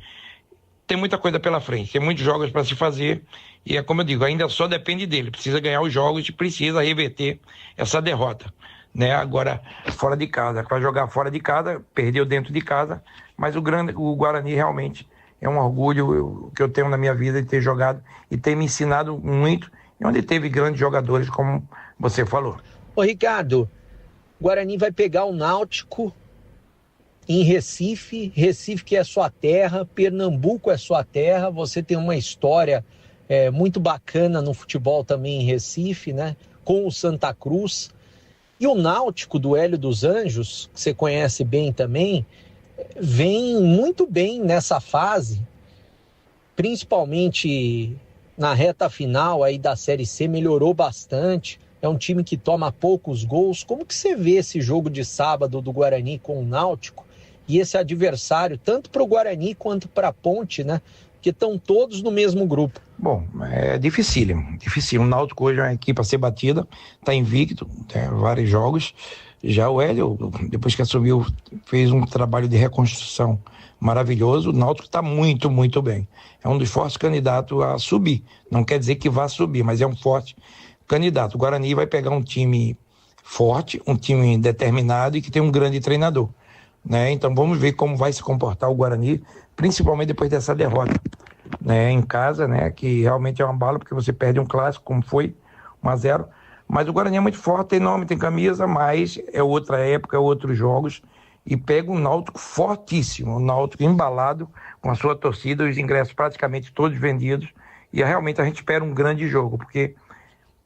tem muita coisa pela frente, tem muitos jogos para se fazer e é como eu digo, ainda só depende dele. Precisa ganhar os jogos e precisa reverter essa derrota, né? Agora, fora de casa, vai jogar fora de casa, perdeu dentro de casa, mas o Guarani realmente é um orgulho que eu tenho na minha vida de ter jogado e ter me ensinado muito, onde teve grandes jogadores, como você falou. Ô Ricardo, o Guarani vai pegar o Náutico em Recife que é sua terra, Pernambuco é sua terra, você tem uma história muito bacana no futebol também em Recife, né? Com o Santa Cruz. E o Náutico do Hélio dos Anjos, que você conhece bem também, vem muito bem nessa fase, principalmente na reta final aí da Série C, melhorou bastante. É um time que toma poucos gols. Como que você vê esse jogo de sábado do Guarani com o Náutico e esse adversário, tanto para o Guarani quanto para a Ponte, né? Porque estão todos no mesmo grupo. Bom, é dificílimo. O Náutico hoje é uma equipe a ser batida, está invicto, tem vários jogos. Já o Hélio, depois que assumiu, fez um trabalho de reconstrução maravilhoso. O Náutico está muito bem. É um dos fortes candidatos a subir. Não quer dizer que vá subir, mas é um forte candidato. O Guarani vai pegar um time forte, um time determinado e que tem um grande treinador, né? Então vamos ver como vai se comportar o Guarani, principalmente depois dessa derrota, né, em casa, né, que realmente é uma bala, porque você perde um clássico, como foi, 1-0. Mas o Guarani é muito forte, tem nome, tem camisa, mas é outra época, é outros jogos. e pega um Náutico fortíssimo, um Náutico embalado com a sua torcida, os ingressos praticamente todos vendidos, e realmente a gente espera um grande jogo, porque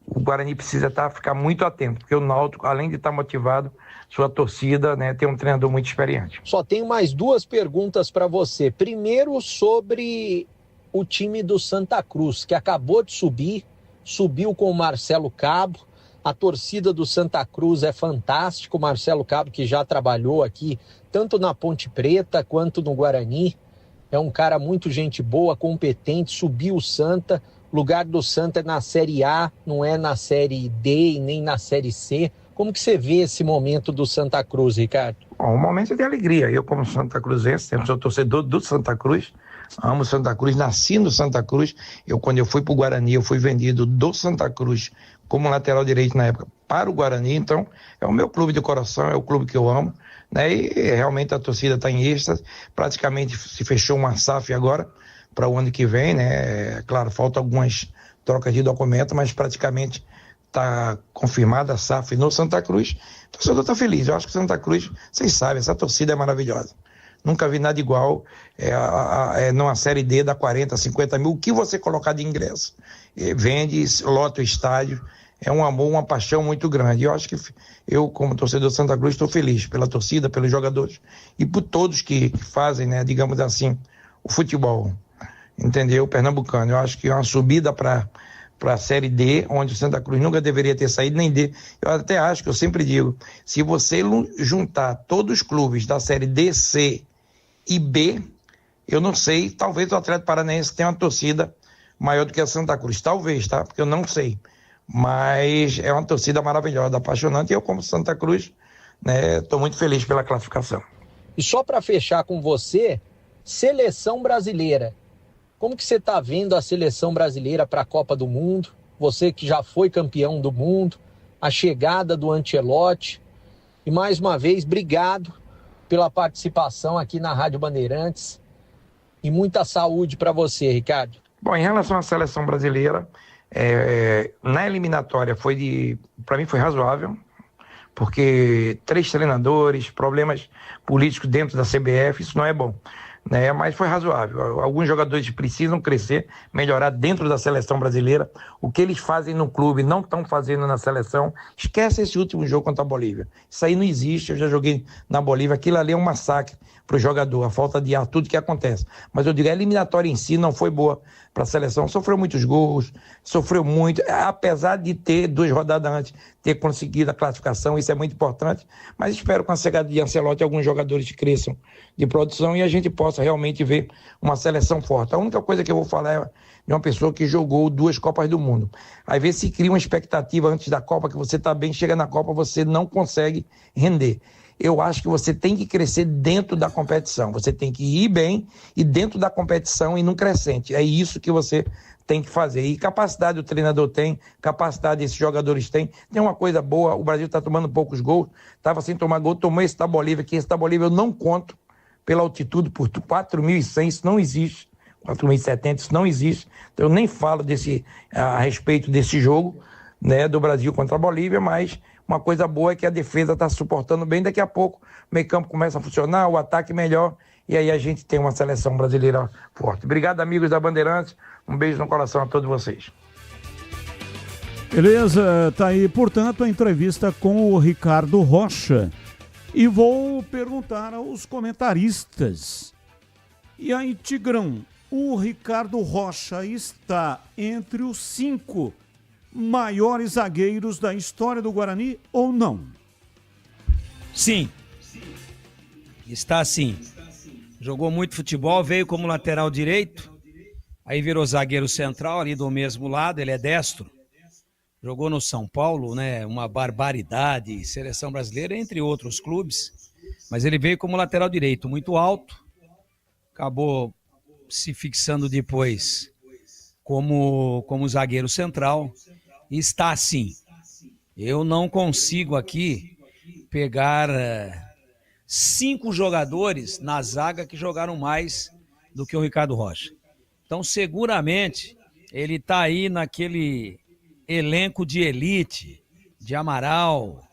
o Guarani precisa ficar muito atento, porque o Náutico, além de estar motivado, sua torcida, né, tem um treinador muito experiente. Só tenho mais 2 perguntas para você. Primeiro, sobre o time do Santa Cruz, que acabou de subir, subiu com o Marcelo Cabo. A torcida do Santa Cruz é fantástica. O Marcelo Cabo, que já trabalhou aqui, tanto na Ponte Preta quanto no Guarani, é um cara muito gente boa, competente, subiu o Santa. O lugar do Santa é na Série A, não é na Série D e nem na Série C. Como que você vê esse momento do Santa Cruz, Ricardo? Bom, um momento de alegria. Eu, como Santa Cruzense, sou torcedor do Santa Cruz, amo Santa Cruz, nasci no Santa Cruz. Quando eu fui para o Guarani, eu fui vendido do Santa Cruz como lateral direito na época para o Guarani. Então, é o meu clube de coração, é o clube que eu amo, né? E realmente a torcida está em êxtase. Praticamente se fechou uma SAF agora para o ano que vem, né? Claro, faltam algumas trocas de documento, mas praticamente está confirmada a SAF no Santa Cruz. O torcedor está feliz. Eu acho que Santa Cruz, vocês sabem, essa torcida é maravilhosa. Nunca vi nada igual. Numa Série D dá 40, 50 mil. O que você colocar de ingresso? Vende, lota o estádio. É um amor, uma paixão muito grande. Eu acho que eu, como torcedor de Santa Cruz, estou feliz pela torcida, pelos jogadores e por todos que fazem, né, digamos assim, o futebol. Entendeu? O pernambucano. Eu acho que é uma subida para a Série D, onde o Santa Cruz nunca deveria ter saído, nem D. Eu até acho que eu sempre digo, se você juntar todos os clubes da Série D, C e B, eu não sei, talvez o Atlético Paranaense tenha uma torcida maior do que a Santa Cruz. Talvez, tá? Porque eu não sei. Mas é uma torcida maravilhosa, apaixonante, e eu, como Santa Cruz, né, estou muito feliz pela classificação. E só para fechar com você, seleção brasileira. Como que você está vendo a seleção brasileira para a Copa do Mundo? Você que já foi campeão do mundo, a chegada do Ancelotti. E mais uma vez, obrigado pela participação aqui na Rádio Bandeirantes. E muita saúde para você, Ricardo. Bom, em relação à seleção brasileira, na eliminatória para mim foi razoável, porque 3 treinadores, problemas políticos dentro da CBF, isso não é bom. Né, mas foi razoável. Alguns jogadores precisam crescer, melhorar dentro da seleção brasileira. O que eles fazem no clube não estão fazendo na seleção. Esquece esse último jogo contra a Bolívia. Isso aí não existe. Eu já joguei na Bolívia. Aquilo ali é um massacre para o jogador, a falta de ar, tudo que acontece. Mas eu digo, a eliminatória em si não foi boa para a seleção. Sofreu muitos gols, sofreu muito, apesar de ter 2 rodadas antes, ter conseguido a classificação, isso é muito importante. Mas espero que com a chegada de Ancelotti alguns jogadores cresçam de produção e a gente possa realmente ver uma seleção forte. A única coisa que eu vou falar é de uma pessoa que jogou 2 Copas do Mundo. Às vezes se cria uma expectativa antes da Copa, que você está bem, chega na Copa, você não consegue render. Eu acho que você tem que crescer dentro da competição. Você tem que ir bem e dentro da competição e num crescente. É isso que você tem que fazer. E capacidade o treinador tem, capacidade esses jogadores têm. Tem uma coisa boa, o Brasil está tomando poucos gols, estava sem tomar gol, tomou esse da Bolívia, que esse da Bolívia eu não conto pela altitude, por 4.100, isso não existe. 4.070, isso não existe. Então eu nem falo a respeito desse jogo, né, do Brasil contra a Bolívia, mas uma coisa boa é que a defesa está suportando bem. Daqui a pouco o meio campo começa a funcionar, o ataque melhor, e aí a gente tem uma seleção brasileira forte. Obrigado, amigos da Bandeirantes. Um beijo no coração a todos vocês. Beleza, tá aí, portanto, a entrevista com o Ricardo Rocha. E vou perguntar aos comentaristas. E aí, Tigrão, o Ricardo Rocha está entre os 5 maiores zagueiros da história do Guarani ou não? Sim. Está sim. Jogou muito futebol, veio como lateral direito, aí virou zagueiro central ali do mesmo lado, ele é destro. Jogou no São Paulo, né? Uma barbaridade, seleção brasileira, entre outros clubes. Mas ele veio como lateral direito, muito alto. Acabou se fixando depois como zagueiro central. E está assim. Eu não consigo aqui pegar 5 jogadores na zaga que jogaram mais do que o Ricardo Rocha. Então, seguramente, ele está aí naquele elenco de elite, de Amaral,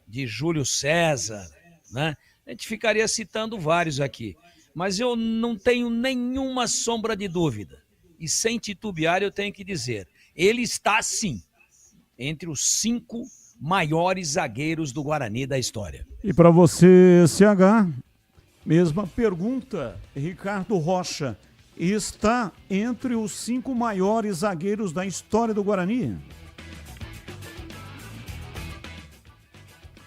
de Júlio César, né? a gente ficaria citando vários aqui. Mas eu não tenho nenhuma sombra de dúvida. E sem titubear eu tenho que dizer, ele está sim entre os 5 maiores zagueiros do Guarani da história. E para você, CH, mesma pergunta, Ricardo Rocha, está entre os 5 maiores zagueiros da história do Guarani?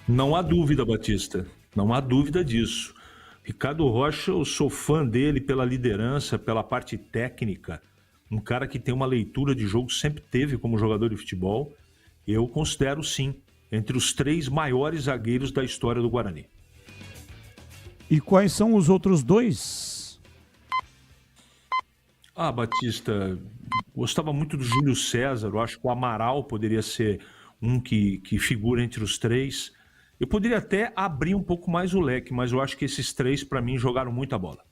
Não há dúvida, Batista. Não há dúvida disso. Ricardo Rocha, eu sou fã dele pela liderança, pela parte técnica. Um cara que tem uma leitura de jogo, sempre teve como jogador de futebol. Eu considero, sim, entre os 3 maiores zagueiros da história do Guarani. E quais são os outros 2? Batista, gostava muito do Júlio César. Eu acho que o Amaral poderia ser um que figura entre os 3. Eu poderia até abrir um pouco mais o leque, mas eu acho que esses 3, para mim, jogaram muita bola.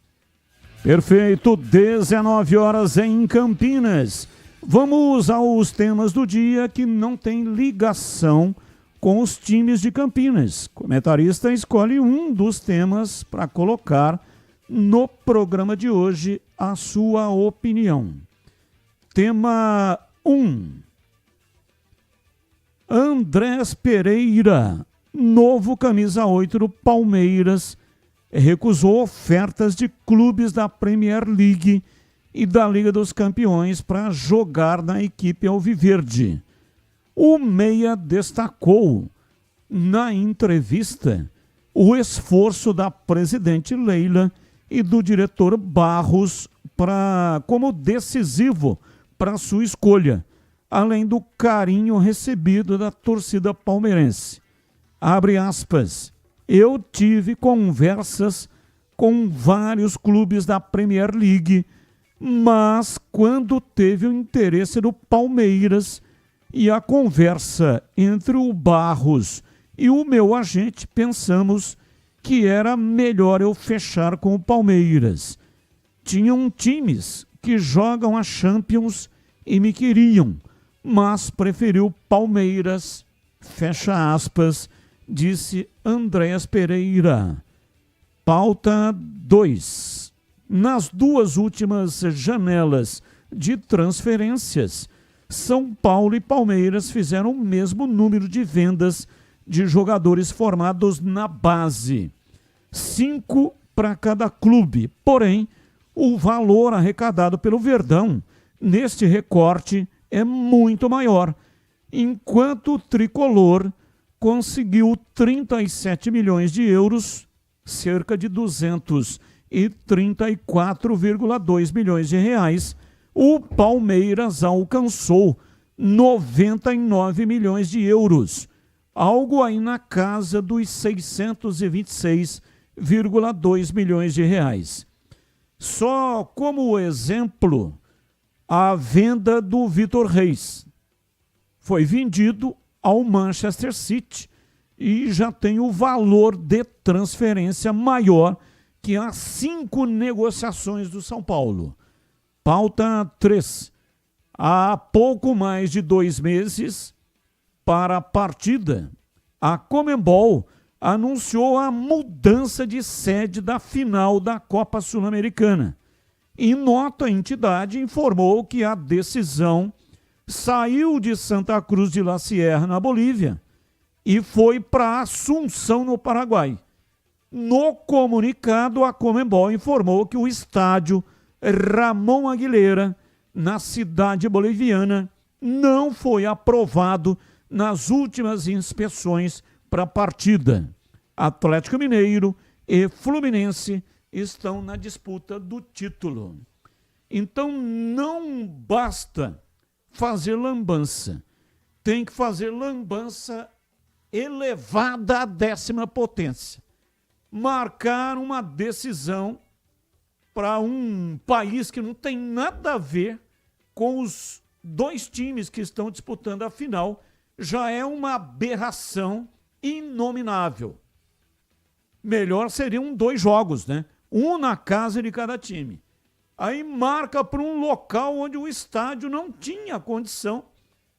Perfeito, 19 horas em Campinas. Vamos aos temas do dia que não tem ligação com os times de Campinas. O comentarista escolhe um dos temas para colocar no programa de hoje a sua opinião. Tema 1. Andrés Pereira, novo camisa 8 do Palmeiras, recusou ofertas de clubes da Premier League e da Liga dos Campeões para jogar na equipe alviverde. O meia destacou na entrevista o esforço da presidente Leila e do diretor Barros como decisivo para sua escolha, além do carinho recebido da torcida palmeirense. Abre aspas. Eu tive conversas com vários clubes da Premier League, mas quando teve o interesse do Palmeiras e a conversa entre o Barros e o meu agente, pensamos que era melhor eu fechar com o Palmeiras. Tinham times que jogam a Champions e me queriam, mas preferiu Palmeiras, fecha aspas, disse Andrés Pereira. Pauta 2. Nas 2 últimas janelas de transferências, São Paulo e Palmeiras fizeram o mesmo número de vendas de jogadores formados na base. 5 para cada clube. Porém, o valor arrecadado pelo Verdão neste recorte é muito maior, enquanto o Tricolor conseguiu 37 milhões de euros, cerca de 234,2 milhões de reais. O Palmeiras alcançou 99 milhões de euros, algo aí na casa dos 626,2 milhões de reais. Só como exemplo, a venda do Vitor Reis foi vendido ao Manchester City e já tem o valor de transferência maior que as 5 negociações do São Paulo. Pauta 3. Há pouco mais de 2 meses para a partida, a Conmebol anunciou a mudança de sede da final da Copa Sul-Americana. Em nota, a entidade informou que a decisão saiu de Santa Cruz de la Sierra, na Bolívia, e foi para Assunção, no Paraguai. No comunicado, a Conmebol informou que o estádio Ramon Aguilera, na cidade boliviana, não foi aprovado nas últimas inspeções para a partida. Atlético Mineiro e Fluminense estão na disputa do título. Então não basta fazer lambança, tem que fazer lambança elevada à 10ª potência. Marcar uma decisão para um país que não tem nada a ver com os 2 times que estão disputando a final já é uma aberração inominável. Melhor seriam 2 jogos, né? Um na casa de cada time. Aí marca para um local onde o estádio não tinha condição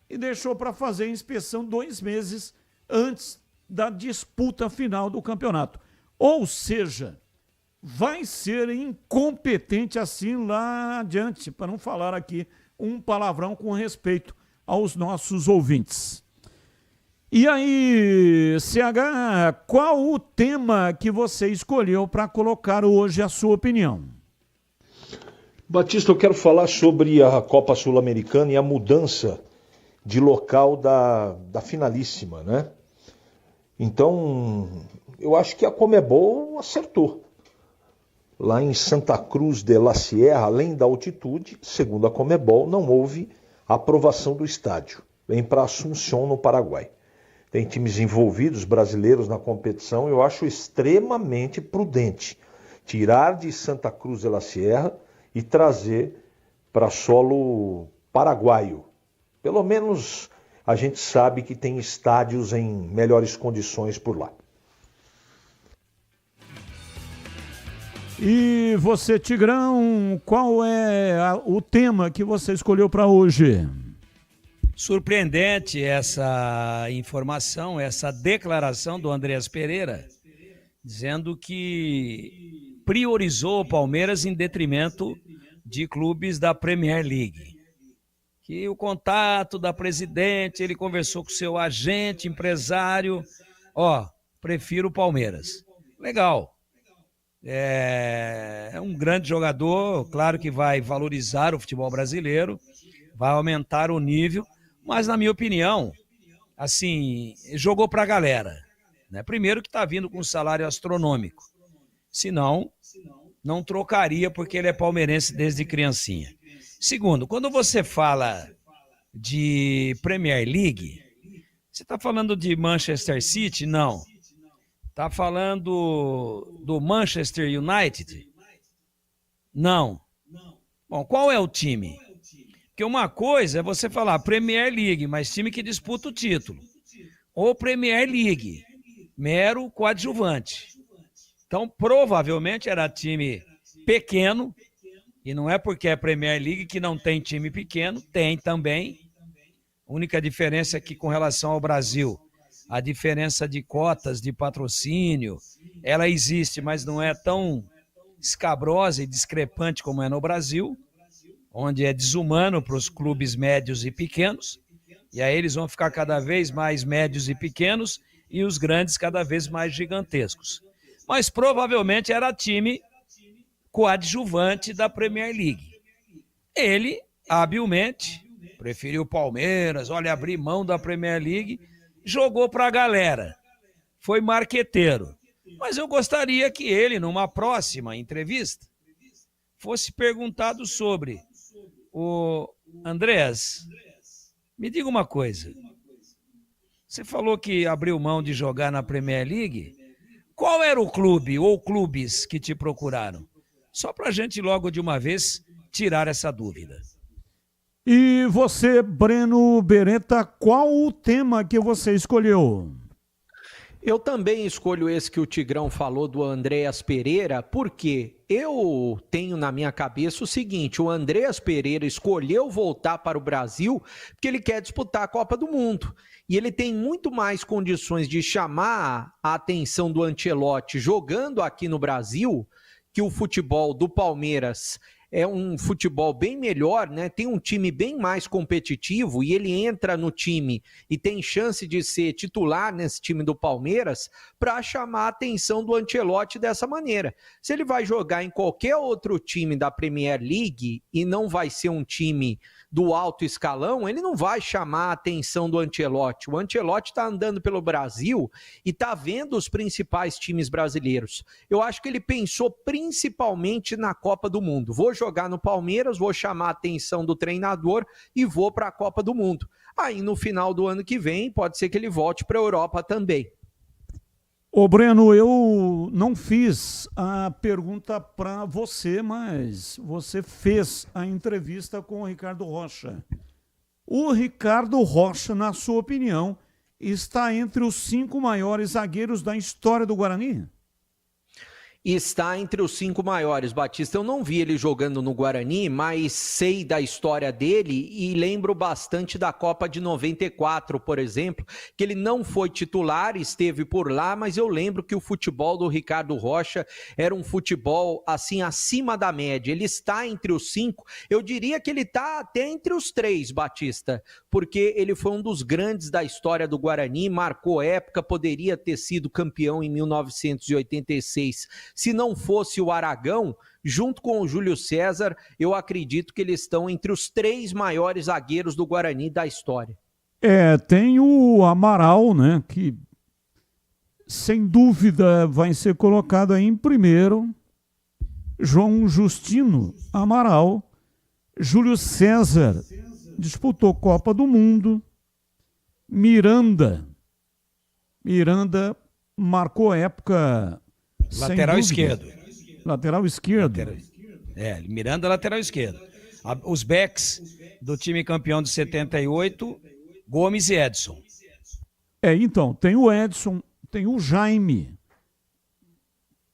e deixou para fazer a inspeção 2 meses antes da disputa final do campeonato. Ou seja, vai ser incompetente assim lá adiante, para não falar aqui um palavrão com respeito aos nossos ouvintes. E aí, CH, qual o tema que você escolheu para colocar hoje a sua opinião? Batista, eu quero falar sobre a Copa Sul-Americana e a mudança de local da finalíssima, né? Então, eu acho que a Conmebol acertou. Lá em Santa Cruz de la Sierra, além da altitude, segundo a Conmebol, não houve aprovação do estádio. Vem para Assunção, no Paraguai. Tem times envolvidos, brasileiros na competição, eu acho extremamente prudente tirar de Santa Cruz de la Sierra e trazer para solo paraguaio. Pelo menos a gente sabe que tem estádios em melhores condições por lá. E você, Tigrão, qual é o tema que você escolheu para hoje? Surpreendente essa informação, essa declaração do Andreas Pereira, dizendo que priorizou o Palmeiras em detrimento de clubes da Premier League. Que o contato da presidente, ele conversou com o seu agente, empresário, prefiro o Palmeiras. Legal. É um grande jogador, claro que vai valorizar o futebol brasileiro, vai aumentar o nível, mas na minha opinião, assim, jogou pra galera, né? Primeiro que tá vindo com um salário astronômico, senão não trocaria porque ele é palmeirense desde criancinha. Segundo, quando você fala de Premier League, você tá falando de Manchester City? Não. Tá falando do Manchester United? Não. Bom, qual é o time? Porque uma coisa é você falar Premier League, mas time que disputa o título. Ou Premier League, mero coadjuvante. Então, provavelmente era time pequeno, e não é porque é Premier League que não tem time pequeno, tem também. A única diferença é que com relação ao Brasil, a diferença de cotas de patrocínio, ela existe, mas não é tão escabrosa e discrepante como é no Brasil, onde é desumano para os clubes médios e pequenos, e aí eles vão ficar cada vez mais médios e pequenos, e os grandes cada vez mais gigantescos. Mas provavelmente era time coadjuvante da Premier League. Ele, habilmente, preferiu o Palmeiras, abrir mão da Premier League, jogou para a galera, foi marqueteiro. Mas eu gostaria que ele, numa próxima entrevista, fosse perguntado sobre o Andrés. Me diga uma coisa, você falou que abriu mão de jogar na Premier League, qual era o clube ou clubes que te procuraram? Só para a gente logo de uma vez tirar essa dúvida. E você, Breno Beretta, qual o tema que você escolheu? Eu também escolho esse que o Tigrão falou do Andreas Pereira, porque eu tenho na minha cabeça o seguinte, o Andreas Pereira escolheu voltar para o Brasil porque ele quer disputar a Copa do Mundo. E ele tem muito mais condições de chamar a atenção do Ancelotti jogando aqui no Brasil, que o futebol do Palmeiras é um futebol bem melhor, né? Tem um time bem mais competitivo e ele entra no time e tem chance de ser titular nesse time do Palmeiras para chamar a atenção do Ancelotti dessa maneira. Se ele vai jogar em qualquer outro time da Premier League e não vai ser um time do alto escalão, ele não vai chamar a atenção do Ancelotti. O Ancelotti está andando pelo Brasil e está vendo os principais times brasileiros. Eu acho que ele pensou principalmente na Copa do Mundo. Vou jogar no Palmeiras, vou chamar a atenção do treinador e vou para a Copa do Mundo. Aí no final do ano que vem, pode ser que ele volte para a Europa também. Ô Breno, eu não fiz a pergunta para você, mas você fez a entrevista com o Ricardo Rocha. O Ricardo Rocha, na sua opinião, está entre os 5 maiores zagueiros da história do Guarani? está entre os 5 maiores, Batista. Eu não vi ele jogando no Guarani, mas sei da história dele e lembro bastante da Copa de 94, por exemplo, que ele não foi titular, esteve por lá, mas eu lembro que o futebol do Ricardo Rocha era um futebol assim acima da média. Ele está entre os 5, eu diria que ele está até entre os 3, Batista, porque ele foi um dos grandes da história do Guarani, marcou época, poderia ter sido campeão em 1986. Se não fosse o Aragão, junto com o Júlio César, eu acredito que eles estão entre os 3 maiores zagueiros do Guarani da história. Tem o Amaral, né, que sem dúvida vai ser colocado aí em primeiro. João Justino Amaral. Júlio César disputou Copa do Mundo. Miranda marcou época... Lateral esquerdo. Lateral esquerdo. Miranda, lateral esquerdo. Os backs do time campeão de 78, Gomes e Edson. Então, tem o Edson, tem o Jaime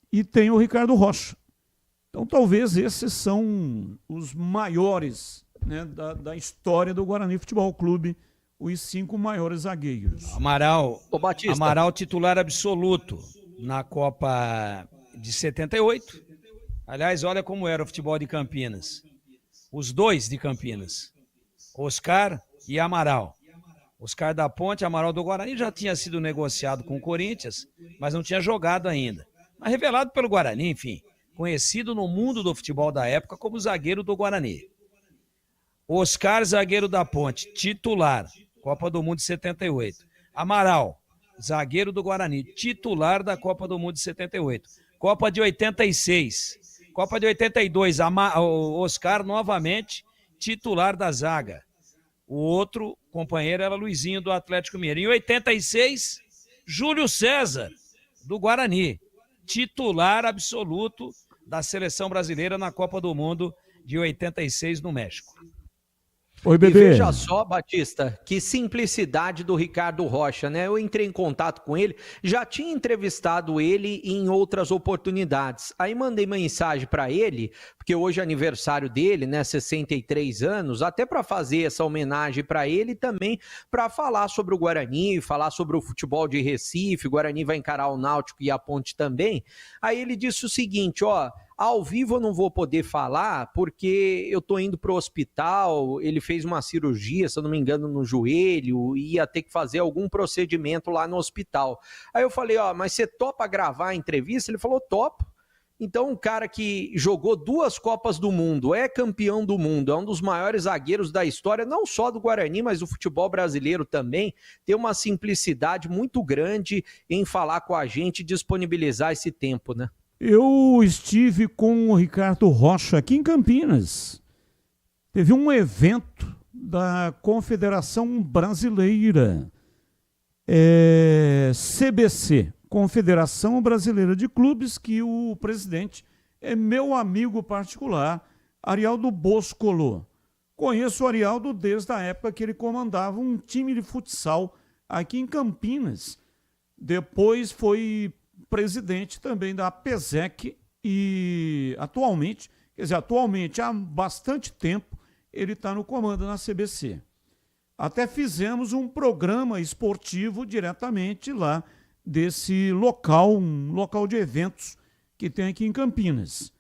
e tem o Ricardo Rocha. Então, talvez esses são os maiores, né, da história do Guarani Futebol Clube, os 5 maiores zagueiros. Amaral titular absoluto na Copa de 78. Aliás, olha como era o futebol de Campinas. Os 2 de Campinas, Oscar e Amaral. Oscar da Ponte, Amaral do Guarani, já tinha sido negociado com o Corinthians, mas não tinha jogado ainda. Mas revelado pelo Guarani, enfim, conhecido no mundo do futebol da época como zagueiro do Guarani. Oscar, zagueiro da Ponte, titular, Copa do Mundo de 78. Amaral, zagueiro do Guarani, titular da Copa do Mundo de 78. Copa de 86. Copa de 82, o Oscar novamente, titular da zaga. O outro companheiro era Luizinho do Atlético Mineiro. Em 86, Júlio César, do Guarani, titular absoluto da seleção brasileira na Copa do Mundo de 86 no México. Oi, bebê. E veja só, Batista, que simplicidade do Ricardo Rocha, né? Eu entrei em contato com ele, já tinha entrevistado ele em outras oportunidades. Aí mandei mensagem para ele, porque hoje é aniversário dele, né? 63 anos, até para fazer essa homenagem para ele e também para falar sobre o Guarani, falar sobre o futebol de Recife. O Guarani vai encarar o Náutico e a Ponte também. Aí ele disse o seguinte, ó... Ao vivo eu não vou poder falar porque eu tô indo pro hospital, ele fez uma cirurgia, se eu não me engano, no joelho, e ia ter que fazer algum procedimento lá no hospital. Aí eu falei, mas você topa gravar a entrevista? Ele falou, topo. Então um cara que jogou 2 Copas do Mundo, é campeão do mundo, é um dos maiores zagueiros da história, não só do Guarani, mas do futebol brasileiro também, tem uma simplicidade muito grande em falar com a gente e disponibilizar esse tempo, né? Eu estive com o Ricardo Rocha aqui em Campinas. Teve um evento da Confederação Brasileira, CBC, Confederação Brasileira de Clubes, que o presidente é meu amigo particular, Arialdo Boscolo. Conheço o Arialdo desde a época que ele comandava um time de futsal aqui em Campinas. Depois foi presidente também da APESEC e atualmente há bastante tempo, ele está no comando na CBC. Até fizemos um programa esportivo diretamente lá desse local, um local de eventos que tem aqui em Campinas.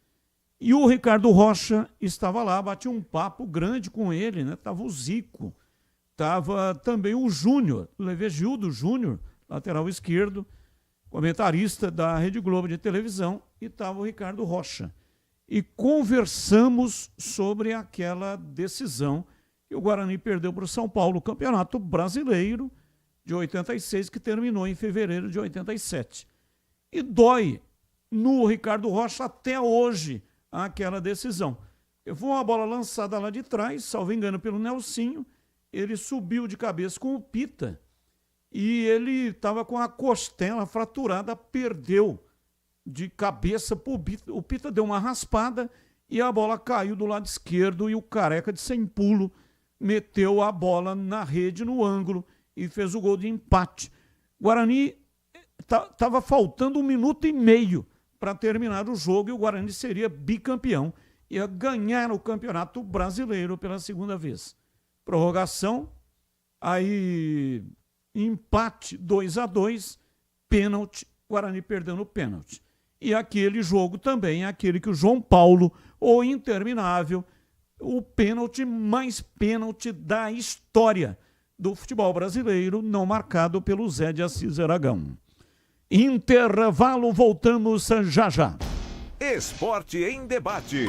E o Ricardo Rocha estava lá, bati um papo grande com ele, né? Estava o Zico, estava também o Júnior, o Levegildo Júnior, lateral esquerdo, comentarista da Rede Globo de televisão, e estava o Ricardo Rocha. E conversamos sobre aquela decisão que o Guarani perdeu para o São Paulo, o Campeonato Brasileiro de 86, que terminou em fevereiro de 87. E dói no Ricardo Rocha até hoje aquela decisão. Foi uma bola lançada lá de trás, salvo engano pelo Nelsinho, ele subiu de cabeça com o Pita, e ele estava com a costela fraturada, perdeu de cabeça pro Pita. O Pita deu uma raspada e a bola caiu do lado esquerdo e o Careca de sem pulo meteu a bola na rede, no ângulo, e fez o gol de empate. Guarani estava faltando 1 minuto e meio para terminar o jogo e o Guarani seria bicampeão. Ia ganhar o Campeonato Brasileiro pela segunda vez. Prorrogação, aí empate 2-2, pênalti, Guarani perdendo o pênalti. E aquele jogo também, aquele que o João Paulo, o interminável, o pênalti mais pênalti da história do futebol brasileiro, não marcado pelo Zé de Assis Aragão. Intervalo, voltamos já já. Esporte em debate,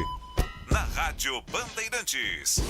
na Rádio Bandeirantes.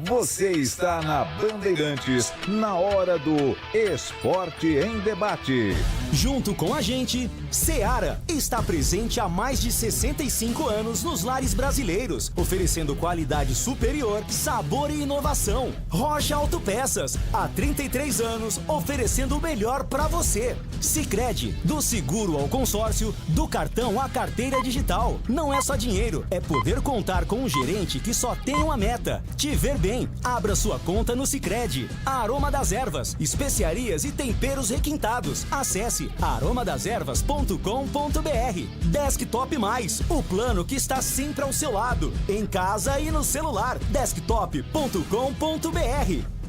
Você está na Bandeirantes, na hora do Esporte em Debate. Junto com a gente, Seara está presente há mais de 65 anos nos lares brasileiros, oferecendo qualidade superior, sabor e inovação. Rocha Autopeças, há 33 anos, oferecendo o melhor para você. Sicredi, do seguro ao consórcio, do cartão à carteira digital. Não é só dinheiro, é poder contar com um gerente que só tem uma meta: te ver bem. Abra sua conta no Sicredi. Aroma das Ervas, especiarias e temperos requintados. Acesse aromadeservas.com.br. Desktop Mais, o plano que está sempre ao seu lado, em casa e no celular. Desktop.com.br.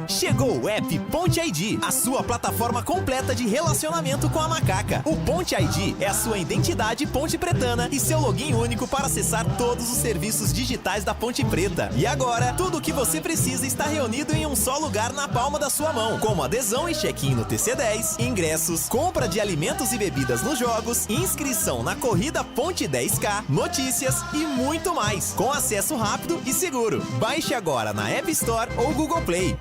Chegou o app Ponte ID, a sua plataforma completa de relacionamento com a macaca. O Ponte ID é a sua identidade ponte pretana e seu login único para acessar todos os serviços digitais da Ponte Preta. E agora, tudo o que você precisa está reunido em um só lugar na palma da sua mão, como adesão e check-in no TC10, ingressos, compra de alimentos e bebidas nos jogos, inscrição na corrida Ponte 10K, notícias e muito mais, com acesso rápido e seguro. Baixe agora na App Store ou Google Play.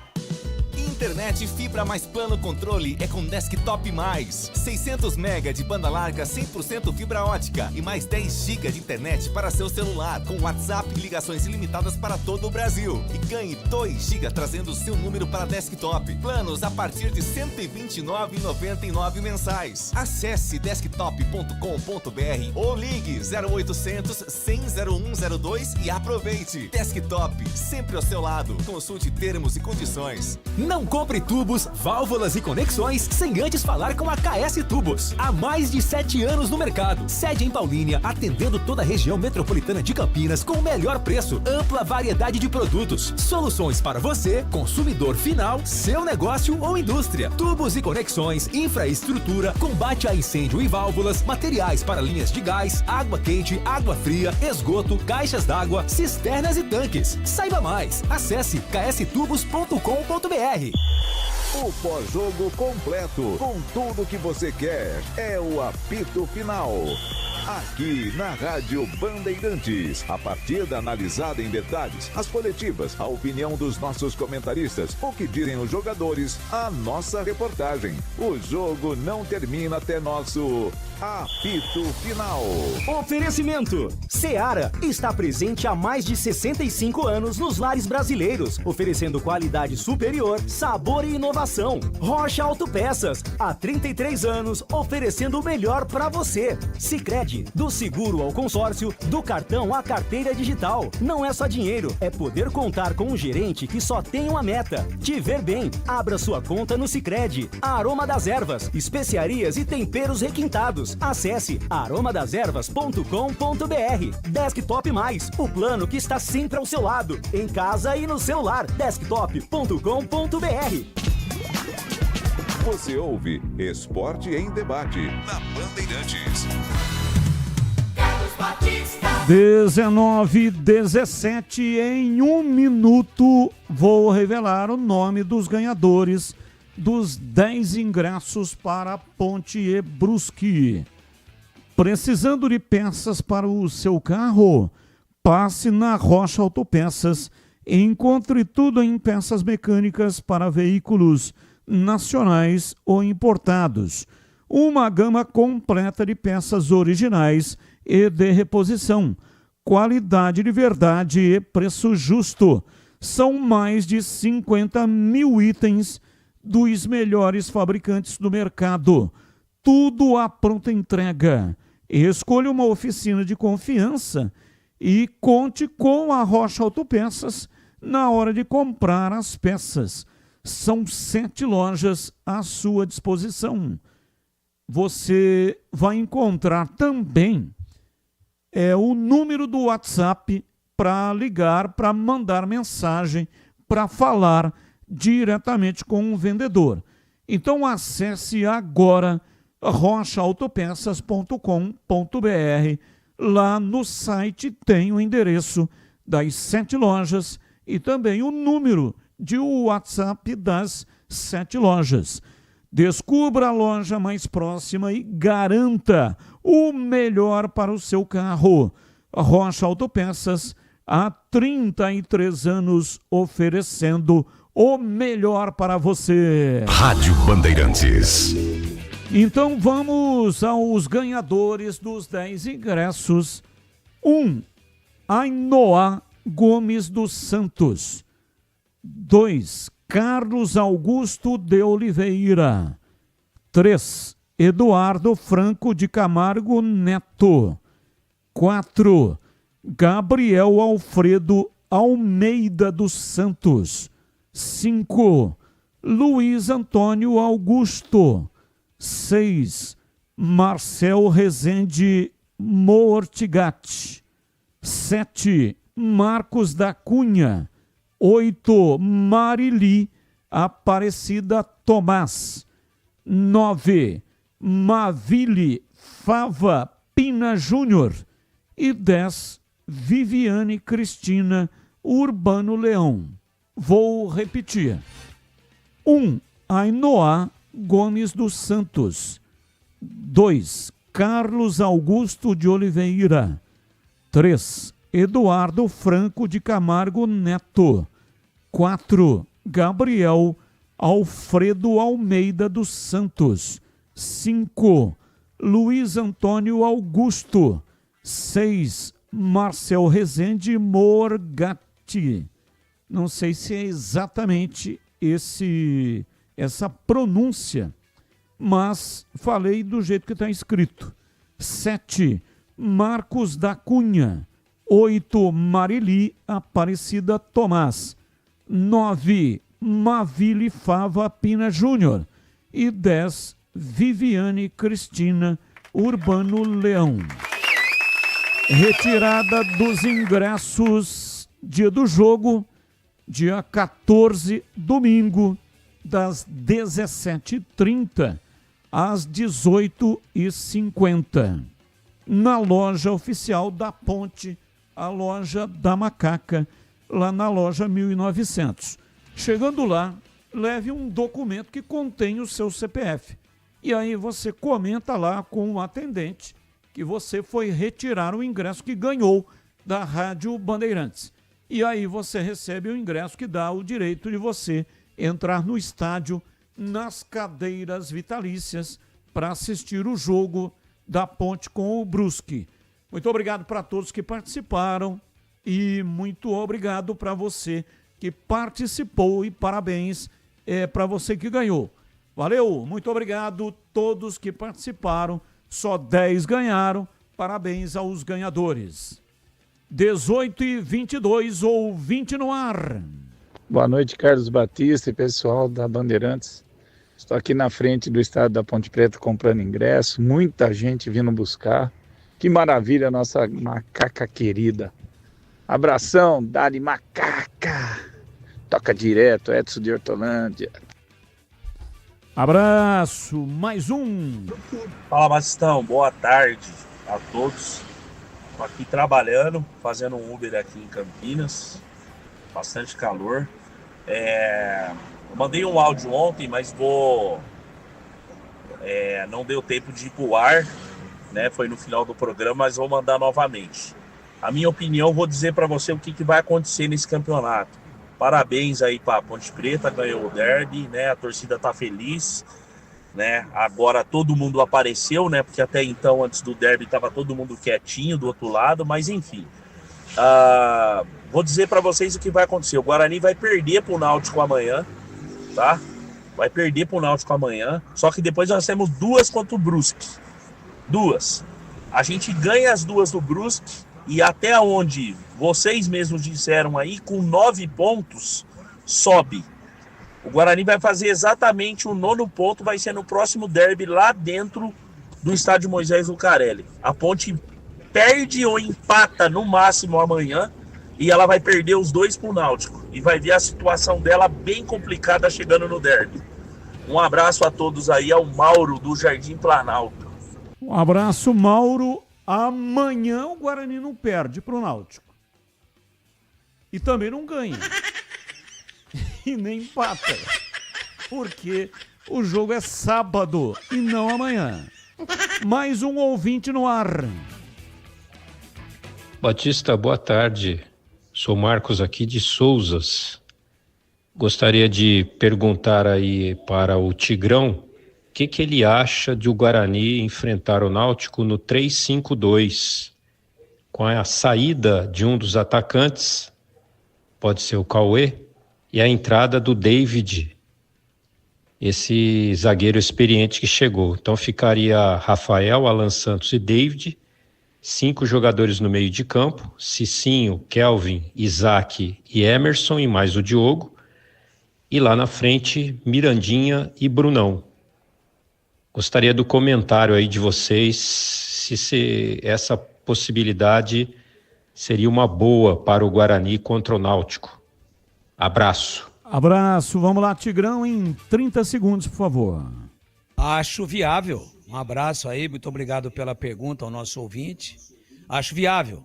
Internet fibra mais plano controle é com Desktop Mais. 600 MB de banda larga 100% fibra ótica e mais 10 GB de internet para seu celular, com WhatsApp e ligações ilimitadas para todo o Brasil. E ganhe 2 GB trazendo o seu número para Desktop. Planos a partir de R$ 129,99 mensais. Acesse desktop.com.br ou ligue 0800 100 0102 e aproveite. Desktop, sempre ao seu lado. Consulte termos e condições. Não compre tubos, válvulas e conexões sem antes falar com a KS Tubos. Há mais de 7 anos no mercado. Sede em Paulínia, atendendo toda a região metropolitana de Campinas com o melhor preço, ampla variedade de produtos. Soluções para você, consumidor final, seu negócio ou indústria. Tubos e conexões, infraestrutura, combate a incêndio e válvulas, materiais para linhas de gás, água quente, água fria, esgoto, caixas d'água, cisternas e tanques. Saiba mais. Acesse kstubos.com.br. O pós-jogo completo, com tudo que você quer, é o apito final. Aqui na Rádio Bandeirantes, a partida analisada em detalhes, as coletivas, a opinião dos nossos comentaristas, o que dizem os jogadores, a nossa reportagem. O jogo não termina até nosso apito final. Oferecimento: Seara está presente há mais de 65 anos nos lares brasileiros, oferecendo qualidade superior, sabor e inovação. Rocha Autopeças, há 33 anos, oferecendo o melhor para você. Sicredi, do seguro ao consórcio, do cartão à carteira digital. Não é só dinheiro, é poder contar com um gerente que só tem uma meta: te ver bem. Abra sua conta no Sicredi. Aroma das Ervas, especiarias e temperos requintados. Acesse aromadeservas.com.br. Desktop Mais, o plano que está sempre ao seu lado, em casa e no celular. Desktop.com.br. Você ouve Esporte em Debate, na Bandeirantes. 19:17, em 1 minuto vou revelar o nome dos ganhadores dos 10 ingressos para Ponte Brusque. Precisando de peças para o seu carro? Passe na Rocha Autopeças e encontre tudo em peças mecânicas para veículos nacionais ou importados. Uma gama completa de peças originais e de reposição, qualidade de verdade e preço justo. São mais de 50 mil itens dos melhores fabricantes do mercado. Tudo à pronta entrega. Escolha uma oficina de confiança e conte com a Rocha Autopeças na hora de comprar as peças. São 7 lojas à sua disposição. Você vai encontrar também o número do WhatsApp para ligar, para mandar mensagem, para falar diretamente com o vendedor. Então acesse agora rochaautopeças.com.br. Lá no site tem o endereço das 7 lojas e também o número de WhatsApp das 7 lojas. Descubra a loja mais próxima e garanta o melhor para o seu carro. Rocha Autopeças, há 33 anos oferecendo o melhor para você. Rádio Bandeirantes. Então vamos aos ganhadores dos 10 ingressos. 1. Ainoá Gomes dos Santos. 2. Carlos Augusto de Oliveira. 3. Eduardo Franco de Camargo Neto. 4. Gabriel Alfredo Almeida dos Santos. 5. Luiz Antônio Augusto. 6. Marcel Rezende Mortigatti. 7. Marcos da Cunha. 8. Marili Aparecida Tomás. 9. Mavile Fava Pina Júnior. E 10. Viviane Cristina Urbano Leão. Vou repetir. 1. Ainoá Gomes dos Santos. 2. Carlos Augusto de Oliveira. 3. Eduardo Franco de Camargo Neto. 4. Gabriel Alfredo Almeida dos Santos. 5. Luiz Antônio Augusto. 6. Marcel Rezende Morgatti. Não sei se é exatamente essa pronúncia, mas falei do jeito que está escrito. 7. Marcos da Cunha. 8. Marili Aparecida Tomás. 9. Mavile Fava Pina Júnior. E 10. Viviane Cristina Urbano Leão. Retirada dos ingressos, dia do jogo, dia 14, domingo, das 17h30 às 18h50. Na loja oficial da Ponte, a loja da Macaca, lá na loja 1900. Chegando lá, leve um documento que contém o seu CPF. E aí você comenta lá com o atendente que você foi retirar o ingresso que ganhou da Rádio Bandeirantes. E aí você recebe o ingresso que dá o direito de você entrar no estádio nas cadeiras vitalícias para assistir o jogo da Ponte com o Brusque. Muito obrigado para todos que participaram e muito obrigado para você que participou e parabéns para você que ganhou. Valeu, muito obrigado a todos que participaram. Só 10 ganharam. Parabéns aos ganhadores. 18h22, ouvinte no ar. Boa noite, Carlos Batista e pessoal da Bandeirantes. Estou aqui na frente do estádio da Ponte Preta comprando ingresso. Muita gente vindo buscar. Que maravilha, nossa macaca querida. Abração, Dali Macaca. Toca direto, Edson de Hortolândia. Abraço, mais um. Fala, Batistão, boa tarde a todos. Estou aqui trabalhando, fazendo um Uber aqui em Campinas. Bastante calor. Eu mandei um áudio ontem, mas não deu tempo de ir pro ar, né? Foi no final do programa, mas vou mandar novamente. A minha opinião, vou dizer para você o que vai acontecer nesse campeonato. Parabéns aí para a Ponte Preta, ganhou o derby, né? A torcida tá feliz, né? Agora todo mundo apareceu, né? Porque até então, antes do derby, tava todo mundo quietinho do outro lado, mas enfim. Vou dizer para vocês o que vai acontecer. O Guarani vai perder pro Náutico amanhã, tá? Vai perder pro Náutico amanhã. Só que depois nós temos 2 contra o Brusque. 2. A gente ganha as 2 do Brusque. E até onde vocês mesmos disseram aí, com 9 pontos, sobe. O Guarani vai fazer exatamente o 9º ponto, vai ser no próximo derby lá dentro do estádio Moisés Lucarelli. A Ponte perde ou empata no máximo amanhã e ela vai perder os 2 pro Náutico. E vai ver a situação dela bem complicada chegando no derby. Um abraço a todos aí, ao Mauro do Jardim Planalto. Um abraço, Mauro. Amanhã o Guarani não perde pro Náutico. E também não ganha. E nem empata. Porque o jogo é sábado e não amanhã. Mais um ouvinte no ar. Batista, boa tarde. Sou Marcos aqui de Souzas. Gostaria de perguntar aí para o Tigrão o que ele acha de o Guarani enfrentar o Náutico no 3-5-2, com a saída de um dos atacantes, pode ser o Cauê, e a entrada do David, esse zagueiro experiente que chegou. Então ficaria Rafael, Alan Santos e David, 5 jogadores no meio de campo, Cicinho, Kelvin, Isaac e Emerson, e mais o Diogo, e lá na frente Mirandinha e Brunão. Gostaria do comentário aí de vocês, se essa possibilidade seria uma boa para o Guarani contra o Náutico. Abraço. Abraço. Vamos lá, Tigrão, em 30 segundos, por favor. Acho viável. Um abraço aí, muito obrigado pela pergunta ao nosso ouvinte. Acho viável.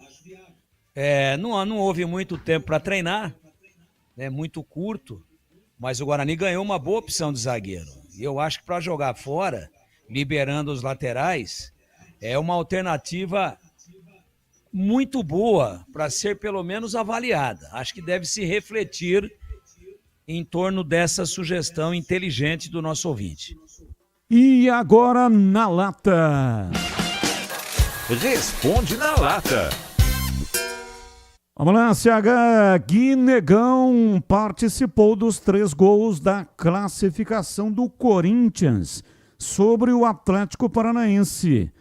Não houve muito tempo para treinar, é muito curto, mas o Guarani ganhou uma boa opção de zagueiro. E eu acho que para jogar fora, liberando os laterais, é uma alternativa muito boa para ser pelo menos avaliada. Acho que deve se refletir em torno dessa sugestão inteligente do nosso ouvinte. E agora na lata. Responde na lata. Vamos lá, CH. Guinegão participou dos 3 gols da classificação do Corinthians sobre o Atlético Paranaense.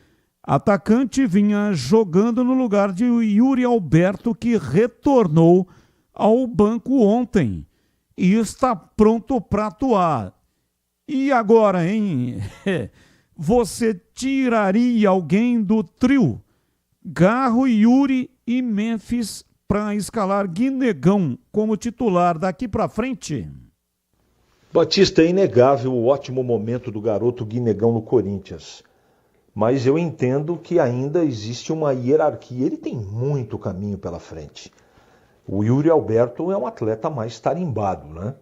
Atacante vinha jogando no lugar de Yuri Alberto, que retornou ao banco ontem e está pronto para atuar. E agora, hein? Você tiraria alguém do trio Garro, Yuri e Memphis para escalar Guinegão como titular daqui para frente? Batista, é inegável o ótimo momento do garoto Guinegão no Corinthians. Mas eu entendo que ainda existe uma hierarquia. Ele tem muito caminho pela frente. O Yuri Alberto é um atleta mais tarimbado, né?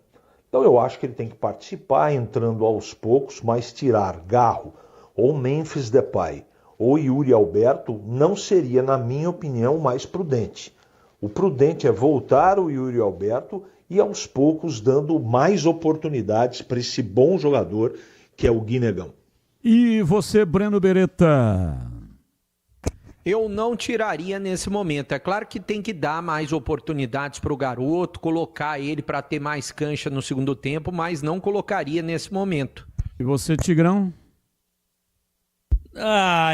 Então eu acho que ele tem que participar entrando aos poucos, mas tirar Garro ou Memphis Depay ou Yuri Alberto não seria, na minha opinião, o mais prudente. O prudente é voltar o Yuri Alberto e aos poucos dando mais oportunidades para esse bom jogador que é o Guinegão. E você, Breno Beretta? Eu não tiraria nesse momento. É claro que tem que dar mais oportunidades para o garoto, colocar ele para ter mais cancha no segundo tempo, mas não colocaria nesse momento. E você, Tigrão?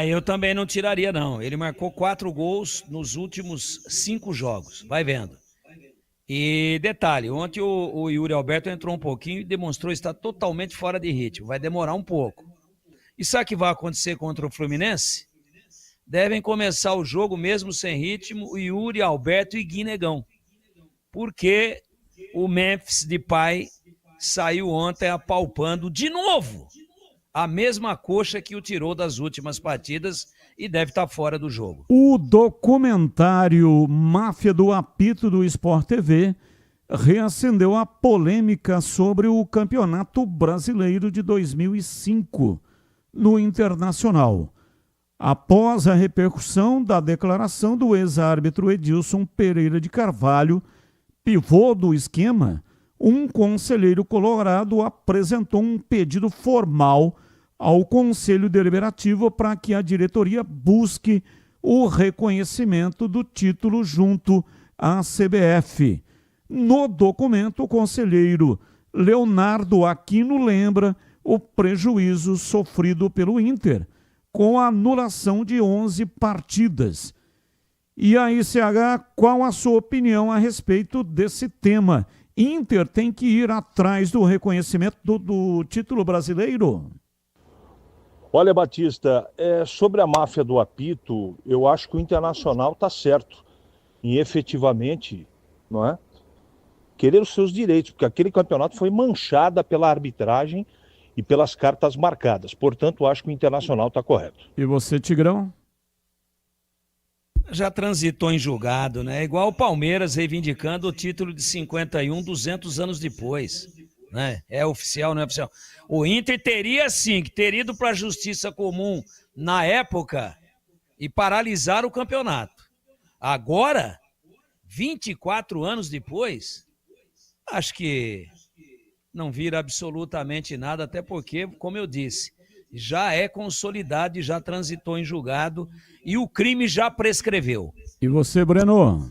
Eu também não tiraria, não. Ele marcou 4 gols nos últimos 5 jogos. Vai vendo. E detalhe, ontem o Yuri Alberto entrou um pouquinho e demonstrou estar totalmente fora de ritmo. Vai demorar um pouco. E sabe o que vai acontecer contra o Fluminense? Devem começar o jogo mesmo sem ritmo, Yuri Alberto e Guinegão. Porque o Memphis Depay saiu ontem apalpando de novo a mesma coxa que o tirou das últimas partidas e deve estar fora do jogo. O documentário Máfia do Apito do Sport TV reacendeu a polêmica sobre o Campeonato Brasileiro de 2005 no Internacional. Após a repercussão da declaração do ex-árbitro Edilson Pereira de Carvalho, pivô do esquema, um conselheiro colorado apresentou um pedido formal ao Conselho Deliberativo para que a diretoria busque o reconhecimento do título junto à CBF. No documento, o conselheiro Leonardo Aquino lembra o prejuízo sofrido pelo Inter, com a anulação de 11 partidas. E aí, CH, qual a sua opinião a respeito desse tema Inter tem que ir atrás do reconhecimento do título brasileiro? Olha, Batista, sobre a máfia do apito, eu acho que o Internacional está certo em efetivamente, não é, querer os seus direitos, porque aquele campeonato foi manchado pela arbitragem e pelas cartas marcadas. Portanto, acho que o Internacional está correto. E você, Tigrão? Já transitou em julgado, né? Igual o Palmeiras reivindicando o título de 51, 200 anos depois, né? É oficial, não é oficial. O Inter teria sim que ter ido para a justiça comum na época e paralisar o campeonato. Agora, 24 anos depois, acho que não vira absolutamente nada, até porque, como eu disse, já é consolidado e já transitou em julgado e o crime já prescreveu. E você, Breno?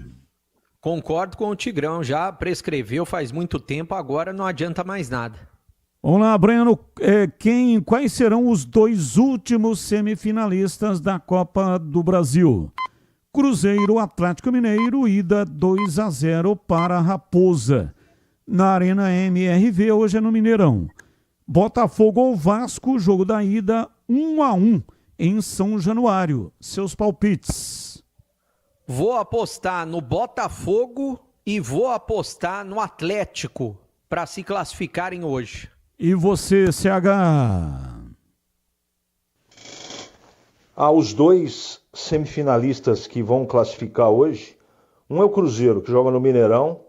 Concordo com o Tigrão, já prescreveu faz muito tempo, agora não adianta mais nada. Vamos lá, Breno, quais serão os 2 últimos semifinalistas da Copa do Brasil? Cruzeiro, Atlético Mineiro, ida 2-0 para a Raposa. Na Arena MRV, hoje é no Mineirão. Botafogo ou Vasco, jogo da ida 1-1 em São Januário. Seus palpites? Vou apostar no Botafogo e vou apostar no Atlético para se classificarem hoje. E você, CH? Os 2 semifinalistas que vão classificar hoje, um é o Cruzeiro, que joga no Mineirão,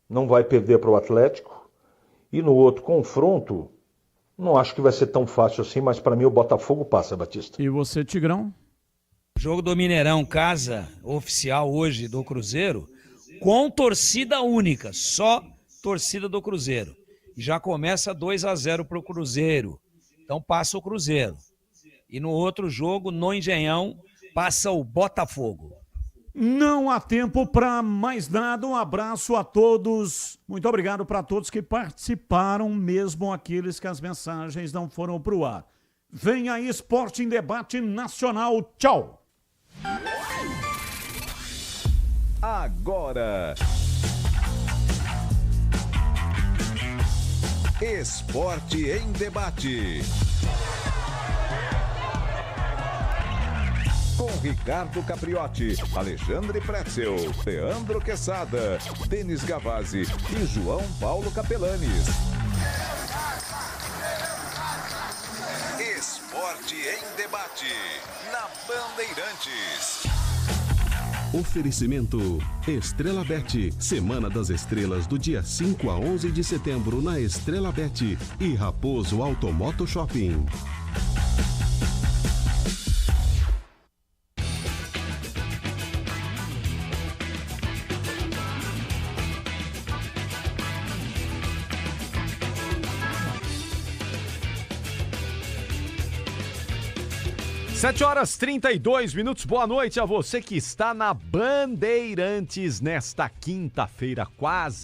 não vai perder para o Atlético, e no outro confronto, não acho que vai ser tão fácil assim, mas para mim o Botafogo passa, Batista. E você, Tigrão? Jogo do Mineirão, casa oficial hoje do Cruzeiro, com torcida única, só torcida do Cruzeiro. E já começa 2-0 para o Cruzeiro, então passa o Cruzeiro. E no outro jogo, no Engenhão, passa o Botafogo. Não há tempo para mais nada. Um abraço a todos. Muito obrigado para todos que participaram, mesmo aqueles que as mensagens não foram para o ar. Vem aí Esporte em Debate Nacional. Tchau. Agora, Esporte em Debate. Com Ricardo Capriotti, Alexandre Pretzel, Leandro Quesada, Denis Gavazzi e João Paulo Capelanes. Esporte em Debate, na Bandeirantes. Oferecimento Estrela Bet, Semana das Estrelas do dia 5 a 11 de setembro na Estrela Bet e Raposo Automoto Shopping. Sete horas 32 minutos. Boa noite a você que está na Bandeirantes nesta quinta-feira, quase